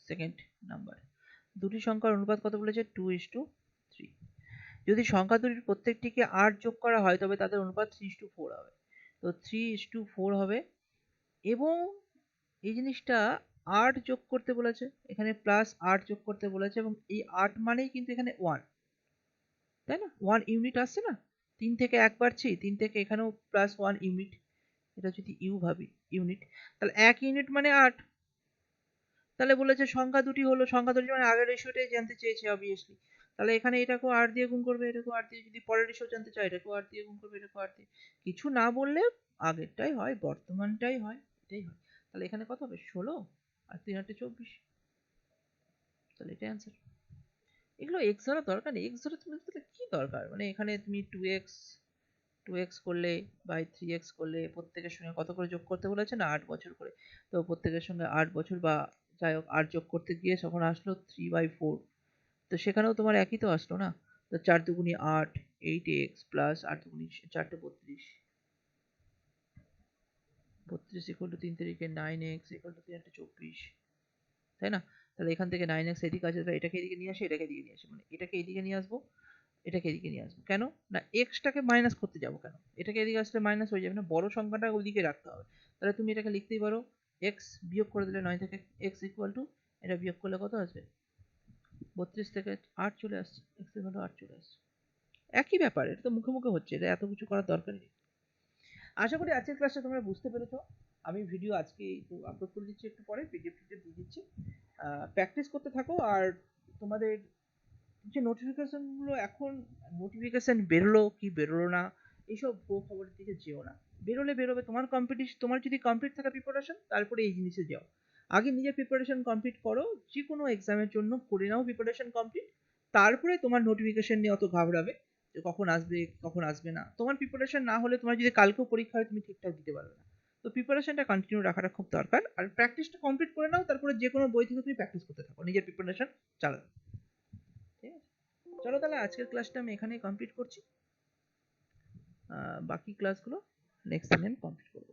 সেকেন্ড নাম্বার, দুটি সংখ্যার অনুপাত কত বলেছে? 2:3। যদি সংখ্যা দুটির প্রত্যেকটিকে 8 যোগ করা হয় তবে তাদের অনুপাত 3:4 হবে। তো 3:4 হবে, এবং এই জিনিসটা 8 যোগ করতে বলেছে, এখানে +8 যোগ করতে বলেছে, এবং এই 8 মানেই কিন্তু এখানে 1, তাই না? 1 ইউনিট আসছে না, 3 থেকে 1 বাড়ছি, 3 থেকে এখানেও +1 ইউনিট, এটা যদি ইউ ভাবি ইউনিট, তাহলে 1 ইউনিট মানে 8। তাহলে বলেছে সংখ্যা দুটি হলো, সংখ্যা দুটি মানে আগের রেশিওটাই জানতে চেয়েছে অবভিয়াসলি, তাহলে এখানে এটাকেও 8 দিয়ে গুণ করবে, এটাকেও 8 দিয়ে, যদি পরের রেশিও জানতে চায় এটাকেও 8 দিয়ে গুণ করবে, এটাকেও 8 দিয়ে, কিছু না বললে আগেরটাই হয়, বর্তমানটাই হয়, এটাই হয়। তাহলে এখানে কত হবে? 16 আর 3 24, তাহলে এটা অ্যান্সার। এগুলো এক্স ধরার দরকার নেই, এক্স ধরে তুমি তাহলে কি দরকার, মানে এখানে তুমি 2x করলে বাই 3x করলে, প্রত্যেকের সঙ্গে কত করে যোগ করতে বলেছে না? 8 বছর করে, তো প্রত্যেকের সঙ্গে 8 বছর বা যাই হোক 8 যোগ করতে গিয়ে যখন আসলো 3/4, তো সেখানেও তোমার একই তো আসলো না? তো 4 দুগুণি 8, 8x প্লাস 8 দুগুণি 4 32, 32 ইকুয়াল টু 3 তারিখে 9x ইকুয়াল টু 3 24, তাই না? তাহলে এখান থেকে 9x এদিকে আছে, তাহলে এটাকে এদিকে নিয়ে আসি, এটাকে এদিকে নিয়ে আসি, মানে এটাকে এদিকে নিয়ে আসবো, এটাকে এদিকে নিয়ে আসবো, কেন না? এক্সটাকে মাইনাস করতে যাবো কেন? এটাকে এদিকে আসলে মাইনাস হয়ে যাবে না, বড় সংখ্যাটা ওইদিকে রাখতে হবে। তাহলে তুমি এটাকে লিখতেই পারো, এক্স বিয়োগ করে দিলে 9 থেকে এক্স ইকুয়াল টু, এটা বিয়োগ করলে কত আসবে? 32 থেকে 8 চলে আসছে, এক্স ইকুয়াল টু 8 চলে আসছে, একই ব্যাপার, এটা তো মুখে মুখে হচ্ছে, এটা এত কিছু করার দরকারই নেই। আশা করি আজকের ক্লাসটা তোমরা বুঝতে পেরেছো। আমি ভিডিও আজকে আপলোড করে দিচ্ছি, একটু পরে পিডিএফ দিয়ে দিচ্ছি। প্র্যাকটিস করতে থাকো। আর তোমাদের যে নোটিফিকেশনগুলো এখন নোটিফিকেশন বেরোলো কি বেরোলো না এইসব খবরের দিকে যেও না। বেরোলে বেরোবে, তোমার কম্পিটিশন, তোমার যদি কমপ্লিট থাকে প্রিপারেশন তারপরে এই জিনিসে যাও। আগে নিজের প্রিপারেশন কমপ্লিট করো, যে কোনো এক্সামের জন্য করে নাও প্রিপারেশন কমপ্লিট, তারপরে তোমার নোটিফিকেশন নিয়ে অত ঘাবড়াবে যে কখন আসবে কখন আসবে না। তোমার প্রিপারেশন না হলে তোমার যদি কালকেও পরীক্ষা হয় তুমি ঠিকঠাক দিতে পারবে না। তো প্রিপারেশনটা কন্টিনিউ রাখাটা খুব দরকার। আর প্র্যাকটিসটা কমপ্লিট করে নাও, তারপরে যে কোনো বই থেকে তুমি প্র্যাকটিস করতে থাকো, নিজের প্রিপারেশন চালাও। ঠিক আছে, চলো তাহলে আজকের ক্লাসটা আমি এখানেই কমপ্লিট করছি। বাকি ক্লাসগুলো নেক্সট দিন আমি কমপ্লিট করবো।